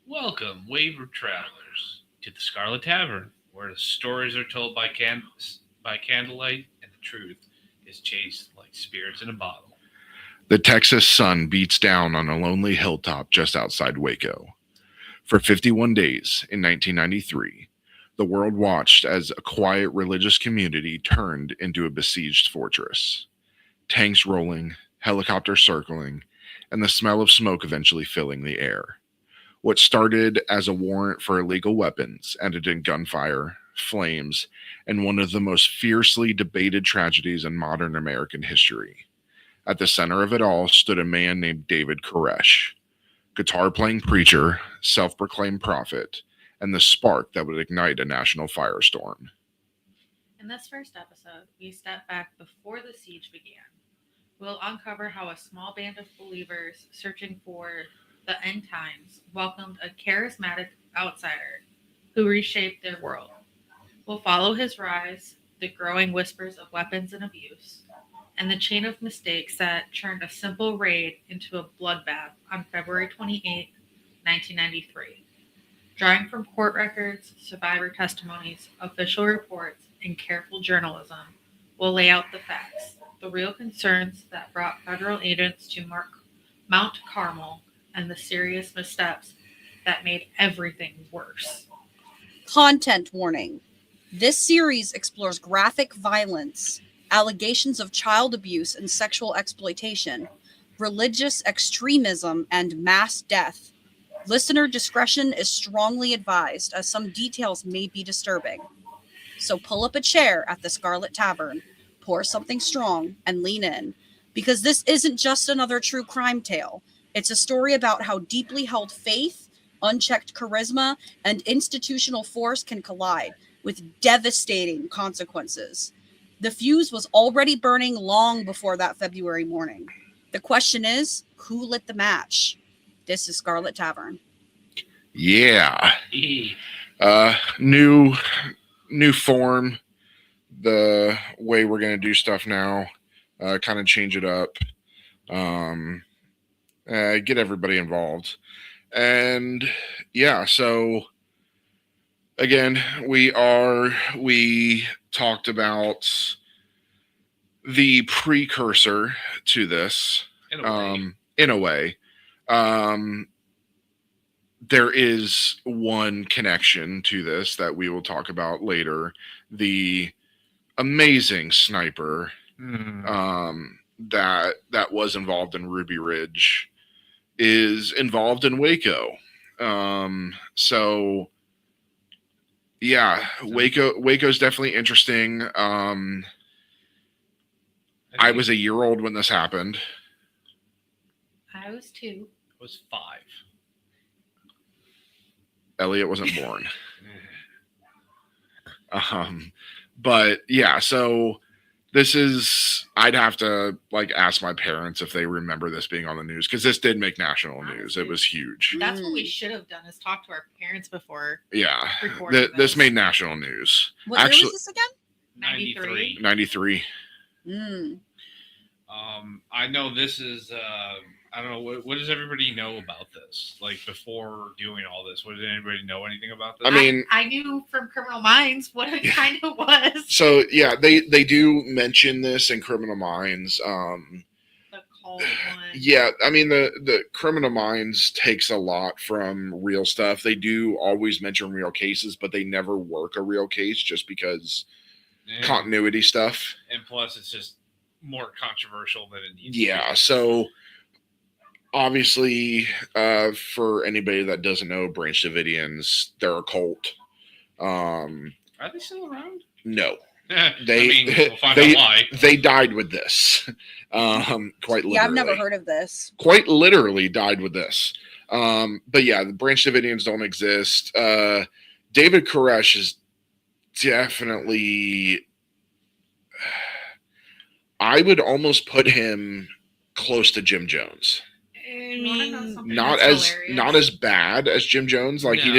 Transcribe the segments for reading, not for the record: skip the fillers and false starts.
Welcome, wayward travelers, to the Scarlet Tavern, where the stories are told by candlelight and the truth is chased like spirits in a bottle. The Texas sun beats down on a lonely hilltop just outside Waco. For 51 days in 1993, the world watched as a quiet religious community turned into a besieged fortress. Tanks rolling, helicopters circling, and the smell of smoke eventually filling the air. What started as a warrant for illegal weapons ended in gunfire, flames, and one of the most fiercely debated tragedies in modern American history. At the center of it all stood a man named David Koresh, guitar playing preacher, self proclaimed prophet, and the spark that would ignite a national firestorm. In this first episode, we step back before the siege began. We'll uncover how a small band of believers searching for the end times welcomed a charismatic outsider who reshaped their world. We'll follow his rise, the growing whispers of weapons and abuse, and the chain of mistakes that turned a simple raid into a bloodbath on February 28, 1993. Drawing from court records, survivor testimonies, official reports, and careful journalism, we'll lay out the facts, the real concerns that brought federal agents to Mount Carmel, and the serious missteps that made everything worse. Content warning. This series explores graphic violence, allegations of child abuse and sexual exploitation, religious extremism, and mass death. Listener discretion is strongly advised as some details may be disturbing. So pull up a chair at the Scarlet Tavern, pour something strong, and lean in, because this isn't just another true crime tale. It's a story about how deeply held faith, unchecked charisma, and institutional force can collide with devastating consequences. The fuse was already burning long before that February morning. The question is, who lit the match? This is Scarlet Tavern. Yeah. Eee. New form. The way we're gonna do stuff now. Kind of change it up. Get everybody involved. And yeah, so again, we talked about the precursor to this, In a way. in a way. There is one connection to this that we will talk about later. The amazing sniper that was involved in Ruby Ridge is involved in Waco. So yeah, Waco's definitely interesting. I was a year old when this happened. I was 2. I was 5. Elliot wasn't born. But yeah, so this is, I'd have to like ask my parents if they remember this being on the news, because this did make national news. It was huge. That's what we should have done, is talk to our parents before Yeah, recording this made national news. What year was this again? 93. 93. I know this is. I don't know what does everybody know about this. Like before doing all this, did anybody know anything about this? I mean, I knew from Criminal Minds what it kind of was. So yeah, they do mention this in Criminal Minds. The cold one. Yeah, I mean the Criminal Minds takes a lot from real stuff. They do always mention real cases, but they never work a real case just because continuity stuff. And plus, it's just more controversial than it needs. Yeah, so obviously, for anybody that doesn't know, Branch Davidians, they're a cult. Are they still around? No. We'll find out why. They died with this. Quite literally. Yeah, I've never heard of this. Quite literally died with this. But yeah, the Branch Davidians don't exist. David Koresh is definitely, I would almost put him close to Jim Jones. Not as bad as Jim Jones. Like he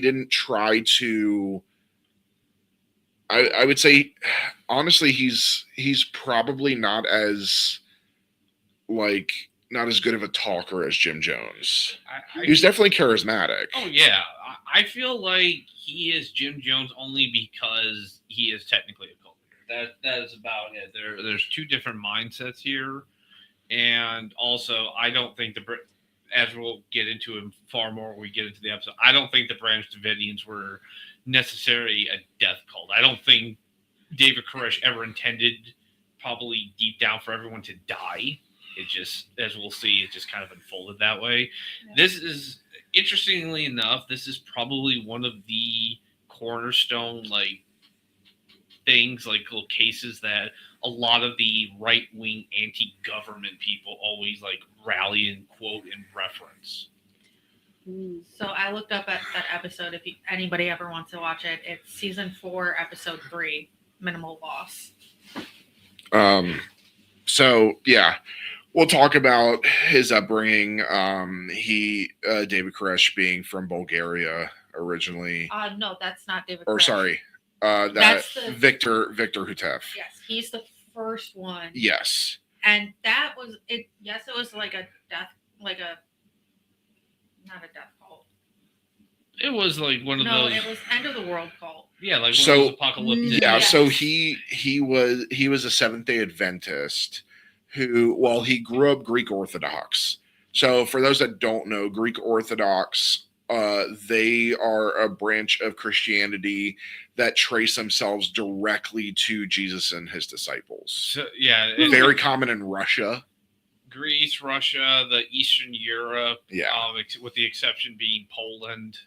didn't try to. I would say, honestly, he's probably not as like not as good of a talker as Jim Jones. I He was definitely charismatic. Oh yeah, I feel like he is Jim Jones only because he is technically a cult leader. That is about it. There's two different mindsets here, and also I don't think as we'll get into him far more when we get into the episode, I don't think the Branch Davidians were necessarily a death cult. I don't think David Koresh ever intended, probably deep down, for everyone to die. It just, as we'll see, it just kind of unfolded that way. Yeah. This is, interestingly enough, this is probably one of the cornerstone things, little cases that a lot of the right-wing anti-government people always rally and quote and reference. So I looked up at that episode. If anybody ever wants to watch it, it's season 4, episode 3, Minimal Loss. So yeah, we'll talk about his upbringing. David Koresh being from Bulgaria originally. No, that's not David. Or Koresh. sorry, That's the- Victor Hutev. Yes, he's the first one. Yes. And that was it. Yes, it was like a death, not a death cult. It was one of No, those. it was end of the world cult. Yeah, one of So, those apocalyptic. Yeah, Yes. so he was a Seventh-day Adventist he grew up Greek Orthodox. So for those that don't know, Greek Orthodox, they are a branch of Christianity that trace themselves directly to Jesus and his disciples. So, yeah, Very common in Russia. Greece, Russia, the Eastern Europe, Yeah. with the exception being Poland.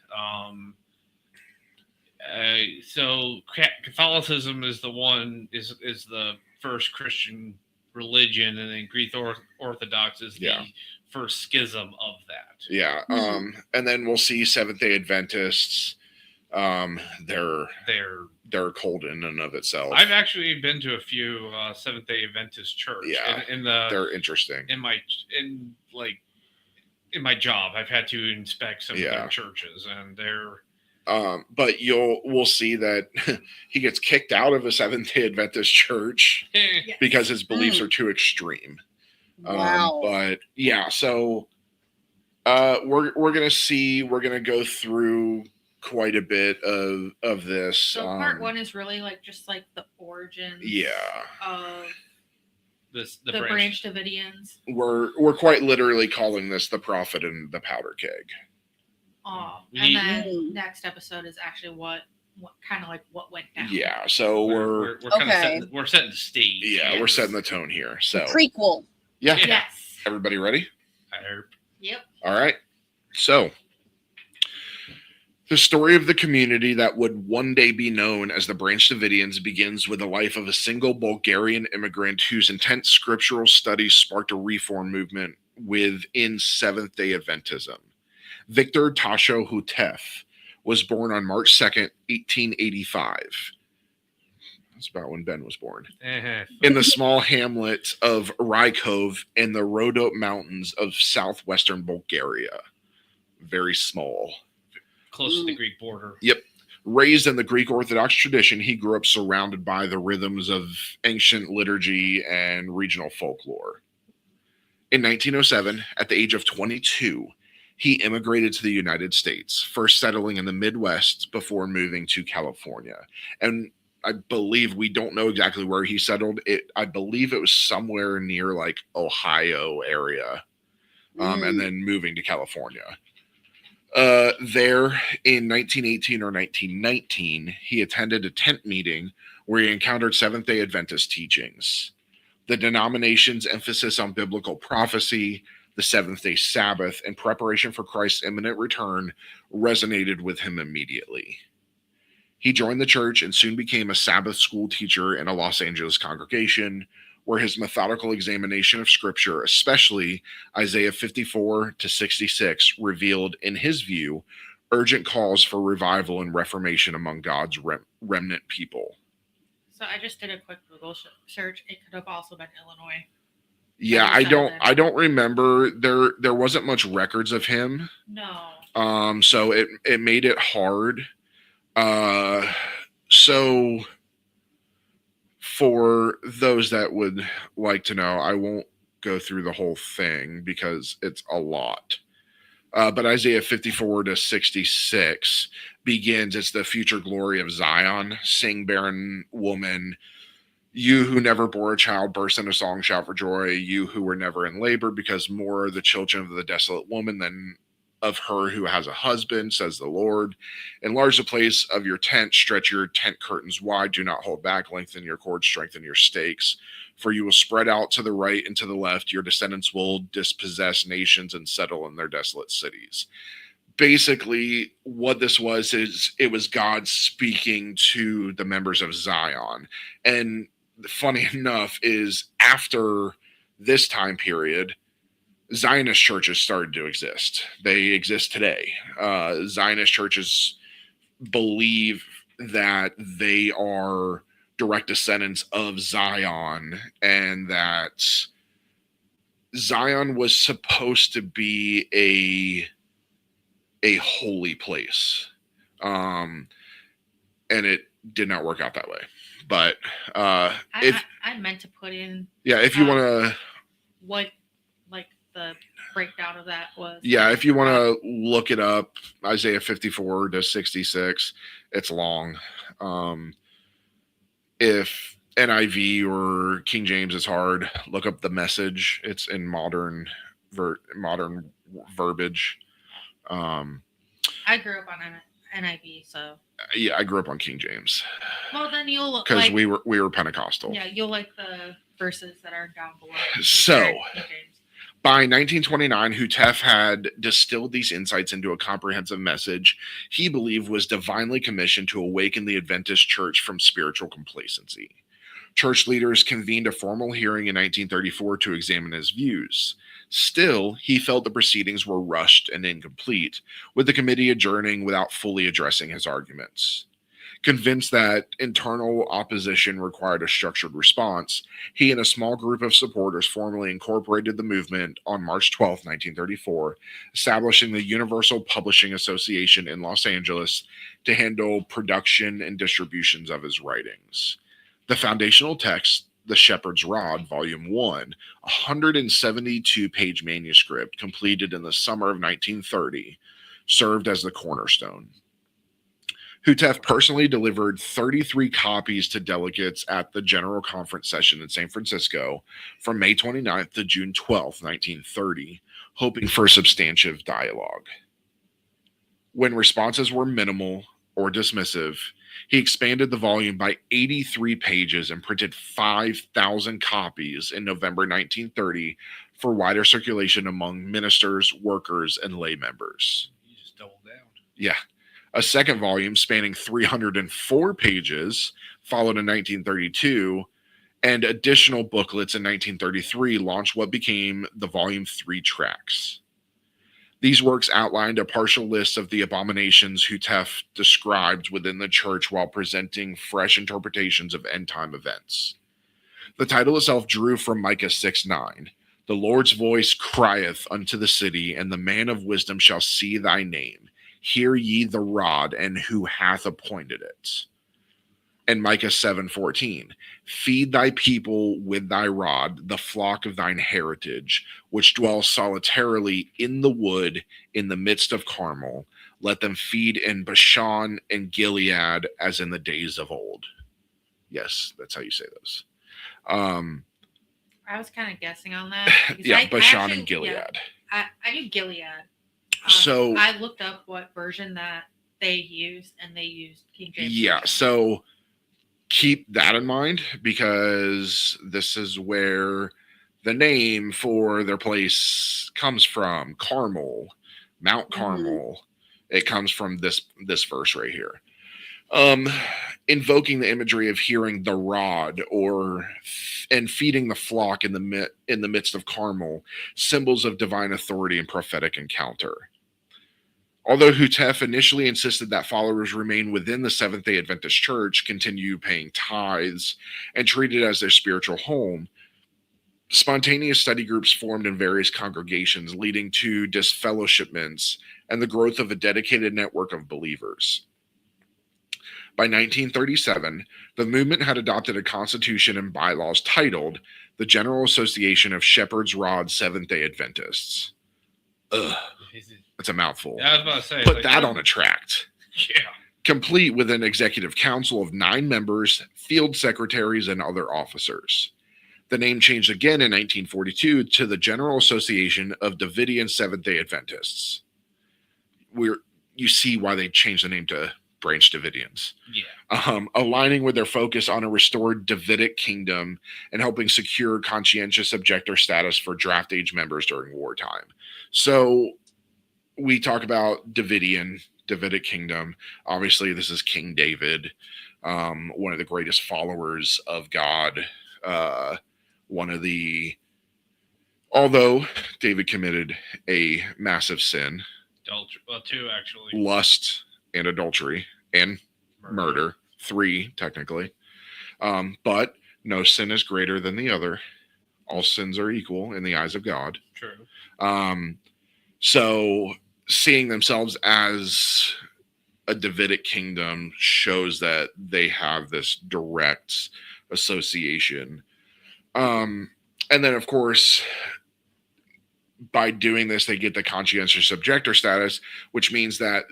So Catholicism is the first Christian religion, and then Greek Orthodox is the first schism of that. Yeah. And then we'll see Seventh-day Adventists. They're a cult in and of itself. I've actually been to a few Seventh-day Adventist church. Yeah, they're interesting. In my job, I've had to inspect some of their churches, and they're. But we'll see that he gets kicked out of a Seventh-day Adventist church Yes. because his beliefs are too extreme. Wow. But yeah, so we're gonna go through quite a bit of this. So part 1 is really just the origins. Yeah. Of the Branch Davidians. We're quite literally calling this the Prophet and the Powder Keg. Oh, and then next episode is actually what went down. Yeah, so we're Okay. We're setting the stage. yeah, we're setting the tone here. So Prequel. yeah, Yes. everybody ready? Yep. All right. So the story of the community that would one day be known as the Branch Davidians begins with the life of a single Bulgarian immigrant whose intense scriptural studies sparked a reform movement within Seventh-day Adventism. Victor Tasho Hutev was born on March 2nd, 1885. That's about when Ben was born. In the small hamlet of Rykov in the Rhodop Mountains of southwestern Bulgaria. Very small. Close to the Greek border. Yep. Raised in the Greek Orthodox tradition, he grew up surrounded by the rhythms of ancient liturgy and regional folklore. In 1907, at the age of 22, he immigrated to the United States, first settling in the Midwest before moving to California. And I believe, we don't know exactly where he settled. I believe it was somewhere near Ohio area, and then moving to California. There in 1918 or 1919, he attended a tent meeting where he encountered Seventh-day Adventist teachings. The denomination's emphasis on biblical prophecy, the seventh-day Sabbath, and preparation for Christ's imminent return resonated with him immediately. He joined the church and soon became a Sabbath school teacher in a Los Angeles congregation, where his methodical examination of Scripture, especially Isaiah 54 to 66, revealed, in his view, urgent calls for revival and reformation among God's remnant people. So I just did a quick Google search. It could have also been Illinois. Yeah, I don't remember. There wasn't much records of him. No. So it made it hard. So for those that would like to know, I won't go through the whole thing because it's a lot. But Isaiah 54 to 66 begins, it's the future glory of Zion. Sing, barren woman, you who never bore a child, burst into song, shout for joy. You who were never in labor, because more are the children of the desolate woman than of her who has a husband, says the Lord. Enlarge the place of your tent, stretch your tent curtains wide, do not hold back, lengthen your cords, strengthen your stakes. For you will spread out to the right and to the left. Your descendants will dispossess nations and settle in their desolate cities. Basically, what this was is it was God speaking to the members of Zion. And funny enough is after this time period, Zionist churches started to exist. They exist today. Zionist churches believe that they are direct descendants of Zion and that Zion was supposed to be a holy place. And it did not work out that way. But I meant to put in if you want to what like the breakdown of that was. Yeah, if you want to look it up, Isaiah 54 to 66, it's long. If NIV or King James is hard, look up the Message. It's in modern verbiage. I grew up on NIV, so Yeah, I grew up on King James. Well, then you'll because we were Pentecostal. Yeah, you'll like the verses that are down below. So, King James. By 1929, Hutef had distilled these insights into a comprehensive message he believed was divinely commissioned to awaken the Adventist church from spiritual complacency. Church leaders convened a formal hearing in 1934 to examine his views. Still, he felt the proceedings were rushed and incomplete, with the committee adjourning without fully addressing his arguments. Convinced that internal opposition required a structured response, he and a small group of supporters formally incorporated the movement on March 12, 1934, establishing the Universal Publishing Association in Los Angeles to handle production and distributions of his writings. The foundational text, The Shepherd's Rod, Volume 1, a 172-page manuscript completed in the summer of 1930, served as the cornerstone. Hutef personally delivered 33 copies to delegates at the General Conference session in San Francisco from May 29th to June 12th, 1930, hoping for substantive dialogue. When responses were minimal or dismissive, he expanded the volume by 83 pages and printed 5,000 copies in November 1930 for wider circulation among ministers, workers, and lay members. You just doubled down. Yeah. A second volume spanning 304 pages followed in 1932, and additional booklets in 1933 launched what became the Volume 3 tracts. These works outlined a partial list of the abominations Hutef described within the church while presenting fresh interpretations of end-time events. The title itself drew from Micah 6:9. The Lord's voice crieth unto the city, and the man of wisdom shall see thy name. Hear ye the rod, and who hath appointed it. And Micah 7:14, feed thy people with thy rod, the flock of thine heritage, which dwell solitarily in the wood in the midst of Carmel. Let them feed in Bashan and Gilead as in the days of old. Yes, that's how you say those. I was kind of guessing on that. Yeah, Bashan and Gilead. Yeah, I knew Gilead. So I looked up what version that they used, and they used King James. Yeah, version. so keep that in mind because this is where the name for their place comes from. Carmel, Mount Carmel. It comes from this verse right here. Invoking the imagery of hearing the rod and feeding the flock in the midst of Carmel, symbols of divine authority and prophetic encounter. Although Hutef initially insisted that followers remain within the Seventh-day Adventist Church, continue paying tithes, and treat it as their spiritual home, spontaneous study groups formed in various congregations, leading to disfellowshipments and the growth of a dedicated network of believers. By 1937, the movement had adopted a constitution and bylaws titled the General Association of Shepherd's Rod Seventh-day Adventists. Ugh, that's a mouthful. Yeah, I was about to say. Put that on a tract. Yeah. Complete with an executive council of 9 members, field secretaries, and other officers. The name changed again in 1942 to the General Association of Davidian Seventh-day Adventists. You see why they changed the name to Branch Davidians. Yeah. Aligning with their focus on a restored Davidic kingdom and helping secure conscientious objector status for draft age members during wartime. So we talk about Davidic kingdom. Obviously, this is King David, one of the greatest followers of God. Although David committed a massive sin, Adultery. Well, 2 actually. lust and adultery and murder. 3 technically. But no sin is greater than the other. All sins are equal in the eyes of God. True. So seeing themselves as a Davidic kingdom shows that they have this direct association. And then, of course, by doing this, they get the conscientious objector status, which means that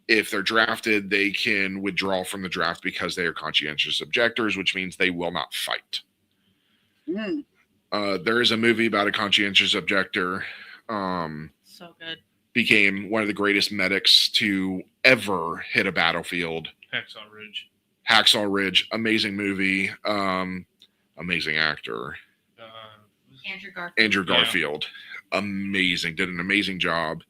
if they're drafted, they can withdraw from the draft because they are conscientious objectors, which means they will not fight. Mm. There is a movie about a conscientious objector. So good. Became one of the greatest medics to ever hit a battlefield. Hacksaw Ridge, amazing movie, amazing actor. Andrew Garfield, amazing, did an amazing job.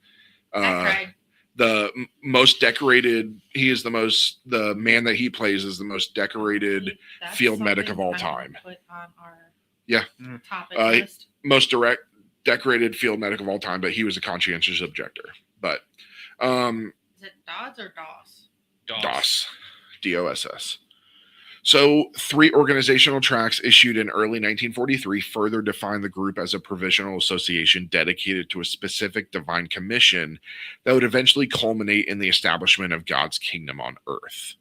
The most decorated, the man that he plays is the most decorated field medic of all time. Put on our Yeah. topic list. Most decorated field medic of all time, but he was a conscientious objector. But Is it Dodds or Doss? DOS, DOSS. So 3 organizational tracts issued in early 1943 further defined the group as a provisional association dedicated to a specific divine commission that would eventually culminate in the establishment of God's kingdom on earth.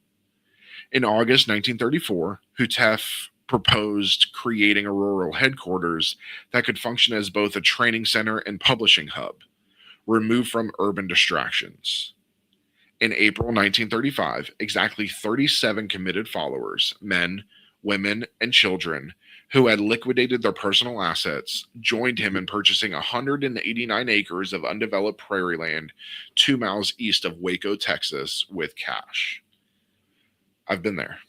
In August 1934, Hutef proposed creating a rural headquarters that could function as both a training center and publishing hub, removed from urban distractions. In April 1935, exactly 37 committed followers, men, women, and children, who had liquidated their personal assets, joined him in purchasing 189 acres of undeveloped prairie land 2 miles east of Waco, Texas, with cash. I've been there.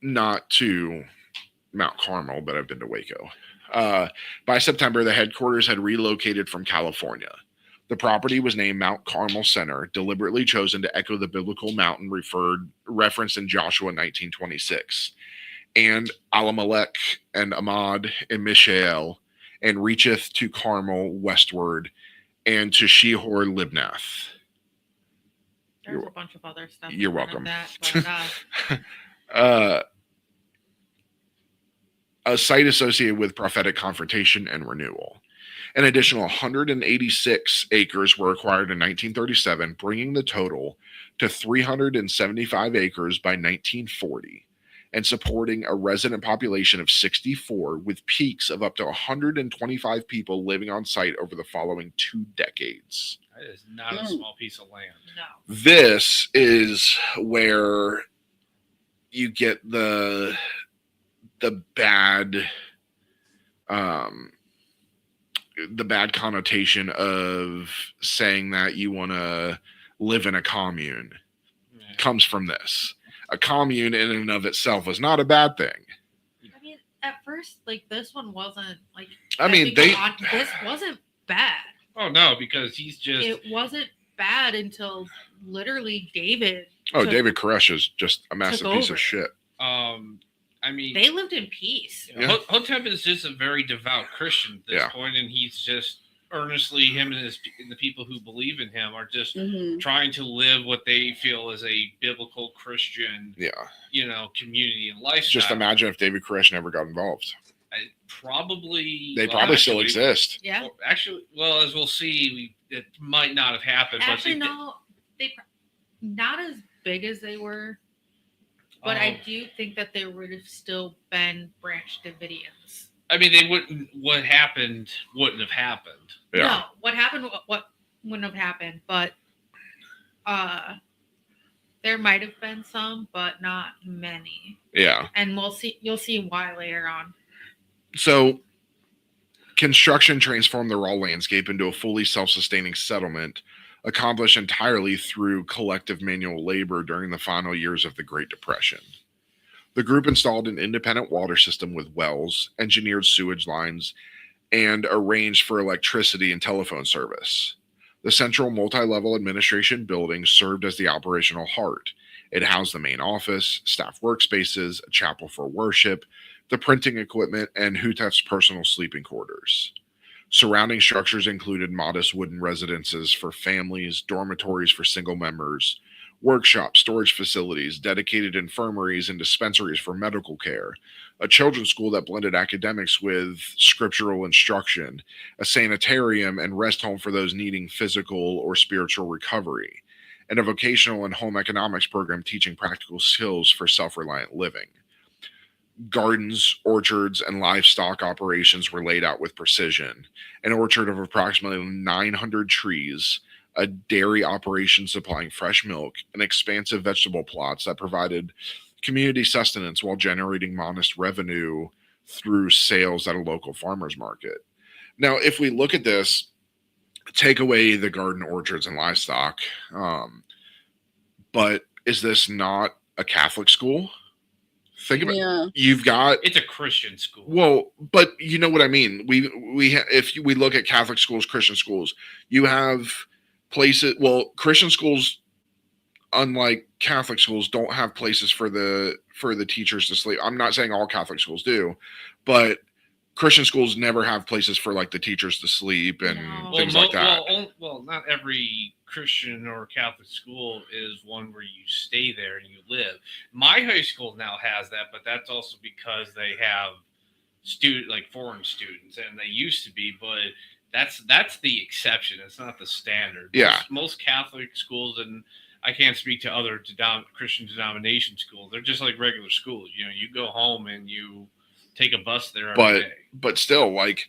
Not to Mount Carmel, but I've been to Waco. By September, the headquarters had relocated from California. The property was named Mount Carmel Center, deliberately chosen to echo the biblical mountain referenced in Joshua 19:26, and Alamelech and Amad and Mishael, and reacheth to Carmel westward, and to Shihor Libnath. There's a bunch of other stuff. You're welcome. That, but, a site associated with prophetic confrontation and renewal. An additional 186 acres were acquired in 1937, bringing the total to 375 acres by 1940, and supporting a resident population of 64, with peaks of up to 125 people living on site over the following 2 decades. That is not a small piece of land. no. This is where you get the bad connotation of saying that you want to live in a commune. Yeah. Comes from this. A commune in and of itself is not a bad thing. I mean, at first, like, this one wasn't like. I mean, this wasn't bad. Oh no, because he's just. It wasn't bad until literally David. David Koresh is just a massive piece of shit. I mean, they lived in peace. Yeah. Hotep is just a very devout Christian at this point, and he's just earnestly, him and the people who believe in him are just trying to live what they feel is a biblical Christian, community and lifestyle. Just imagine if David Koresh never got involved. They probably still exist. Yeah. Well, actually, as we'll see, it might not have happened. Actually, no, they not as big as they were. But I do think that there would have still been Branch Davidians. I mean, they wouldn't. What happened wouldn't have happened. Yeah. No, what happened? What wouldn't have happened? But there might have been some, but not many. Yeah. And we'll see. You'll see why later on. So, construction transformed the raw landscape into a fully self-sustaining settlement, accomplished entirely through collective manual labor during the final years of the Great Depression. The group installed an independent water system with wells, engineered sewage lines, and arranged for electricity and telephone service. The central multi-level administration building served as the operational heart. It housed the main office, staff workspaces, a chapel for worship, the printing equipment, and Hutef's personal sleeping quarters. Surrounding structures included modest wooden residences for families, dormitories for single members, workshops, storage facilities, dedicated infirmaries, and dispensaries for medical care, a children's school that blended academics with scriptural instruction, a sanitarium and rest home for those needing physical or spiritual recovery, and a vocational and home economics program teaching practical skills for self-reliant living. Gardens, orchards, and livestock operations were laid out with precision. An orchard of approximately 900 trees, a dairy operation supplying fresh milk, and expansive vegetable plots that provided community sustenance while generating modest revenue through sales at a local farmer's market. Now, if we look at this, take away the garden, orchards, and livestock, but is this not a Catholic school? Think about you've got It's a Christian school. well, but you know what I mean. If we look at Catholic schools, Christian schools, you have places. Well, Christian schools, unlike Catholic schools, don't have places for the teachers to sleep. I'm not saying all Catholic schools do, but Christian schools never have places for like the teachers to sleep and No. things like that. Well, not every Christian or Catholic school is one where you stay there and you live. My high school now has that, but that's also because they have foreign students, and they used to be, but that's the exception. It's not the standard. Yeah. Most Catholic schools, and I can't speak to other Christian denomination schools, they're just like regular schools. You know, you go home and you take a bus there every day. But still, like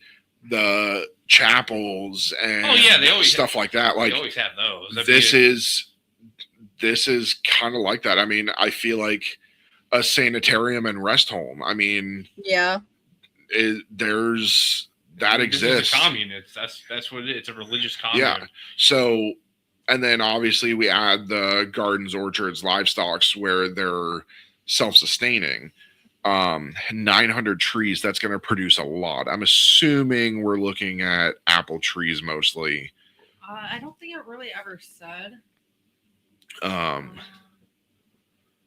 the chapels and they always stuff like that. Like they always have those. This is kind of like that. I mean, I feel like a sanitarium and rest home. I mean, Yeah. There's that this exists. is a commune. That's what it is. It's a religious commune. Yeah. So, and then obviously we add the gardens, orchards, livestock where they're self-sustaining. 900 trees, that's going to produce a lot. I'm assuming we're looking at apple trees mostly. I don't think it really ever said. I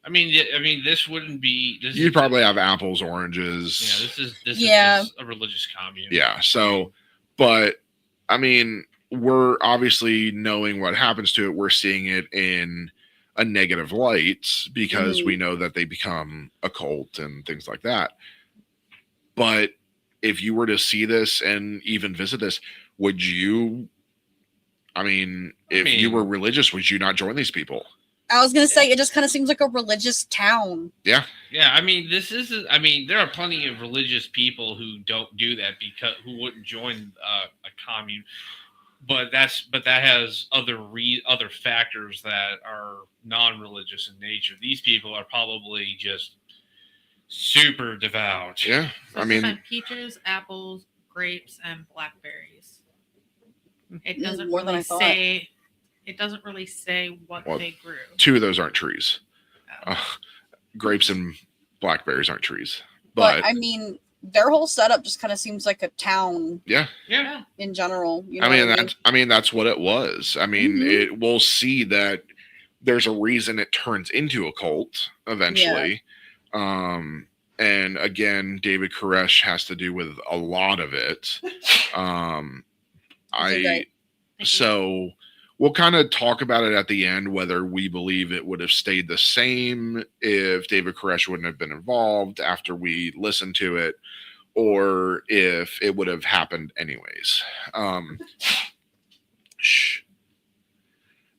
mean, this wouldn't be. You'd probably have apples, oranges. Yeah, this is Yeah. just a religious commune. Yeah. So, but I mean, we're obviously knowing what happens to it. We're seeing it in a negative light because we know that they become a cult and things like that. But if you were to see this and even visit this, would you? I mean, if you were religious, would you not join these people? I was gonna say it just kind of seems like a religious town. Yeah. Yeah, I mean, there are plenty of religious people who don't do that who wouldn't join a commune, but that has other factors that are non-religious in nature. These people are probably just super devout. Yeah, I mean, peaches, apples, grapes, and blackberries. It doesn't More than I thought. say. It doesn't really say what they grew. 2 of those aren't trees. Oh. Grapes and blackberries aren't trees. But I mean, their whole setup just kind of seems like a town. Yeah. In general, you know I mean, that's what it was. I mean, we'll see that there's a reason it turns into a cult eventually. Yeah. And again, David Koresh has to do with a lot of it. So we'll kind of talk about it at the end, whether we believe it would have stayed the same if David Koresh wouldn't have been involved after we listened to it, or if it would have happened anyways.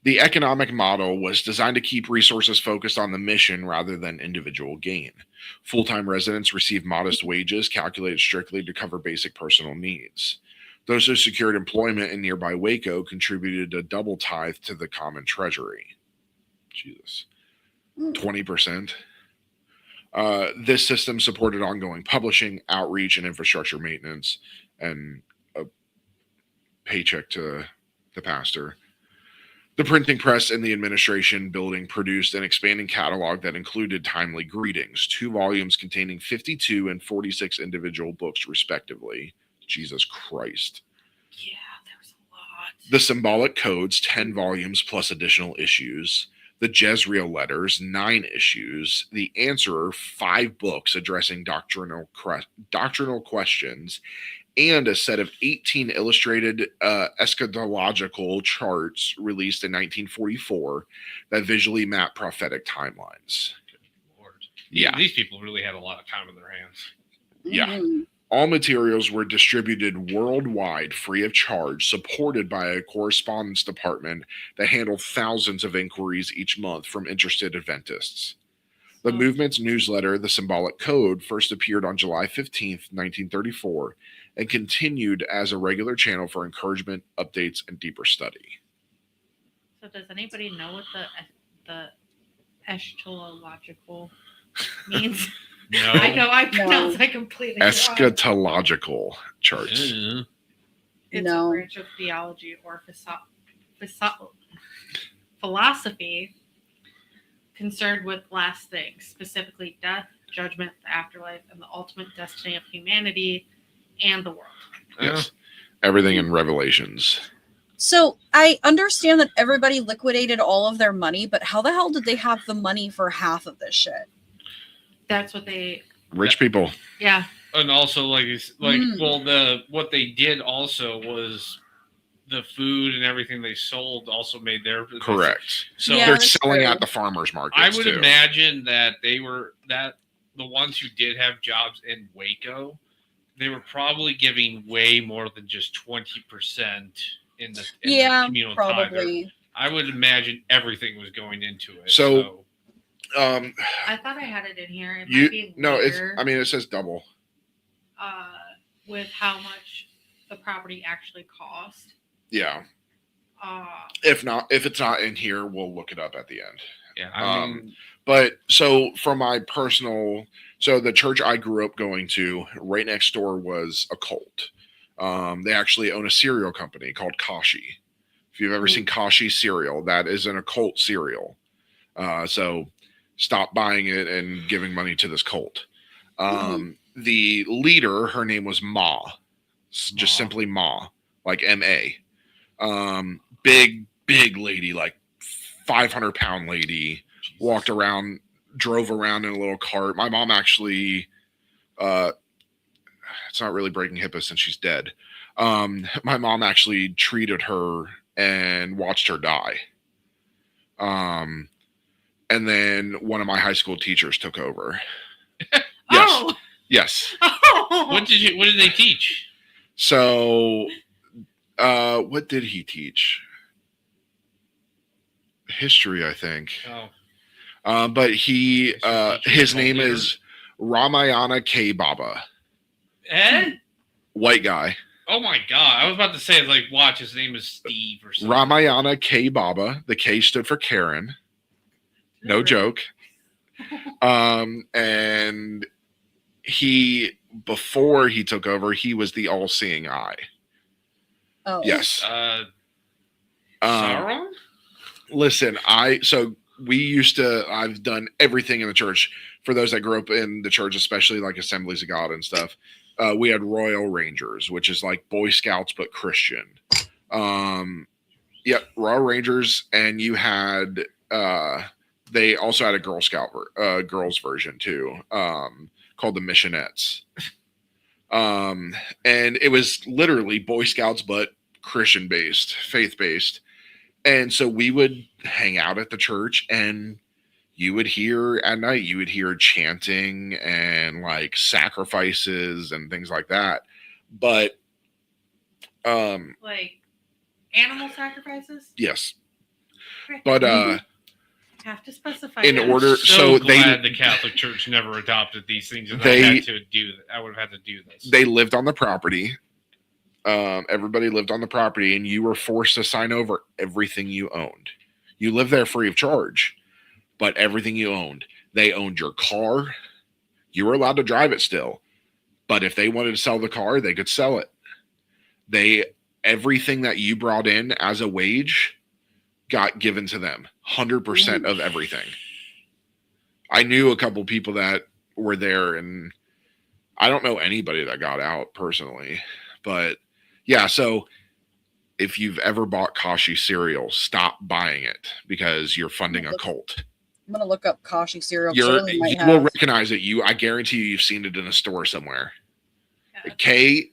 The economic model was designed to keep resources focused on the mission rather than individual gain. Full-time residents received modest wages calculated strictly to cover basic personal needs. Those who secured employment in nearby Waco contributed a double tithe to the common treasury. Jesus. 20%. This system supported ongoing publishing, outreach, and infrastructure maintenance, and a paycheck to the pastor. The printing press and the administration building produced an expanding catalog that included timely greetings, 2 volumes containing 52 and 46 individual books, respectively. Jesus Christ. Yeah, there was a lot. The symbolic codes, 10 volumes plus additional issues. The Jezreel letters, 9 issues. The Answerer, 5 books addressing doctrinal questions, and a set of 18 illustrated eschatological charts released in 1944 that visually map prophetic timelines. Good Lord. Yeah. These people really had a lot of time in their hands. Yeah. Mhm. All materials were distributed worldwide free of charge, supported by a correspondence department that handled thousands of inquiries each month from interested Adventists. The So- movement's newsletter, The Symbolic Code, first appeared on July 15th, 1934, and continued as a regular channel for encouragement, updates, and deeper study. So does anybody know what the eschatological means? No. I know I pronounced that completely wrong. Eschatological charts. Uh, It's No. a branch of theology or philosophy concerned with last things, specifically death, judgment, the afterlife, and the ultimate destiny of humanity and the world. Yes. Everything in Revelations. So I understand that everybody liquidated all of their money, but how the hell did they have the money for half of this shit? That's what they, Rich people. yeah. And also, Mm. well, what they did also was the food and everything they sold also made their Correct. So Yeah, They're that's selling true. at the farmers markets I would too. imagine that the ones who did have jobs in Waco, they were probably giving way more than just 20% in the communal tithe. probably. I would imagine everything was going into it. So- I thought I had it in here. It might be later, it says double. with how much the property actually cost. Yeah. Uh, If it's not in here, we'll look it up at the end. yeah, I mean, But so from my personal, so the church I grew up going to, right next door was a cult. They actually own a cereal company called Kashi. If you've ever seen Kashi cereal, that is an occult cereal. So stop buying it and giving money to this cult. The leader, her name was Ma, just simply Ma, like M-A. Big lady, like 500-pound lady. Walked around, drove around in a little cart. My mom actually, it's not really breaking HIPAA since she's dead. My mom actually treated her and watched her die. And then one of my high school teachers took over. Oh! Yes. Oh! what did they teach? So, what did he teach? History, I think. Oh, But he, his Cult name leader. is Ramayana K. Baba. Ed? White guy. Oh my God! I was about to say, like, watch. His name is Steve or something. Ramayana K. Baba. The K stood for Karen. No joke. And he, before he took over, he was the all-seeing eye. Oh. Yes. Sauron? Listen, I've done everything in the church. For those that grew up in the church, especially like Assemblies of God and stuff, we had Royal Rangers, which is like Boy Scouts but Christian. Yep, Royal Rangers, and you had they also had a Girl Scout girls version too, called the Missionettes. And it was literally Boy Scouts but Christian based, faith based. And so we would hang out at the church, and you would hear chanting and like sacrifices and things like that. But Like animal sacrifices? yes. But have to specify in that. order, so so they glad the Catholic Church never adopted these things, and They- I had to do. I would have had to do this. they lived on the property. Everybody lived on the property, and you were forced to sign over everything you owned. You lived there free of charge, but everything you owned. They owned your car. You were allowed to drive it still, but if they wanted to sell the car, they could sell it. Everything that you brought in as a wage got given to them. 100% of everything. I knew a couple people that were there, and I don't know anybody that got out personally, but yeah. So if you've ever bought Kashi cereal, stop buying it because you're funding a cult. I'm gonna look up Kashi cereal. You Might will have. recognize it. I guarantee you've seen it in a store somewhere. Yeah. Kashi.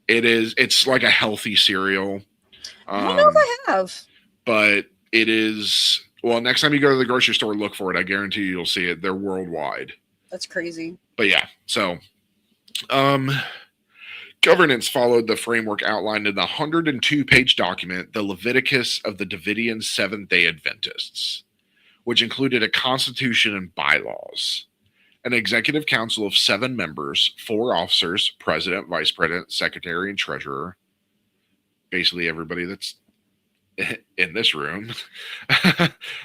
It's like a healthy cereal. I don't know if I have. But it is, well, next time you go to the grocery store, look for it. I guarantee you'll see it. They're worldwide. That's crazy. But yeah, so governance followed the framework outlined in the 102-page document, The Leviticus of the Davidian Seventh-day Adventists, which included a constitution and bylaws, an executive council of 7 members, 4 officers, president, vice president, secretary, and treasurer, basically everybody that's in this room,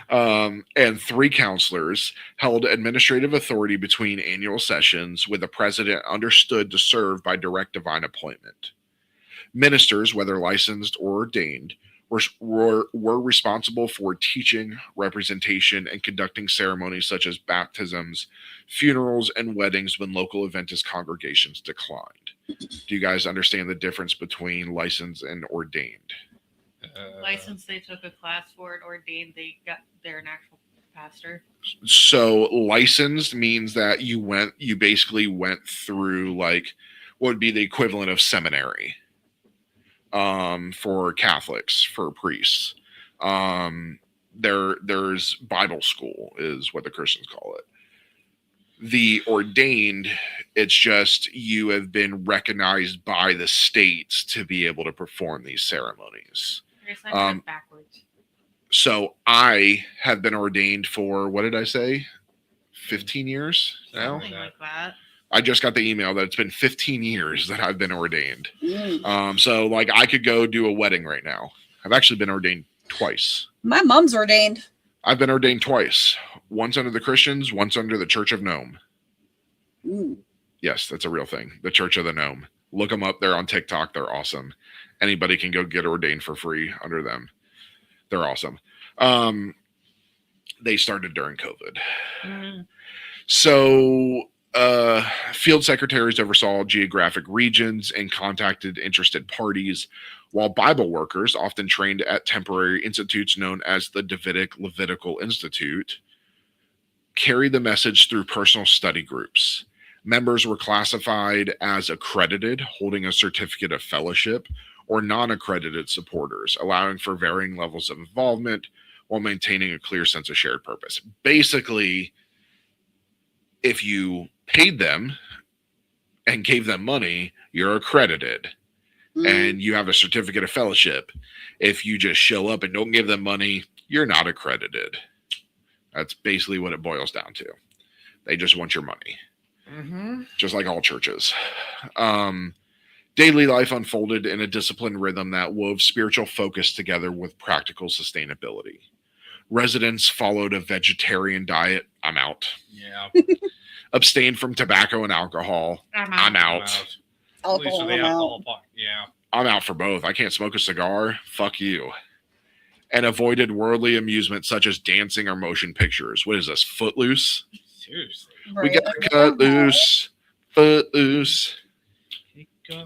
and 3 counselors held administrative authority between annual sessions, with the president understood to serve by direct divine appointment. Ministers, whether licensed or ordained, were responsible for teaching, representation, and conducting ceremonies such as baptisms, funerals, and weddings when local Adventist congregations declined. Do you guys understand the difference between licensed and ordained? License, they took a class for it. Ordained, they're an actual pastor. So licensed means that you basically went through like what would be the equivalent of seminary for Catholics, for priests. There's Bible school is what the Christians call it. The ordained, it's just you have been recognized by the states to be able to perform these ceremonies. I got it backwards. So I have been ordained for, what did I say? 15 years now? Something like that. I just got the email that it's been 15 years that I've been ordained. So like I could go do a wedding right now. I've actually been ordained twice. My mom's ordained. I've been ordained twice. Once under the Christians, once under the Church of Nome. Yes, that's a real thing. The Church of the Nome. Look them up. They're on TikTok. They're awesome. Anybody can go get ordained for free under them. They're awesome. They started during COVID. So field secretaries oversaw geographic regions and contacted interested parties, while Bible workers, often trained at temporary institutes known as the Davidic Levitical Institute, carried the message through personal study groups. Members were classified as accredited, holding a certificate of fellowship, or non-accredited supporters, allowing for varying levels of involvement while maintaining a clear sense of shared purpose. Basically, if you paid them and gave them money, you're accredited and you have a certificate of fellowship. If you just show up and don't give them money, you're not accredited. That's basically what it boils down to. They just want your money, just like all churches. Daily life unfolded in a disciplined rhythm that wove spiritual focus together with practical sustainability. Residents followed a vegetarian diet. I'm out. Yeah. Abstained from tobacco and alcohol. I'm out. At least with the alcohol part. Yeah. I'm out for both. I can't smoke a cigar. Fuck you. And avoided worldly amusement such as dancing or motion pictures. What is this? Footloose? Seriously. We got to cut loose. Footloose.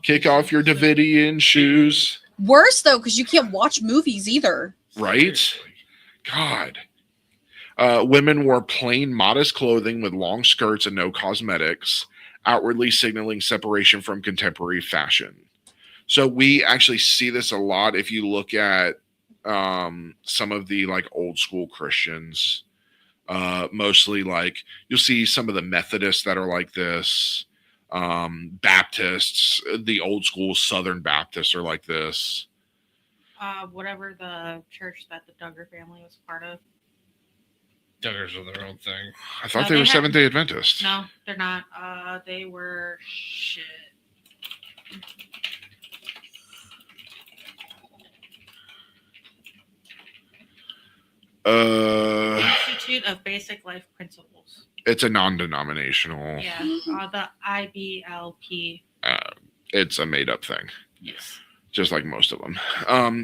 Kick off your Davidian shoes. Worse though, because you can't watch movies either. Right? God. Women wore plain, modest clothing with long skirts and no cosmetics, outwardly signaling separation from contemporary fashion. So we actually see this a lot if you look at some of the like old school Christians. Mostly like you'll see some of the Methodists that are like this. Baptists, the old school Southern Baptists are like this. Whatever the church that the Duggar family was part of. Duggars are their own thing. I thought No, they they were had- Seventh-day Adventists. No, they're not. They were shit. Institute of Basic Life Principles. It's a non-denominational. Yeah, the IBLP. It's a made-up thing, Yes. just like most of them.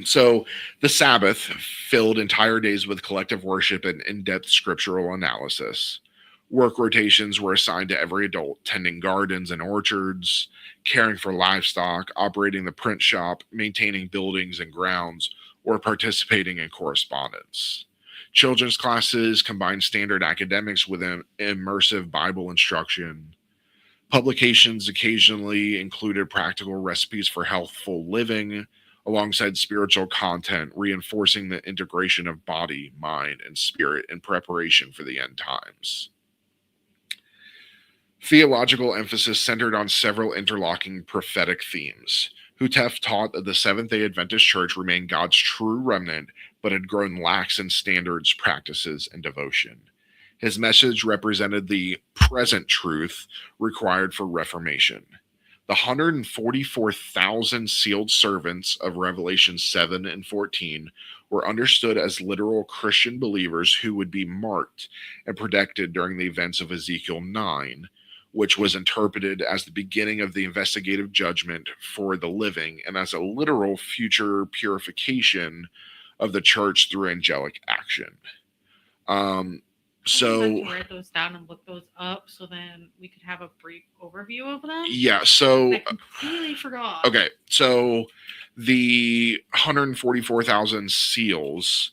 So the Sabbath filled entire days with collective worship and in-depth scriptural analysis. Work rotations were assigned to every adult, tending gardens and orchards, caring for livestock, operating the print shop, maintaining buildings and grounds, or participating in correspondence. Children's classes combined standard academics with an immersive Bible instruction. Publications occasionally included practical recipes for healthful living, alongside spiritual content, reinforcing the integration of body, mind, and spirit in preparation for the end times. Theological emphasis centered on several interlocking prophetic themes. Hutef taught that the Seventh-day Adventist Church remained God's true remnant, but had grown lax in standards, practices, and devotion. His message represented the present truth required for Reformation. The 144,000 sealed servants of Revelation 7 and 14 were understood as literal Christian believers who would be marked and protected during the events of Ezekiel 9, which was interpreted as the beginning of the investigative judgment for the living and as a literal future purification of the church through angelic action. So I can write those down and look those up so then we could have a brief overview of them. Yeah, so I completely forgot. okay, so the 144,000 seals,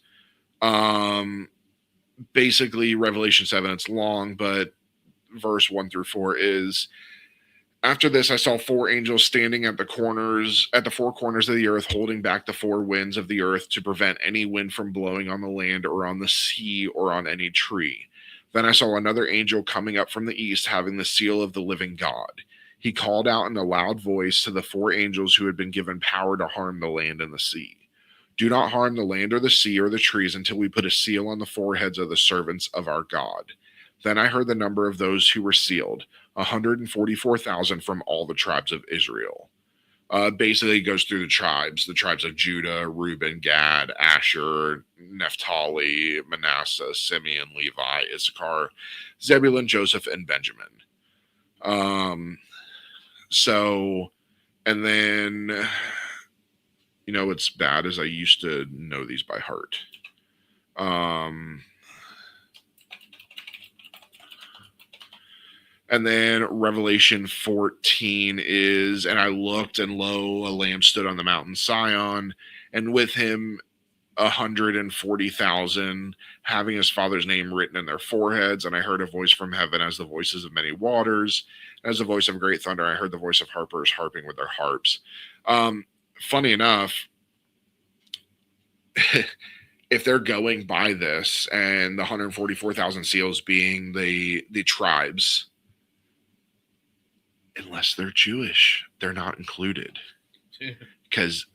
basically Revelation 7, it's long, but verse 1 through 4 is, after this I saw four angels standing at the four corners of the earth, holding back the four winds of the earth to prevent any wind from blowing on the land or on the sea or on any tree. Then I saw another angel coming up from the east, having the seal of the living God. He called out in a loud voice to the four angels who had been given power to harm the land and the sea. Do not harm the land or the sea or the trees until we put a seal on the foreheads of the servants of our God. Then I heard the number of those who were sealed, 144,000 from all the tribes of Israel. Basically, it goes through the tribes of Judah, Reuben, Gad, Asher, Naphtali, Manasseh, Simeon, Levi, Issachar, Zebulun, Joseph, and Benjamin. And then, what's bad is I used to know these by heart. And then Revelation 14 is, and I looked, and lo, a lamb stood on the mountain Sion, and with him 140,000, having his father's name written in their foreheads. And I heard a voice from heaven as the voices of many waters, as the voice of great thunder. I heard the voice of harpers harping with their harps. Funny enough, if they're going by this, and the 144,000 seals being the tribes, unless they're Jewish, they're not included, because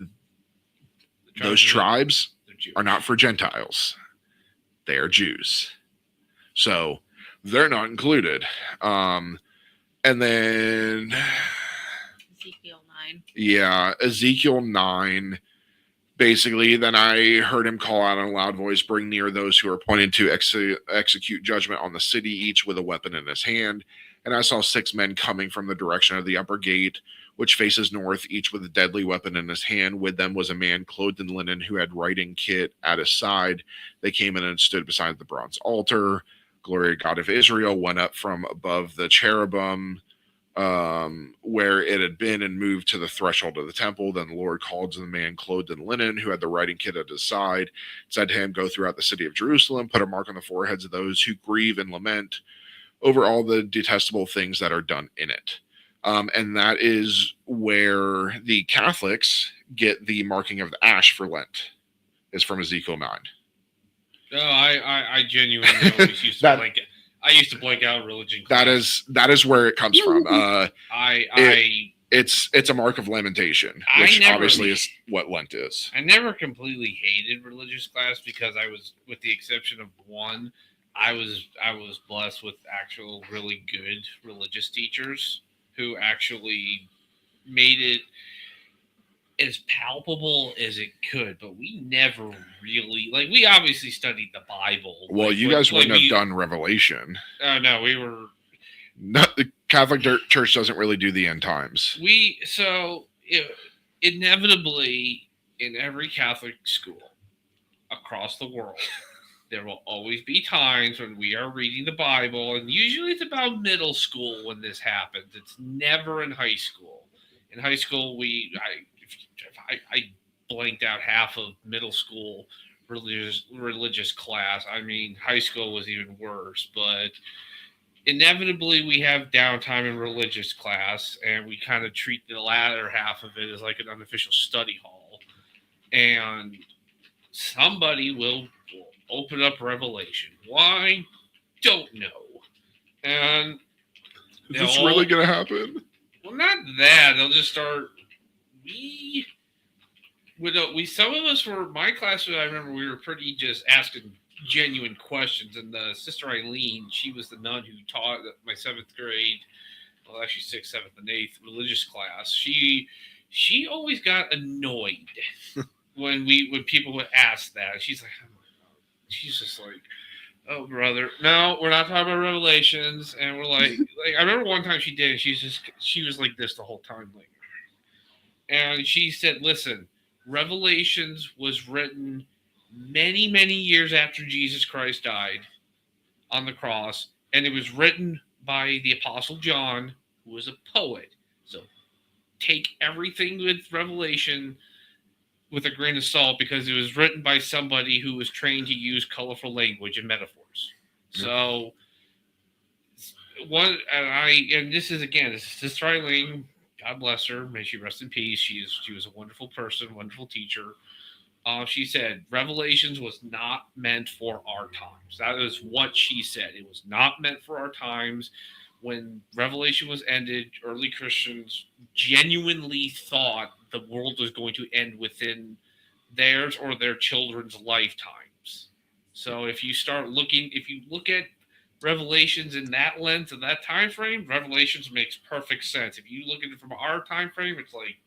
those tribes are not for Gentiles. They are Jews. So they're not included. And then Ezekiel 9. Yeah, Ezekiel 9. Basically, then I heard him call out in a loud voice, bring near those who are appointed to execute judgment on the city, each with a weapon in his hand. And I saw 6 men coming from the direction of the upper gate, which faces north, each with a deadly weapon in his hand. With them was a man clothed in linen who had writing kit at his side. They came in and stood beside the bronze altar. Glory God of Israel went up from above the cherubim where it had been and moved to the threshold of the temple. Then the Lord called to the man clothed in linen who had the writing kit at his side, said to him, go throughout the city of Jerusalem, put a mark on the foreheads of those who grieve and lament over all the detestable things that are done in it. And that is where the Catholics get the marking of the ash for Lent, is from Ezekiel 9. Oh, I genuinely always used to I used to blank out religion class. That is where it comes from. It's a mark of lamentation, which obviously is what Lent is. I never completely hated religious class because I was, with the exception of one, I was blessed with actual really good religious teachers who actually made it as palpable as it could, but we never really, like, we obviously studied the Bible. Well, like, you guys wouldn't have done Revelation. Oh, no, we were... No, the Catholic Church doesn't really do the end times. Inevitably, in every Catholic school across the world, there will always be times when we are reading the Bible, and usually it's about middle school when this happens. It's never in high school. In high school, I blanked out half of middle school religious class. I mean, high school was even worse, but inevitably we have downtime in religious class, and we kind of treat the latter half of it as like an unofficial study hall, and somebody will open up Revelation. Why? Don't know. And is this really gonna happen? Well, not that. They'll just start. Some of us were, my class, I remember we were pretty just asking genuine questions, and the Sister Eileen, she was the nun who taught my 7th grade, well, actually 6th, 7th, and 8th religious class. She always got annoyed when people would ask that. She's like, she's just like, oh, brother, no, we're not talking about Revelations. And we're like I remember one time she did, and she was like this the whole time, like, and she said, listen, Revelations was written many, many years after Jesus Christ died on the cross, and it was written by the Apostle John, who was a poet. So take everything with Revelation with a grain of salt, because it was written by somebody who was trained to use colorful language and metaphors. Yeah. So this is Sister Eileen, God bless her, may she rest in peace. She was a wonderful person, wonderful teacher. She said Revelations was not meant for our times. That is what she said. It was not meant for our times. When Revelation was ended, early Christians genuinely thought the world was going to end within theirs or their children's lifetimes. So if you look at Revelations in that lens and that time frame, Revelations makes perfect sense. If you look at it from our time frame, it's like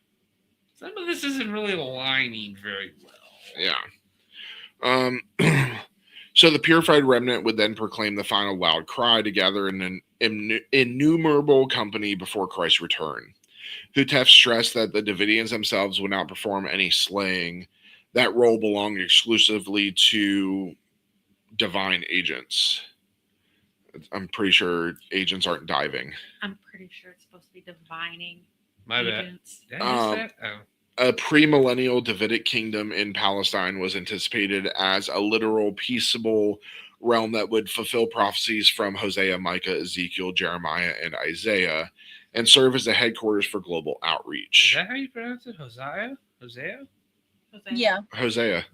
some of this isn't really aligning very well. Yeah. So the purified remnant would then proclaim the final loud cry to gather in an innumerable company before Christ's return. Hutef stressed that the Davidians themselves would not perform any slaying. That role belonged exclusively to divine agents. I'm pretty sure agents aren't diving. I'm pretty sure it's supposed to be divining. My agents. Bad. Did I miss that? A premillennial Davidic kingdom in Palestine was anticipated as a literal peaceable realm that would fulfill prophecies from Hosea, Micah, Ezekiel, Jeremiah, and Isaiah, and serve as the headquarters for global outreach. Is that how you pronounce it? Hosea? Yeah. Hosea.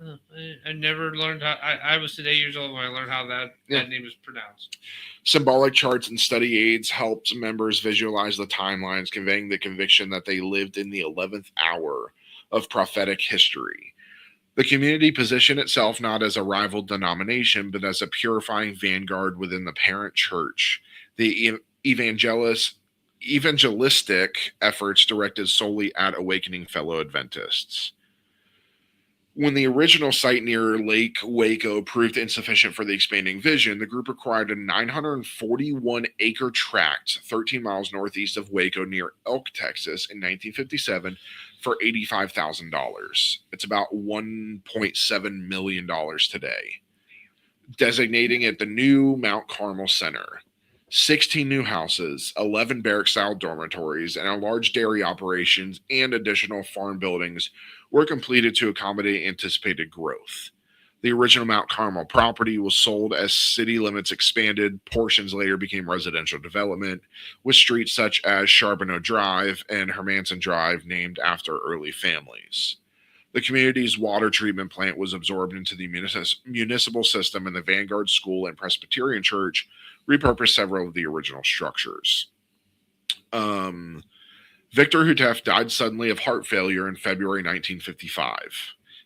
I never learned how. I was today years old when I learned how that name is pronounced. Symbolic charts and study aids helped members visualize the timelines, conveying the conviction that they lived in the 11th hour of prophetic history. The community positioned itself not as a rival denomination, but as a purifying vanguard within the parent church. The evangelistic efforts directed solely at awakening fellow Adventists. When the original site near Lake Waco proved insufficient for the expanding vision, the group acquired a 941-acre tract 13 miles northeast of Waco near Elk, Texas in 1957 for $85,000. It's about $1.7 million today, designating it the new Mount Carmel Center. 16 new houses, 11 barrack-style dormitories, and a large dairy operations and additional farm buildings were completed to accommodate anticipated growth. The original Mount Carmel property was sold as city limits expanded. Portions later became residential development, with streets such as Charbonneau Drive and Hermanson Drive named after early families. The community's water treatment plant was absorbed into the municipal system, and the Vanguard School and Presbyterian Church repurposed several of the original structures. Victor Houteff died suddenly of heart failure in February 1955.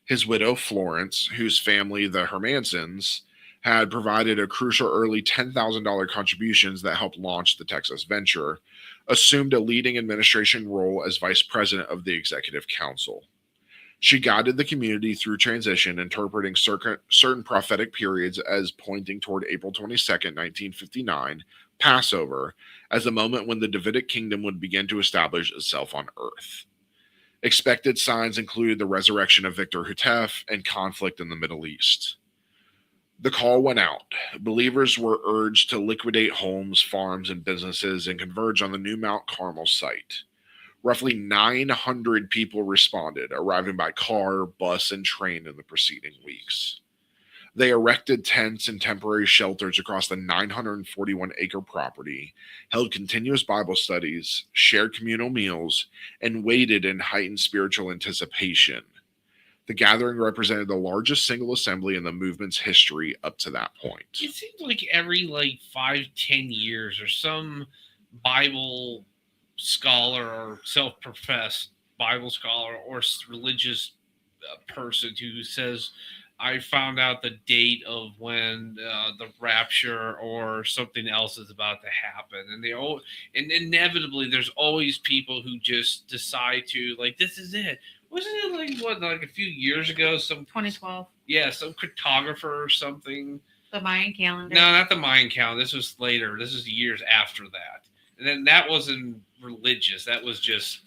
His widow, Florence, whose family, the Hermansons, had provided a crucial early $10,000 contributions that helped launch the Texas venture, assumed a leading administration role as vice president of the executive council. She guided the community through transition, interpreting certain prophetic periods as pointing toward April 22nd, 1959, Passover, as the moment when the Davidic kingdom would begin to establish itself on earth. Expected signs included the resurrection of Victor Houteff and conflict in the Middle East. The call went out. Believers were urged to liquidate homes, farms, and businesses and converge on the new Mount Carmel site. Roughly 900 people responded, arriving by car, bus, and train in the preceding weeks. They erected tents and temporary shelters across the 941-acre property, held continuous Bible studies, shared communal meals, and waited in heightened spiritual anticipation. The gathering represented the largest single assembly in the movement's history up to that point. It seems like every 5-10 years or some Bible scholar or self-professed Bible scholar or religious person who says, I found out the date of when the rapture or something else is about to happen. And inevitably there's always people who just decide to this is it. Wasn't it a few years ago? 2012. Yeah, some cartographer or something. The Mayan calendar. No, not the Mayan calendar. This was later. This is years after that. And then that wasn't religious. That was just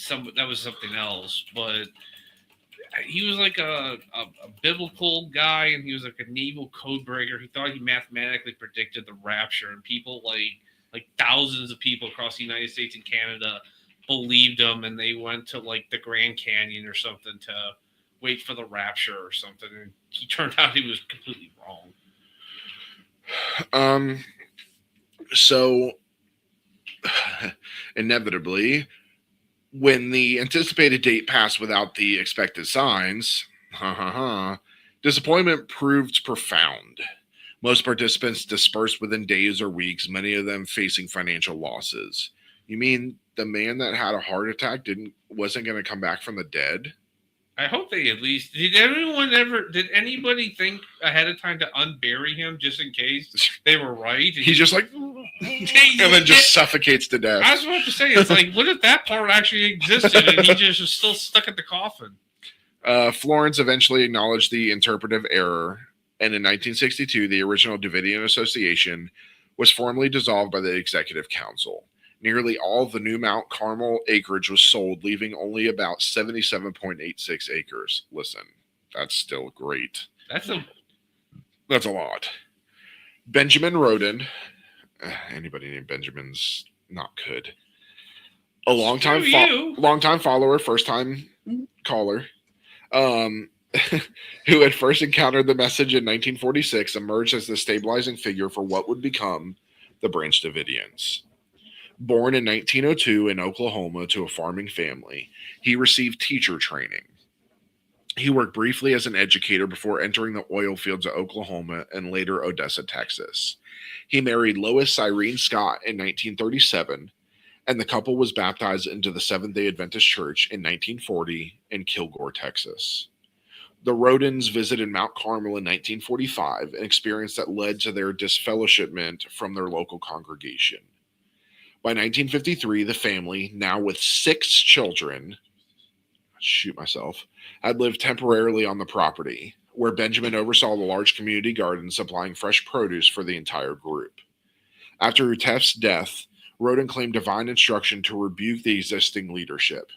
that was something else. But he was a biblical guy, and he was a naval code breaker who thought he mathematically predicted the rapture, and people like thousands of people across the United States and Canada believed him, and they went to the Grand Canyon or something to wait for the rapture or something, and he turned out he was completely wrong. So inevitably, when the anticipated date passed without the expected signs, disappointment proved profound. Most participants dispersed within days or weeks, many of them facing financial losses. You mean the man that had a heart attack wasn't going to come back from the dead? I hope they at least did anybody think ahead of time to unbury him just in case they were right? He's just and then just suffocates to death. I was about to say, it's what if that part actually existed and he just was still stuck at the coffin? Florence eventually acknowledged the interpretive error, and in 1962, the original Davidian Association was formally dissolved by the Executive Council. Nearly all of the new Mount Carmel acreage was sold, leaving only about 77.86 acres. Listen, that's still great. That's a lot. Benjamin Roden, anybody named Benjamin's not good. A longtime follower, first-time caller, who had first encountered the message in 1946, emerged as the stabilizing figure for what would become the Branch Davidians. Born in 1902 in Oklahoma to a farming family, he received teacher training. He worked briefly as an educator before entering the oil fields of Oklahoma and later Odessa, Texas. He married Lois Irene Scott in 1937, and the couple was baptized into the Seventh-day Adventist Church in 1940 in Kilgore, Texas. The Rodens visited Mount Carmel in 1945, an experience that led to their disfellowshipment from their local congregation. By 1953, the family, now with 6 children, had lived temporarily on the property, where Benjamin oversaw the large community garden supplying fresh produce for the entire group. After Houteff's death, Roden claimed divine instruction to rebuke the existing leadership.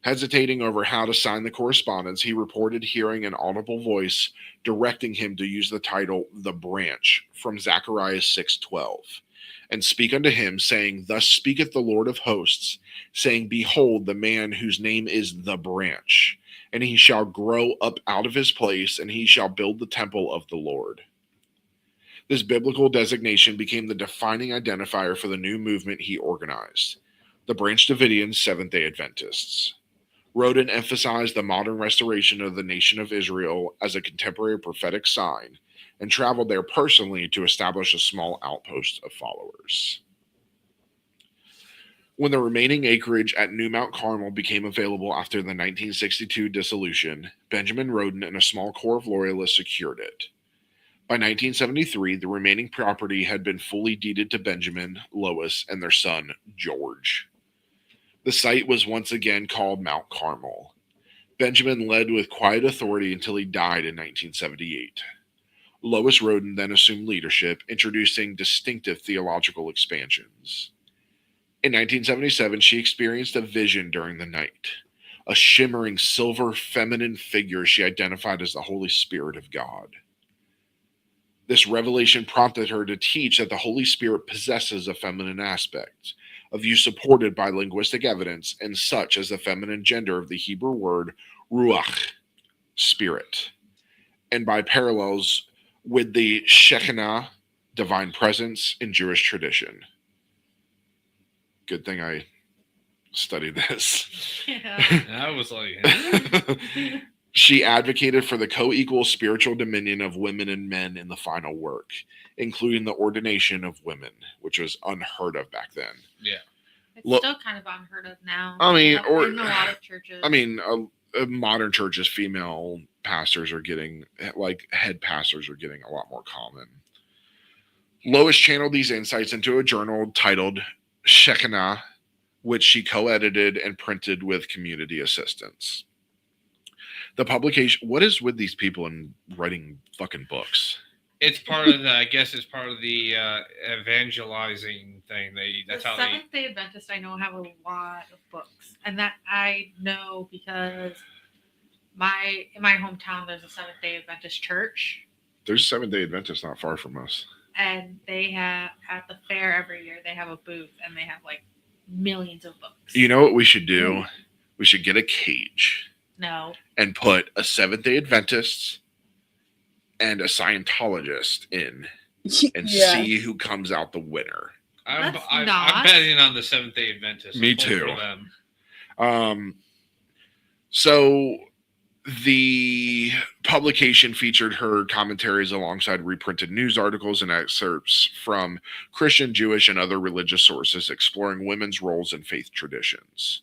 Hesitating over how to sign the correspondence, he reported hearing an audible voice directing him to use the title The Branch from Zechariah 6:12. And speak unto him, saying, Thus speaketh the Lord of hosts, saying, Behold, the man whose name is the Branch, and he shall grow up out of his place, and he shall build the temple of the Lord. This biblical designation became the defining identifier for the new movement he organized, the Branch Davidians, Seventh-day Adventists. Roden emphasized the modern restoration of the nation of Israel as a contemporary prophetic sign and traveled there personally to establish a small outpost of followers. When the remaining acreage at New Mount Carmel became available after the 1962 dissolution, Benjamin Roden and a small corps of loyalists secured it. By 1973, the remaining property had been fully deeded to Benjamin, Lois, and their son, George. The site was once again called Mount Carmel. Benjamin led with quiet authority until he died in 1978. Lois Roden then assumed leadership, introducing distinctive theological expansions. In 1977, she experienced a vision during the night, a shimmering silver feminine figure she identified as the Holy Spirit of God. This revelation prompted her to teach that the Holy Spirit possesses a feminine aspect, a view supported by linguistic evidence and such as the feminine gender of the Hebrew word ruach, spirit, and by parallels with the Shekinah, divine presence in Jewish tradition. Good thing I studied this. Yeah. I was like, She advocated for the co-equal spiritual dominion of women and men in the final work, including the ordination of women, which was unheard of back then. yeah. It's Look- still kind of unheard of now. I mean, or- in a lot of churches. I mean, modern churches, female pastors are getting, like head pastors are getting a lot more common. Lois channeled these insights into a journal titled Shekinah, which she co-edited and printed with community assistance. The publication, what is with these people and writing fucking books? It's part of the, I guess it's part of the evangelizing thing. That's the how they. Seventh-day Adventists I know have a lot of books, and that I know because in my hometown there's a Seventh-day Adventist church, There's Seventh-day Adventists not far from us. and they have at the fair every year they have a booth, and they have like millions of books. You know what we should do? We should get a cage No, and put a Seventh-day Adventist and a Scientologist in and see who comes out the winner. I'm Let's I'm not. betting on the Seventh Day Adventists. Me I'm pulling too. for them. So the publication featured her commentaries alongside reprinted news articles and excerpts from Christian, Jewish, and other religious sources exploring women's roles in faith traditions.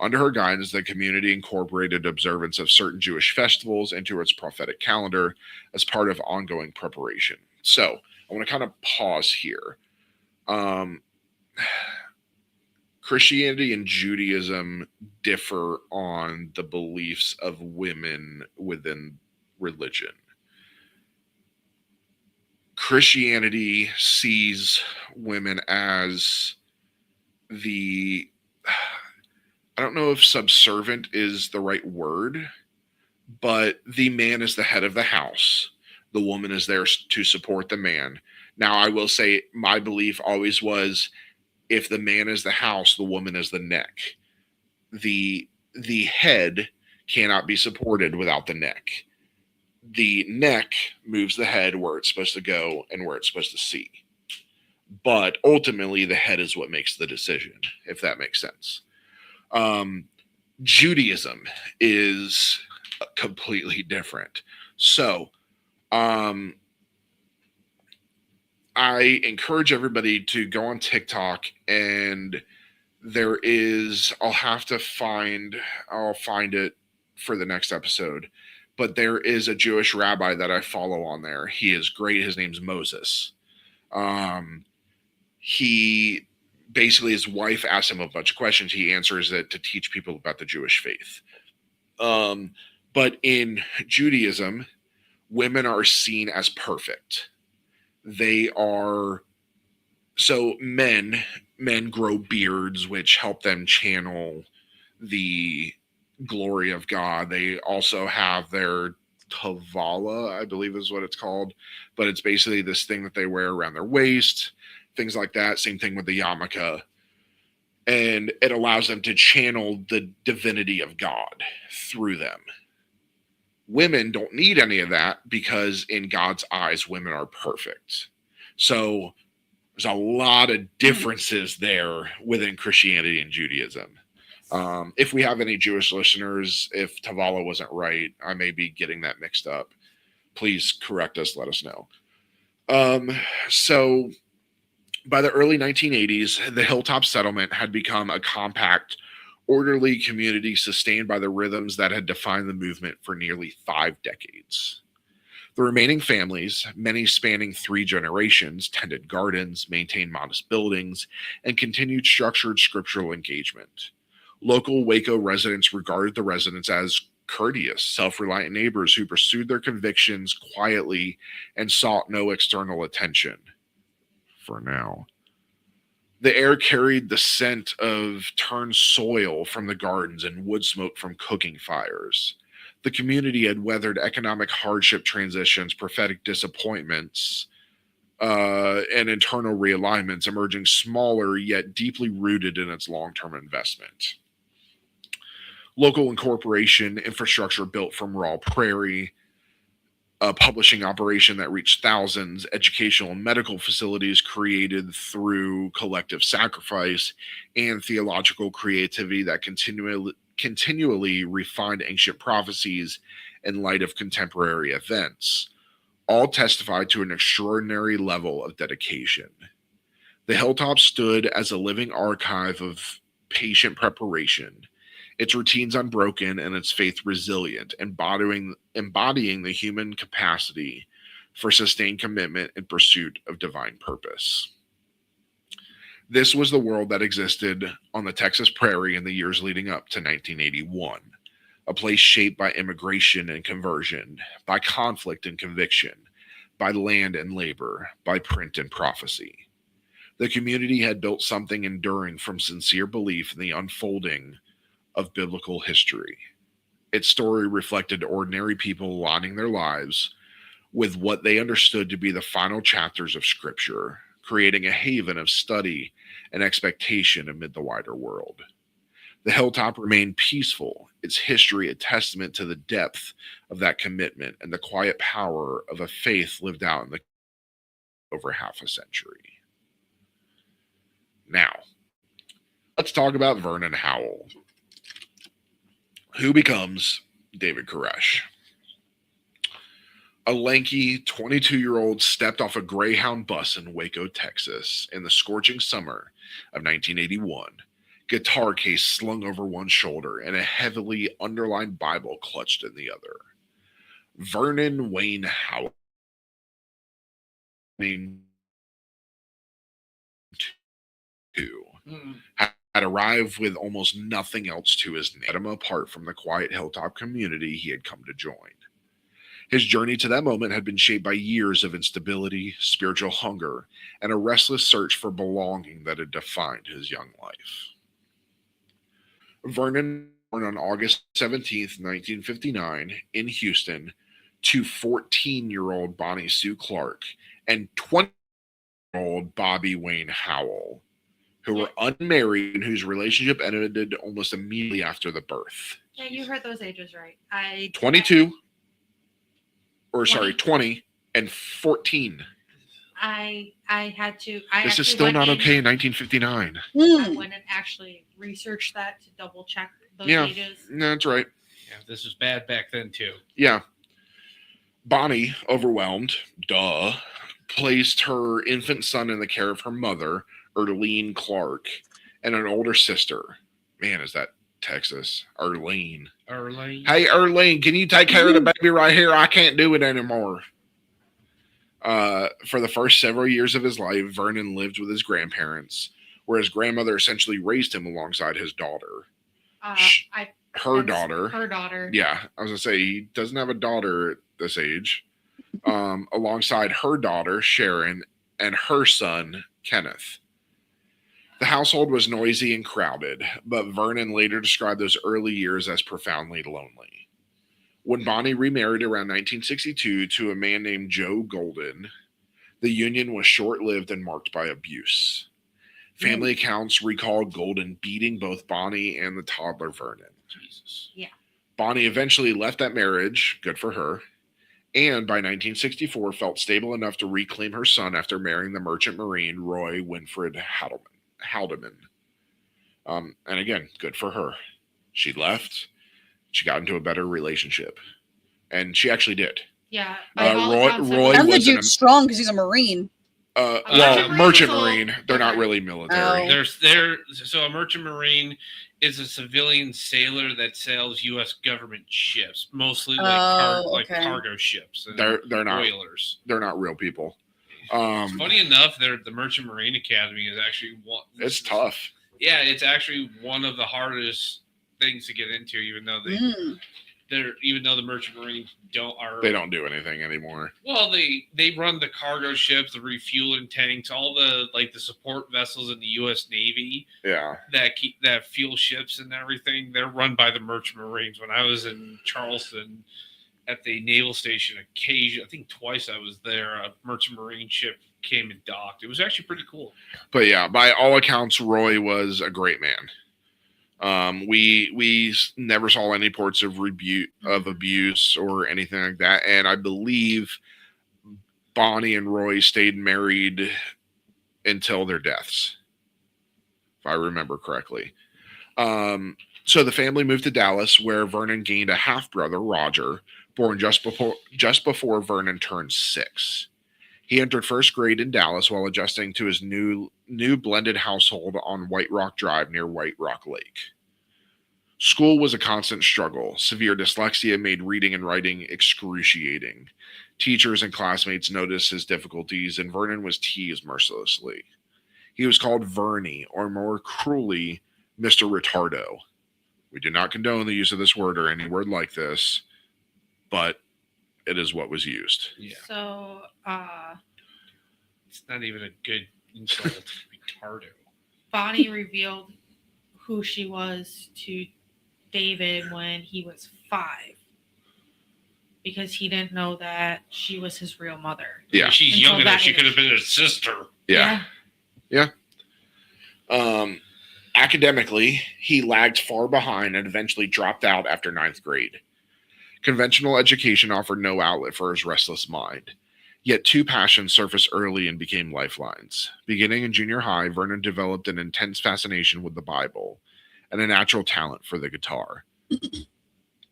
Under her guidance, the community incorporated observance of certain Jewish festivals into its prophetic calendar as part of ongoing preparation. So I want to kind of pause here. Christianity and Judaism differ on the beliefs of women within religion. Christianity sees women as the, I don't know if subservient is the right word, but the man is the head of the house. The woman is there to support the man. Now, I will say my belief always was, if the man is the house, the woman is the neck. The head cannot be supported without the neck. The neck moves the head where it's supposed to go and where it's supposed to see. But ultimately, the head is what makes the decision, if that makes sense. Judaism is completely different. So, I encourage everybody to go on TikTok, and there is, I'll find it for the next episode, but there is a Jewish rabbi that I follow on there. He is great. His name's Moses. He basically, his wife asked him a bunch of questions. He answers it to teach people about the Jewish faith. But in Judaism, women are seen as perfect. They are, so men grow beards, which help them channel the glory of God. They also have their tavala, I believe is what it's called, but it's basically this thing that they wear around their waist, things like that. Same thing with the yarmulke. And it allows them to channel the divinity of God through them. Women don't need any of that because in God's eyes, women are perfect. So there's a lot of differences there within Christianity and Judaism. If we have any Jewish listeners, if Tavala wasn't right, I may be getting that mixed up. Please correct us, let us know. So by the early 1980s, the Hilltop settlement had become a compact, orderly community sustained by the rhythms that had defined the movement for nearly 5 decades. The remaining families, many spanning 3 generations, tended gardens, maintained modest buildings, and continued structured scriptural engagement. Local Waco residents regarded the residents as courteous, self-reliant neighbors who pursued their convictions quietly and sought no external attention. For now. The air carried the scent of turned soil from the gardens and wood smoke from cooking fires. The community had weathered economic hardship transitions, prophetic disappointments, and internal realignments, emerging smaller yet deeply rooted in its long-term investment. Local incorporation, infrastructure built from raw prairie, a publishing operation that reached thousands, educational and medical facilities created through collective sacrifice, and theological creativity that continually refined ancient prophecies in light of contemporary events, all testified to an extraordinary level of dedication. The Hilltop stood as a living archive of patient preparation, its routines unbroken and its faith resilient, embodying the human capacity for sustained commitment in pursuit of divine purpose. This was the world that existed on the Texas prairie in the years leading up to 1981, a place shaped by immigration and conversion, by conflict and conviction, by land and labor, by print and prophecy. The community had built something enduring from sincere belief in the unfolding of biblical history. Its story reflected ordinary people aligning their lives with what they understood to be the final chapters of Scripture, creating a haven of study and expectation amid the wider world. The Hilltop remained peaceful, its history a testament to the depth of that commitment and the quiet power of a faith lived out in the over half a century. Now, let's talk about Vernon Howell. Who becomes David Koresh? A lanky 22-year-old stepped off a Greyhound bus in Waco, Texas in the scorching summer of 1981, guitar case slung over one shoulder and a heavily underlined Bible clutched in the other. Vernon Wayne Howell, named two, had arrived with almost nothing else to his name, set him apart from the quiet Hilltop community he had come to join. His journey to that moment had been shaped by years of instability, spiritual hunger, and a restless search for belonging that had defined his young life. Vernon was born on August 17th, 1959, in Houston, to 14-year-old Bonnie Sue Clark and 20-year-old Bobby Wayne Howell, who were unmarried and whose relationship ended almost immediately after the birth. Yeah, you heard those ages right. 20 and 14. I had to. This is still not okay in 1959. I went and actually researched that to double check those ages. No, that's right. Yeah, this was bad back then too. Yeah. Bonnie, overwhelmed, placed her infant son in the care of her mother, Erlene Clark, and an older sister. Man, is that Texas? Erlene. Hey, Erlene, can you take care of the baby right here? I can't do it anymore. For the first several years of his life, Vernon lived with his grandparents, where his grandmother essentially raised him alongside his daughter. Her daughter. Yeah, I was going to say, he doesn't have a daughter at this age. Alongside her daughter, Sharon, and her son, Kenneth. The household was noisy and crowded, but Vernon later described those early years as profoundly lonely. When Bonnie remarried around 1962 to a man named Joe Golden, the union was short-lived and marked by abuse. Family accounts recalled Golden beating both Bonnie and the toddler Vernon. Jesus. Yeah. Bonnie eventually left that marriage, good for her, and by 1964 felt stable enough to reclaim her son after marrying the merchant marine Roy Winfred Haldeman. And again, good for her. She left. She got into a better relationship, and she actually did. Yeah. By all Roy- accounts, Roy And the was an- dude's strong because he's a Marine. Well, Marine merchant is a- marine. They're not okay. really military. Oh. So a merchant marine is a civilian sailor that sails U.S. government ships, mostly like okay. cargo ships. And They're not oilers. They're not real people. Funny enough, the Merchant Marine Academy is actually one. It's tough. Yeah, it's actually one of the hardest things to get into, even though the Merchant Marines They don't do anything anymore. Well, they run the cargo ships, the refueling tanks, all the support vessels in the U.S. Navy. Yeah. That fuel ships and everything. They're run by the Merchant Marines. When I was in Charleston at the naval station, I think twice I was there. A Merchant Marine ship came and docked. It was actually pretty cool. But yeah, by all accounts, Roy was a great man. We never saw any reports of abuse or anything like that, and I believe Bonnie and Roy stayed married until their deaths, if I remember correctly. So the family moved to Dallas, where Vernon gained a half brother, Roger, born just before Vernon turned 6. He entered first grade in Dallas while adjusting to his new blended household on White Rock Drive near White Rock Lake. School was a constant struggle. Severe dyslexia made reading and writing excruciating. Teachers and classmates noticed his difficulties, and Vernon was teased mercilessly. He was called Vernie, or more cruelly, Mr. Retardo. We do not condone the use of this word or any word like this, but it is what was used. Yeah. So, It's not even a good insult. Retardo. Bonnie revealed who she was to David when he was 5, because he didn't know that she was his real mother. Yeah. She's Until young enough. that She age. could have been his sister. Yeah. Academically, he lagged far behind and eventually dropped out after 9th grade. Conventional education offered no outlet for his restless mind. Yet 2 passions surfaced early and became lifelines. Beginning in junior high, Vernon developed an intense fascination with the Bible and a natural talent for the guitar.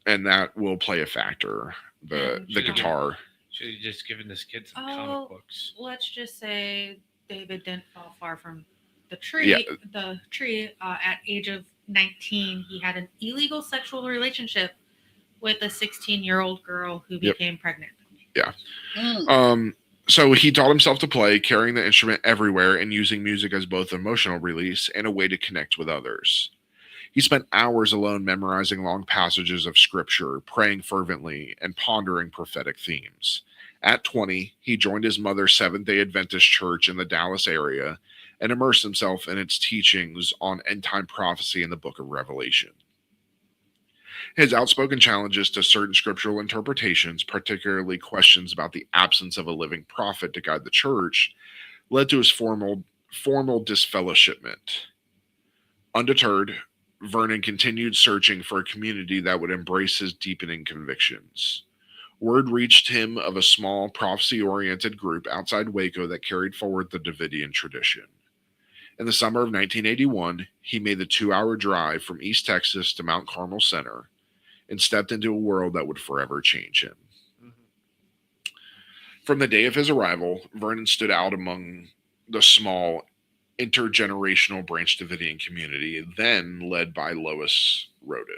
And that will play a factor. The guitar. Should have just given this kid some Oh, comic books. Let's just say David didn't fall far from the tree. Yeah. The tree. At age of 19, he had an illegal sexual relationship with a 16-year-old girl who became pregnant. So he taught himself to play, carrying the instrument everywhere and using music as both emotional release and a way to connect with others. He spent hours alone memorizing long passages of scripture, praying fervently, and pondering prophetic themes. At 20, he joined his mother's Seventh-day Adventist church in the Dallas area and immersed himself in its teachings on end-time prophecy in the book of Revelation. His outspoken challenges to certain scriptural interpretations, particularly questions about the absence of a living prophet to guide the church, led to his formal disfellowshipment. Undeterred, Vernon continued searching for a community that would embrace his deepening convictions. Word reached him of a small prophecy-oriented group outside Waco that carried forward the Davidian tradition. In the summer of 1981, he made the 2-hour drive from East Texas to Mount Carmel Center and stepped into a world that would forever change him. From the day of his arrival, Vernon stood out among the small intergenerational Branch Davidian community, then led by Lois Roden.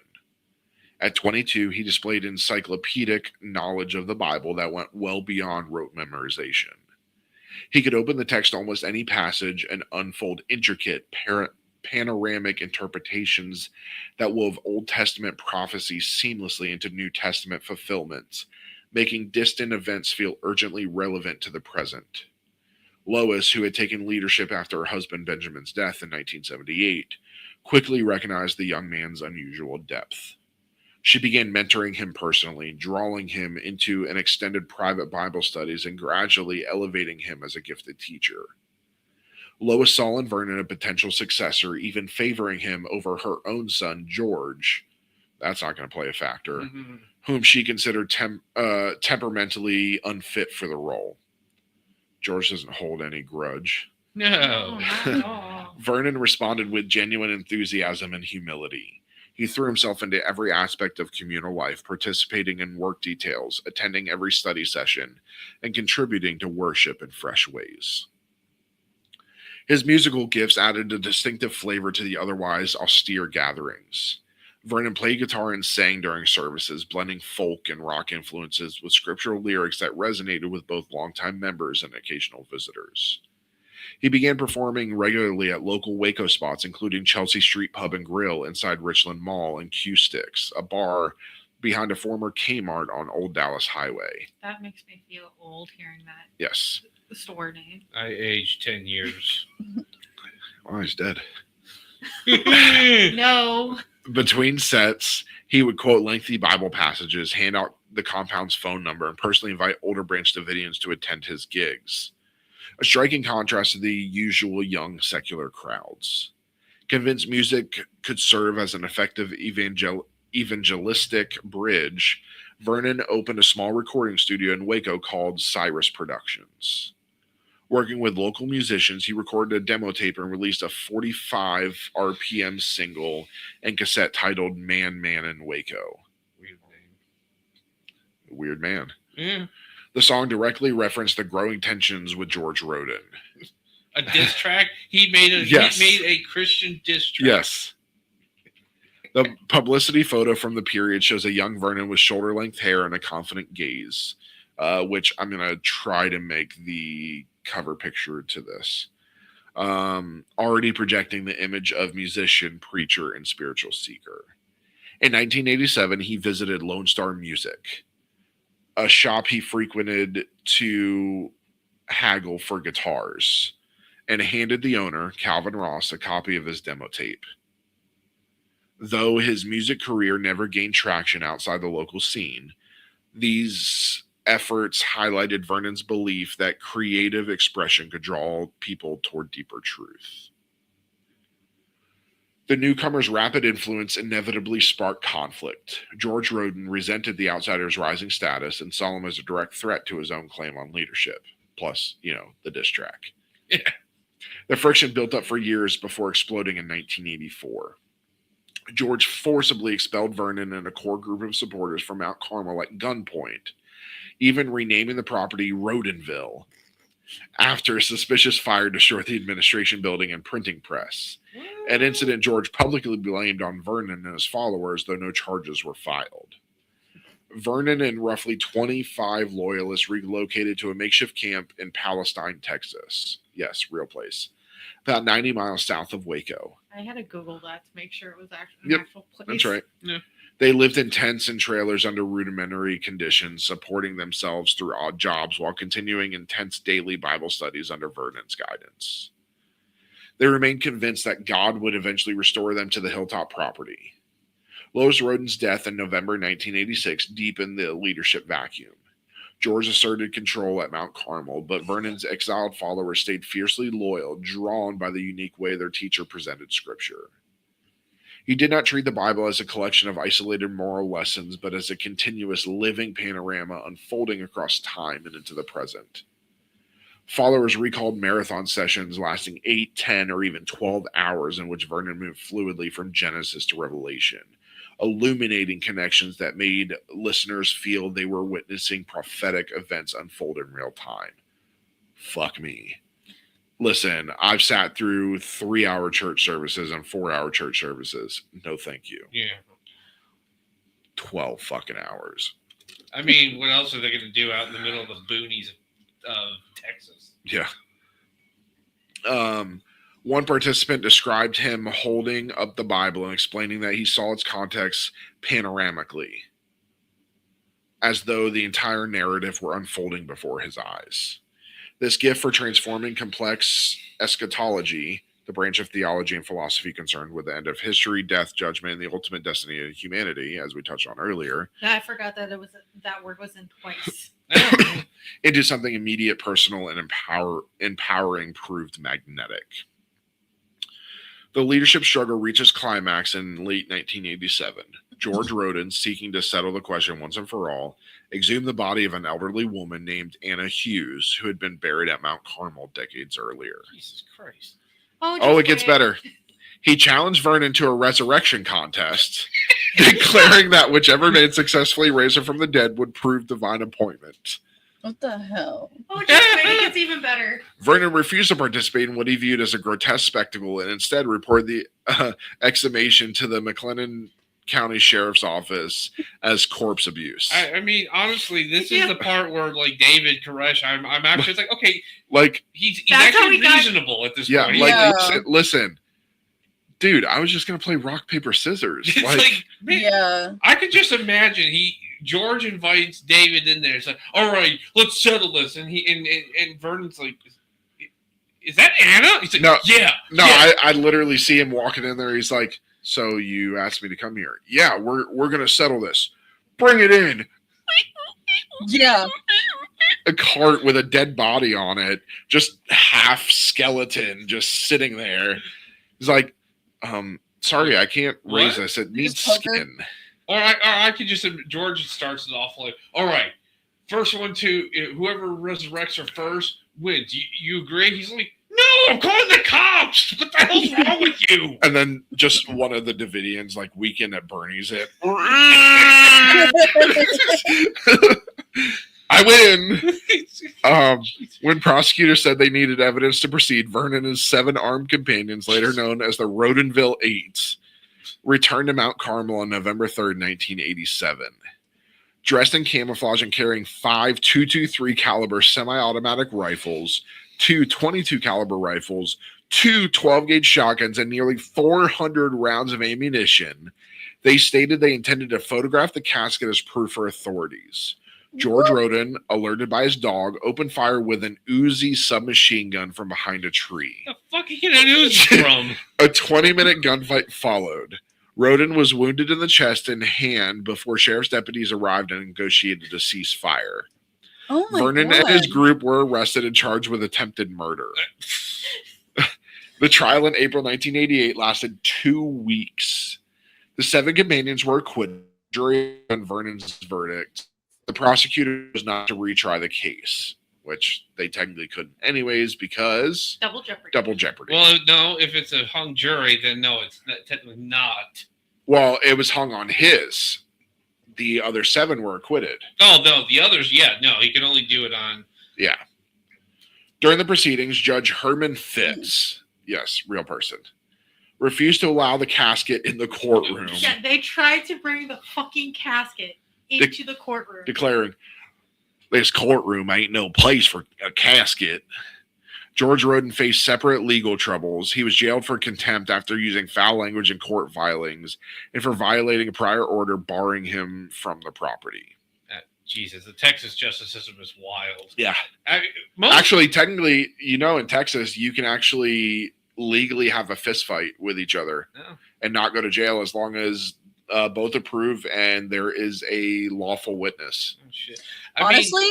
At 22, he displayed encyclopedic knowledge of the Bible that went well beyond rote memorization. He could open the text almost any passage and unfold intricate panoramic interpretations that wove Old Testament prophecy seamlessly into New Testament fulfillments, making distant events feel urgently relevant to the present. Lois, who had taken leadership after her husband Benjamin's death in 1978, quickly recognized the young man's unusual depth. She began mentoring him personally, drawing him into an extended private Bible studies and gradually elevating him as a gifted teacher. Lois saw in Vernon a potential successor, even favoring him over her own son, George. That's not going to play a factor. Whom she considered temperamentally unfit for the role. George doesn't hold any grudge. No. Not at all. Vernon responded with genuine enthusiasm and humility. He threw himself into every aspect of communal life, participating in work details, attending every study session, and contributing to worship in fresh ways. His musical gifts added a distinctive flavor to the otherwise austere gatherings. Vernon played guitar and sang during services, blending folk and rock influences with scriptural lyrics that resonated with both longtime members and occasional visitors. He began performing regularly at local Waco spots, including Chelsea Street Pub and Grill inside Richland Mall and Q-Sticks, a bar behind a former Kmart on Old Dallas Highway. That makes me feel old hearing that Yes. store name. I aged 10 years. Oh, he's dead. No. Between sets, he would quote lengthy Bible passages, hand out the compound's phone number, and personally invite older Branch Davidians to attend his gigs. A striking contrast to the usual young secular crowds. Convinced music could serve as an effective evangelistic bridge, Vernon opened a small recording studio in Waco called Cyrus Productions. Working with local musicians, he recorded a demo tape and released a 45 RPM single and cassette titled Man, Man in Waco. Weird name. Weird man. Yeah. The song directly referenced the growing tensions with George Roden. A diss track? He made a Christian diss track. Yes. The publicity photo from the period shows a young Vernon with shoulder-length hair and a confident gaze, which I'm going to try to make the cover picture to this. Already projecting the image of musician, preacher, and spiritual seeker. In 1987, he visited Lone Star Music, a shop he frequented to haggle for guitars, and handed the owner, Calvin Ross, a copy of his demo tape. Though his music career never gained traction outside the local scene, these efforts highlighted Vernon's belief that creative expression could draw people toward deeper truth. The newcomer's rapid influence inevitably sparked conflict. George Roden resented the outsider's rising status and saw him as a direct threat to his own claim on leadership. Plus, the diss track. Yeah. The friction built up for years before exploding in 1984. George forcibly expelled Vernon and a core group of supporters from Mount Carmel at gunpoint, even renaming the property Rodenville after a suspicious fire destroyed the administration building and printing press. An incident George publicly blamed on Vernon and his followers, though no charges were filed. Vernon and roughly 25 loyalists relocated to a makeshift camp in Palestine, Texas. Yes, real place. About 90 miles south of Waco. I had to Google that to make sure it was actually an actual place. That's right. Yeah. They lived in tents and trailers under rudimentary conditions, supporting themselves through odd jobs while continuing intense daily Bible studies under Vernon's guidance. They remained convinced that God would eventually restore them to the hilltop property. Lois Roden's death in November 1986 deepened the leadership vacuum. George asserted control at Mount Carmel, but Vernon's exiled followers stayed fiercely loyal, drawn by the unique way their teacher presented Scripture. He did not treat the Bible as a collection of isolated moral lessons, but as a continuous living panorama unfolding across time and into the present. Followers recalled marathon sessions lasting 8, 10, or even 12 hours in which Vernon moved fluidly from Genesis to Revelation, illuminating connections that made listeners feel they were witnessing prophetic events unfold in real time. Fuck me. Listen, I've sat through 3-hour church services and 4-hour church services. No, thank you. Yeah. 12 fucking hours. I mean, what else are they going to do out in the middle of the boonies of Texas? Yeah. One participant described him holding up the Bible and explaining that he saw its context panoramically, as though the entire narrative were unfolding before his eyes. This gift for transforming complex eschatology, the branch of theology and philosophy concerned with the end of history, death, judgment, and the ultimate destiny of humanity, as we touched on earlier. Yeah, I forgot that that word was in twice. Into something immediate, personal, and empowering proved magnetic. The leadership struggle reaches climax in late 1987. George Roden, seeking to settle the question once and for all, exhumed the body of an elderly woman named Anna Hughes, who had been buried at Mount Carmel decades earlier. Jesus Christ. Oh, it gets better. He challenged Vernon to a resurrection contest, declaring that whichever man successfully raised him from the dead would prove divine appointment. What the hell? Oh, just wait, it gets even better. Vernon refused to participate in what he viewed as a grotesque spectacle and instead reported the exhumation to the McLennan County Sheriff's Office as corpse abuse. I mean, honestly, this is the part where, like, David Koresh, I'm actually it's like, okay, like he's That's how actually we got- reasonable at this yeah, point. like Yeah. listen, dude, I was just gonna play rock paper scissors. It's Like, man, Yeah. I could just imagine George invites David in there. It's like, all right, let's settle this, and and Vernon's like, is that Anna? He's like, No. yeah, no, yeah. I literally see him walking in there. He's like, so you asked me to come here? Yeah, we're gonna settle this. Bring it in. Yeah. A cart with a dead body on it, just half skeleton, just sitting there. He's like, sorry, I can't raise What? this. It needs Just poker? skin. Or I could just George starts it off like, all right, first one to whoever resurrects her first wins. You agree? He's like, no, I'm calling the cops. What the hell's wrong with you? And then just one of the Davidians, like Weekend at Bernie's, it. I win. When prosecutors said they needed evidence to proceed, Vernon and his 7 armed companions, later known as the Rodenville Eight, returned to Mount Carmel on November 3rd, 1987. Dressed in camouflage and carrying 5 .223 caliber semi-automatic rifles, 2 .22 caliber rifles, 2 12-gauge shotguns, and nearly 400 rounds of ammunition, they stated they intended to photograph the casket as proof for authorities. George Roden, alerted by his dog, opened fire with an Uzi submachine gun from behind a tree. The fuck you get an Uzi from? A 20-minute gunfight followed. Roden was wounded in the chest and hand before sheriff's deputies arrived and negotiated a ceasefire. Oh my Vernon God. and his group were arrested and charged with attempted murder. The trial in April 1988 lasted 2 weeks. The 7 companions were acquitted. Jury on Vernon's verdict. The prosecutor was not to retry the case, which they technically couldn't anyways because Double jeopardy. double jeopardy. Well, no, if it's a hung jury, then no, it's technically not. Well, it was hung on his. The other 7 were acquitted. Oh, no, the others, yeah, no, he can only do it on. Yeah. During the proceedings, Judge Herman Fitz, yes, real person, refused to allow the casket in the courtroom, Yeah, they tried to bring the fucking casket into the courtroom. declaring, this courtroom ain't no place for a casket. George Roden faced separate legal troubles. He was jailed for contempt after using foul language in court filings and for violating a prior order barring him from the property. Jesus, the Texas justice system is wild. Yeah. Most, Actually, technically, in Texas, you can actually legally have a fist fight with each other Oh. and not go to jail as long as both approve and there is a lawful witness. oh, shit. Honestly,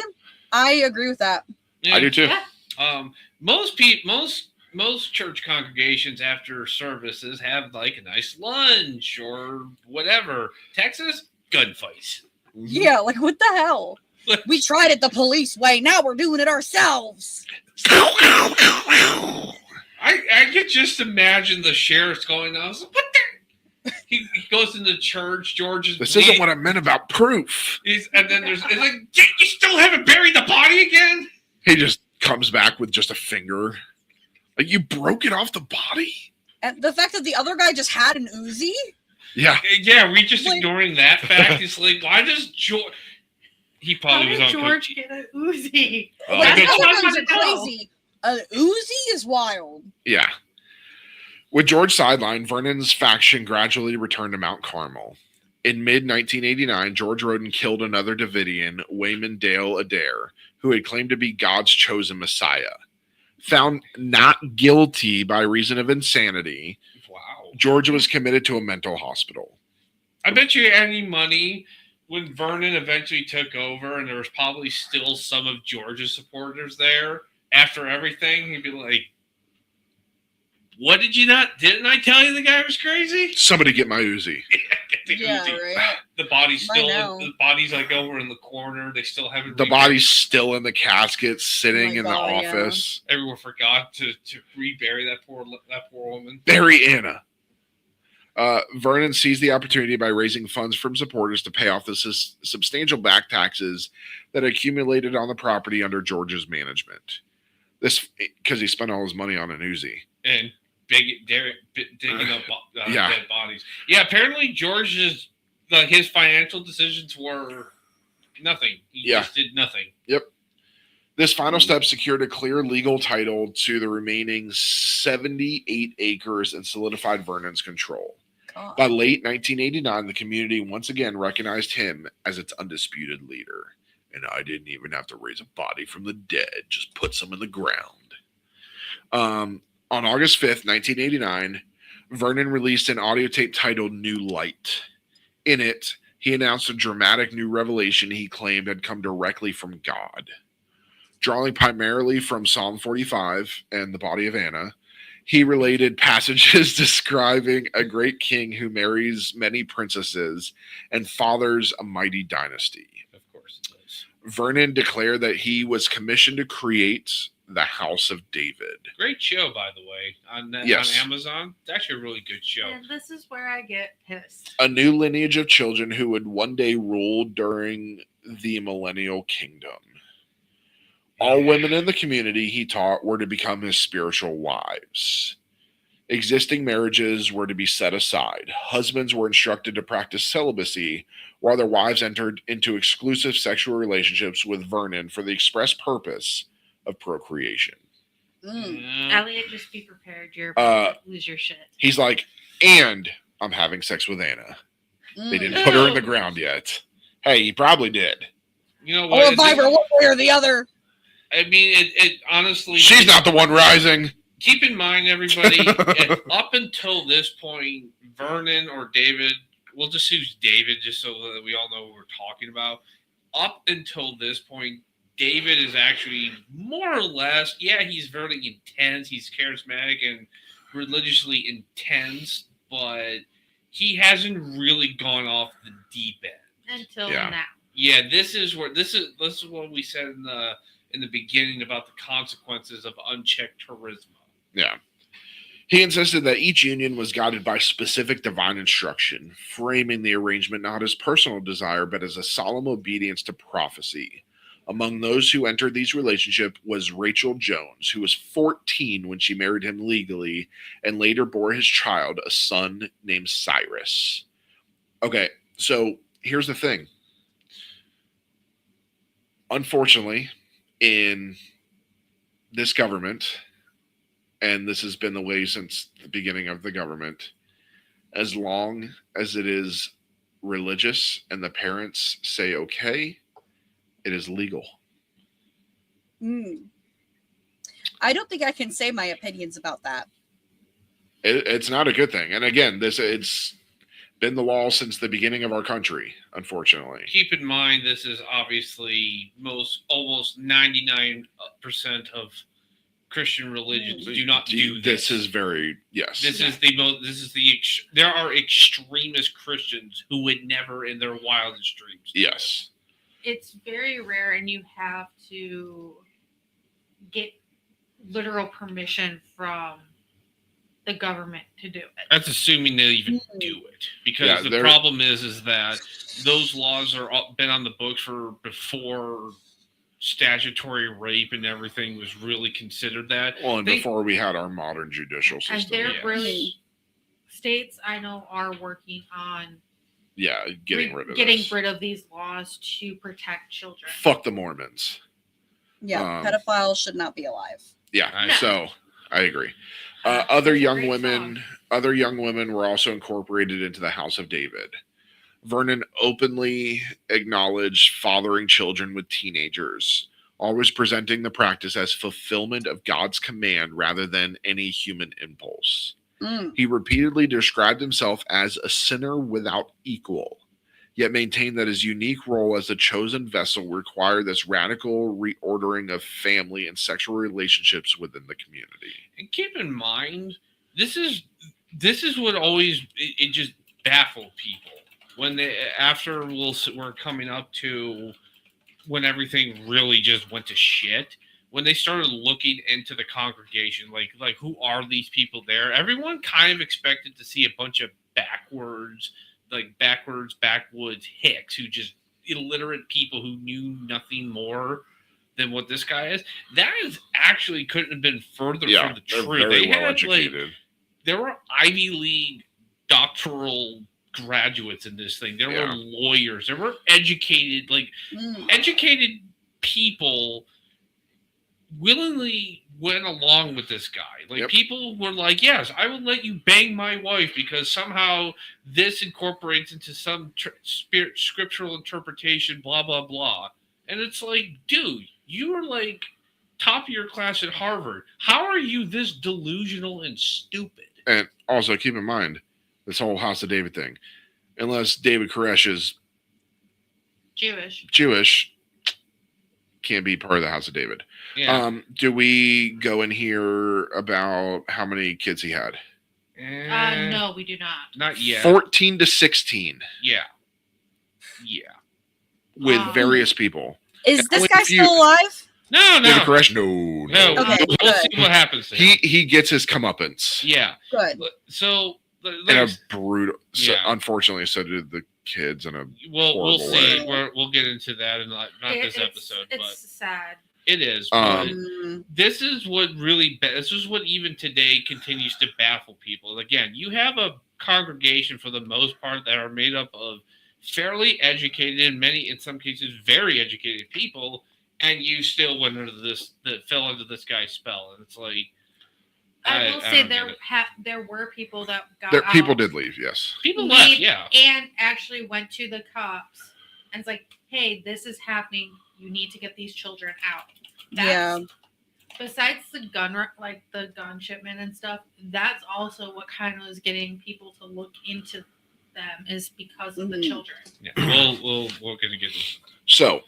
I agree with that. Yeah. I do too. Yeah. Most church congregations after services have like a nice lunch or whatever. Texas, gunfights. Yeah, like what the hell? We tried it the police way. Now we're doing it ourselves. I could just imagine the sheriff's going on. What the? He goes into church. George is. This isn't what I meant about proof. And then it's like, you still haven't buried the body again? He just comes back with just a finger. Like, you broke it off the body? And the fact that the other guy just had an Uzi? Yeah. Yeah, we just Like- ignoring that fact. It's like, why does George? He How probably was did on. George get an Uzi? Oh, Like, I bet the you- other I guys are wanna know. crazy. An Uzi is wild. Yeah. With George sidelined, Vernon's faction gradually returned to Mount Carmel. In mid-1989, George Roden killed another Davidian, Wayman Dale Adair, who had claimed to be God's chosen Messiah. Found not guilty by reason of insanity, Wow. George was committed to a mental hospital. I bet you any money when Vernon eventually took over and there was probably still some of George's supporters there after everything, he'd be like, What didn't I tell you the guy was crazy? Somebody get my Uzi. Yeah, right. The body's By now. the body's like over in the corner. They still haven't. The body's still in the casket, sitting my in the God, yeah. office. Everyone forgot to rebury that poor woman. Bury Anna. Vernon seized the opportunity by raising funds from supporters to pay off the substantial back taxes that accumulated on the property under George's management. This because he spent all his money on an Uzi. And digging up Yeah. dead bodies. Yeah, apparently George's his financial decisions were nothing. He just did nothing. Yep. This final step secured a clear legal title to the remaining 78 acres and solidified Vernon's control. God. By late 1989, the community once again recognized him as its undisputed leader. And I didn't even have to raise a body from the dead, just put some in the ground. On August 5th, 1989, Vernon released an audio tape titled New Light. In it, he announced a dramatic new revelation he claimed had come directly from God. Drawing primarily from Psalm 45 and the body of Anna, he related passages describing a great king who marries many princesses and fathers a mighty dynasty. Of course it does. Vernon declared that he was commissioned to create the House of David. Great show, by the way, on Yes. Amazon. It's actually a really good show. And this is where I get pissed. A new lineage of children who would one day rule during the millennial kingdom. All women in the community, he taught, were to become his spiritual wives. Existing marriages were to be set aside. Husbands were instructed to practice celibacy, while their wives entered into exclusive sexual relationships with Vernon for the express purpose of procreation. Yeah. Elliot, just be prepared. You're about to lose your shit. He's like, and I'm having sex with Anna. They didn't Mm. put her in the ground yet. Hey, he probably did. You know Or what? Viber, one way or the other. I mean, it honestly. She's not the one rising. Keep in mind, everybody, up until this point, Vernon or David, we'll just use David just so that we all know what we're talking about. Up until this point, David is actually more or less, he's very intense. He's charismatic and religiously intense, but he hasn't really gone off the deep end. Until Yeah. now. Yeah, this is what we said in the beginning about the consequences of unchecked charisma. Yeah. He insisted that each union was guided by specific divine instruction, framing the arrangement not as personal desire, but as a solemn obedience to prophecy. Among those who entered these relationships was Rachel Jones, who was 14 when she married him legally and later bore his child, a son named Cyrus. Okay, so here's the thing. Unfortunately, in this government, and this has been the way since the beginning of the government, as long as it is religious and the parents say okay, it is legal. I don't think I can say my opinions about that. It's not a good thing. And again, it's been the law since the beginning of our country, unfortunately. Keep in mind, this is obviously almost 99% of Christian religions do not do this. This is very, yes. There are extremist Christians who would never in their wildest dreams. Yes. It's very rare, and you have to get literal permission from the government to do it. That's assuming they even do it, because the problem is that those laws are been on the books for before statutory rape and everything was really considered that. Well, and before we had our modern judicial system. And they're really states I know are working on getting rid of these laws to protect children. Fuck the Mormons. Yeah, pedophiles should not be alive. Yeah, No. so I agree. Other young women were also incorporated into the House of David. Vernon openly acknowledged fathering children with teenagers, always presenting the practice as fulfillment of God's command rather than any human impulse. He repeatedly described himself as a sinner without equal, yet maintained that his unique role as a chosen vessel required this radical reordering of family and sexual relationships within the community. And keep in mind, this is what always it just baffled people when they after we're coming up to when everything really just went to shit. When they started looking into the congregation, like who are these people there? Everyone kind of expected to see a bunch of backwoods hicks who just illiterate people who knew nothing more than what this guy is. That is actually couldn't have been further from the truth. Very well educated. There were Ivy League doctoral graduates in this thing. There were lawyers. There were educated people willingly went along with this guy. People were like, yes, I will let you bang my wife because somehow this incorporates into some scriptural interpretation, blah, blah, blah. And it's like, dude, you are like top of your class at Harvard. How are you this delusional and stupid? And also keep in mind, this whole House of David thing, unless David Koresh is Jewish, can't be part of the House of David. Yeah. Do we go in here about how many kids he had? No, we do not. Not yet. 14 to 16. Yeah. With various people. Is this guy still alive? No. David Koresh? No. Okay, We'll see what happens to him. He gets his comeuppance. Yeah. Good. So, In a brutal. So, unfortunately, so did the kids in a. We'll see. way. We'll get into that in not this episode, but it's sad. it is. This is what really. This is what even today continues to baffle people. Again, you have a congregation for the most part that are made up of fairly educated, in some cases, very educated people, and you still went into fell into this guy's spell, and it's like. I will say there were people that got out. People did leave, yes. People left, yeah. And actually went to the cops and it's like, hey, this is happening. You need to get these children out. Besides the gun shipment and stuff, that's also what kind of is getting people to look into them is because of the children. Yeah, we're gonna get this. So,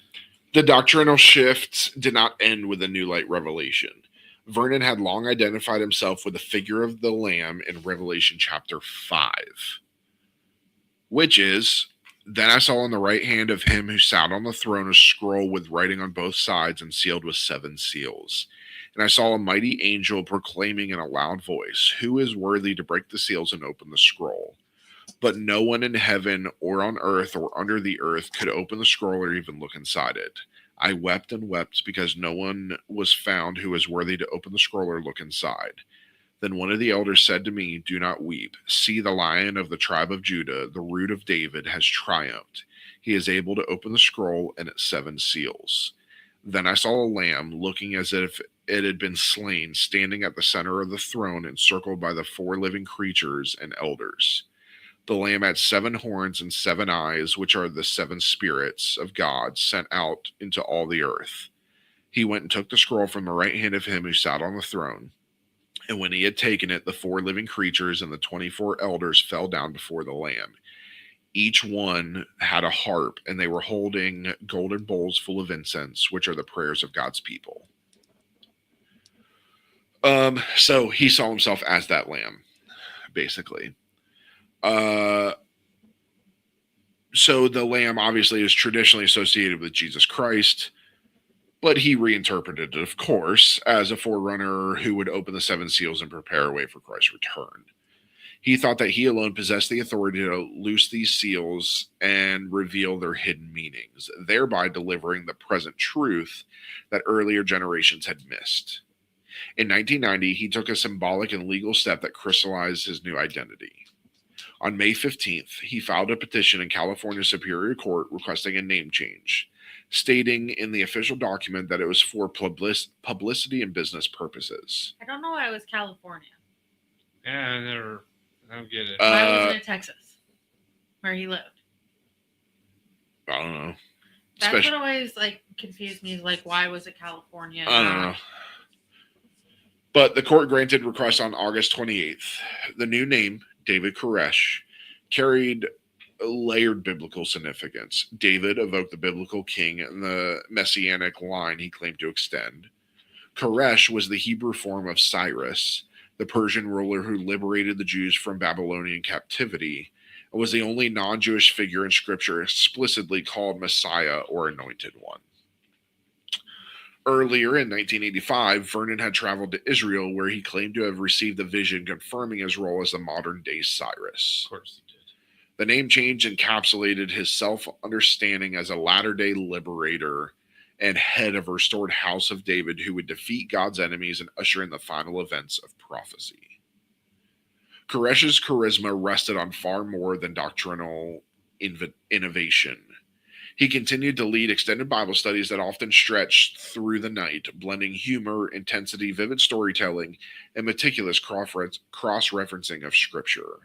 the doctrinal shifts did not end with a new light revelation. Vernon had long identified himself with the figure of the Lamb in Revelation chapter 5, which is, then I saw on the right hand of him who sat on the throne a scroll with writing on both sides and sealed with 7 seals. And I saw a mighty angel proclaiming in a loud voice, who is worthy to break the seals and open the scroll? But no one in heaven or on earth or under the earth could open the scroll or even look inside it. I wept and wept because no one was found who was worthy to open the scroll or look inside. Then one of the elders said to me, do not weep. See, the Lion of the tribe of Judah, the Root of David, has triumphed. He is able to open the scroll and its 7 seals. Then I saw a lamb looking as if it had been slain, standing at the center of the throne, encircled by the 4 living creatures and elders. The Lamb had 7 horns and 7 eyes, which are the 7 spirits of God sent out into all the earth. He went and took the scroll from the right hand of him who sat on the throne. And when he had taken it, the 4 living creatures and the 24 elders fell down before the Lamb. Each one had a harp, and they were holding golden bowls full of incense, which are the prayers of God's people. So he saw himself as that Lamb, basically. So the Lamb obviously is traditionally associated with Jesus Christ, but he reinterpreted it, of course, as a forerunner who would open the 7 seals and prepare a way for Christ's return. He thought that he alone possessed the authority to loose these seals and reveal their hidden meanings, thereby delivering the present truth that earlier generations had missed. In 1990, he took a symbolic and legal step that crystallized his new identity. On May 15th, he filed a petition in California Superior Court requesting a name change, stating in the official document that it was for publicity and business purposes. I don't know why it was California. Yeah, I don't get it. Why wasn't it Texas, where he lived? I don't know. That's what always confused me. Why was it California? I don't know. But the court granted request on August 28th. The new name, David Koresh, carried layered biblical significance. David evoked the biblical king and the messianic line he claimed to extend. Koresh was the Hebrew form of Cyrus, the Persian ruler who liberated the Jews from Babylonian captivity, and was the only non-Jewish figure in Scripture explicitly called Messiah or Anointed One. Earlier in 1985, Vernon had traveled to Israel, where he claimed to have received a vision confirming his role as the modern-day Cyrus. Of course he did. The name change encapsulated his self-understanding as a latter-day liberator and head of a restored house of David who would defeat God's enemies and usher in the final events of prophecy. Koresh's charisma rested on far more than doctrinal innovation. He continued to lead extended Bible studies that often stretched through the night, blending humor, intensity, vivid storytelling, and meticulous cross-referencing of Scripture.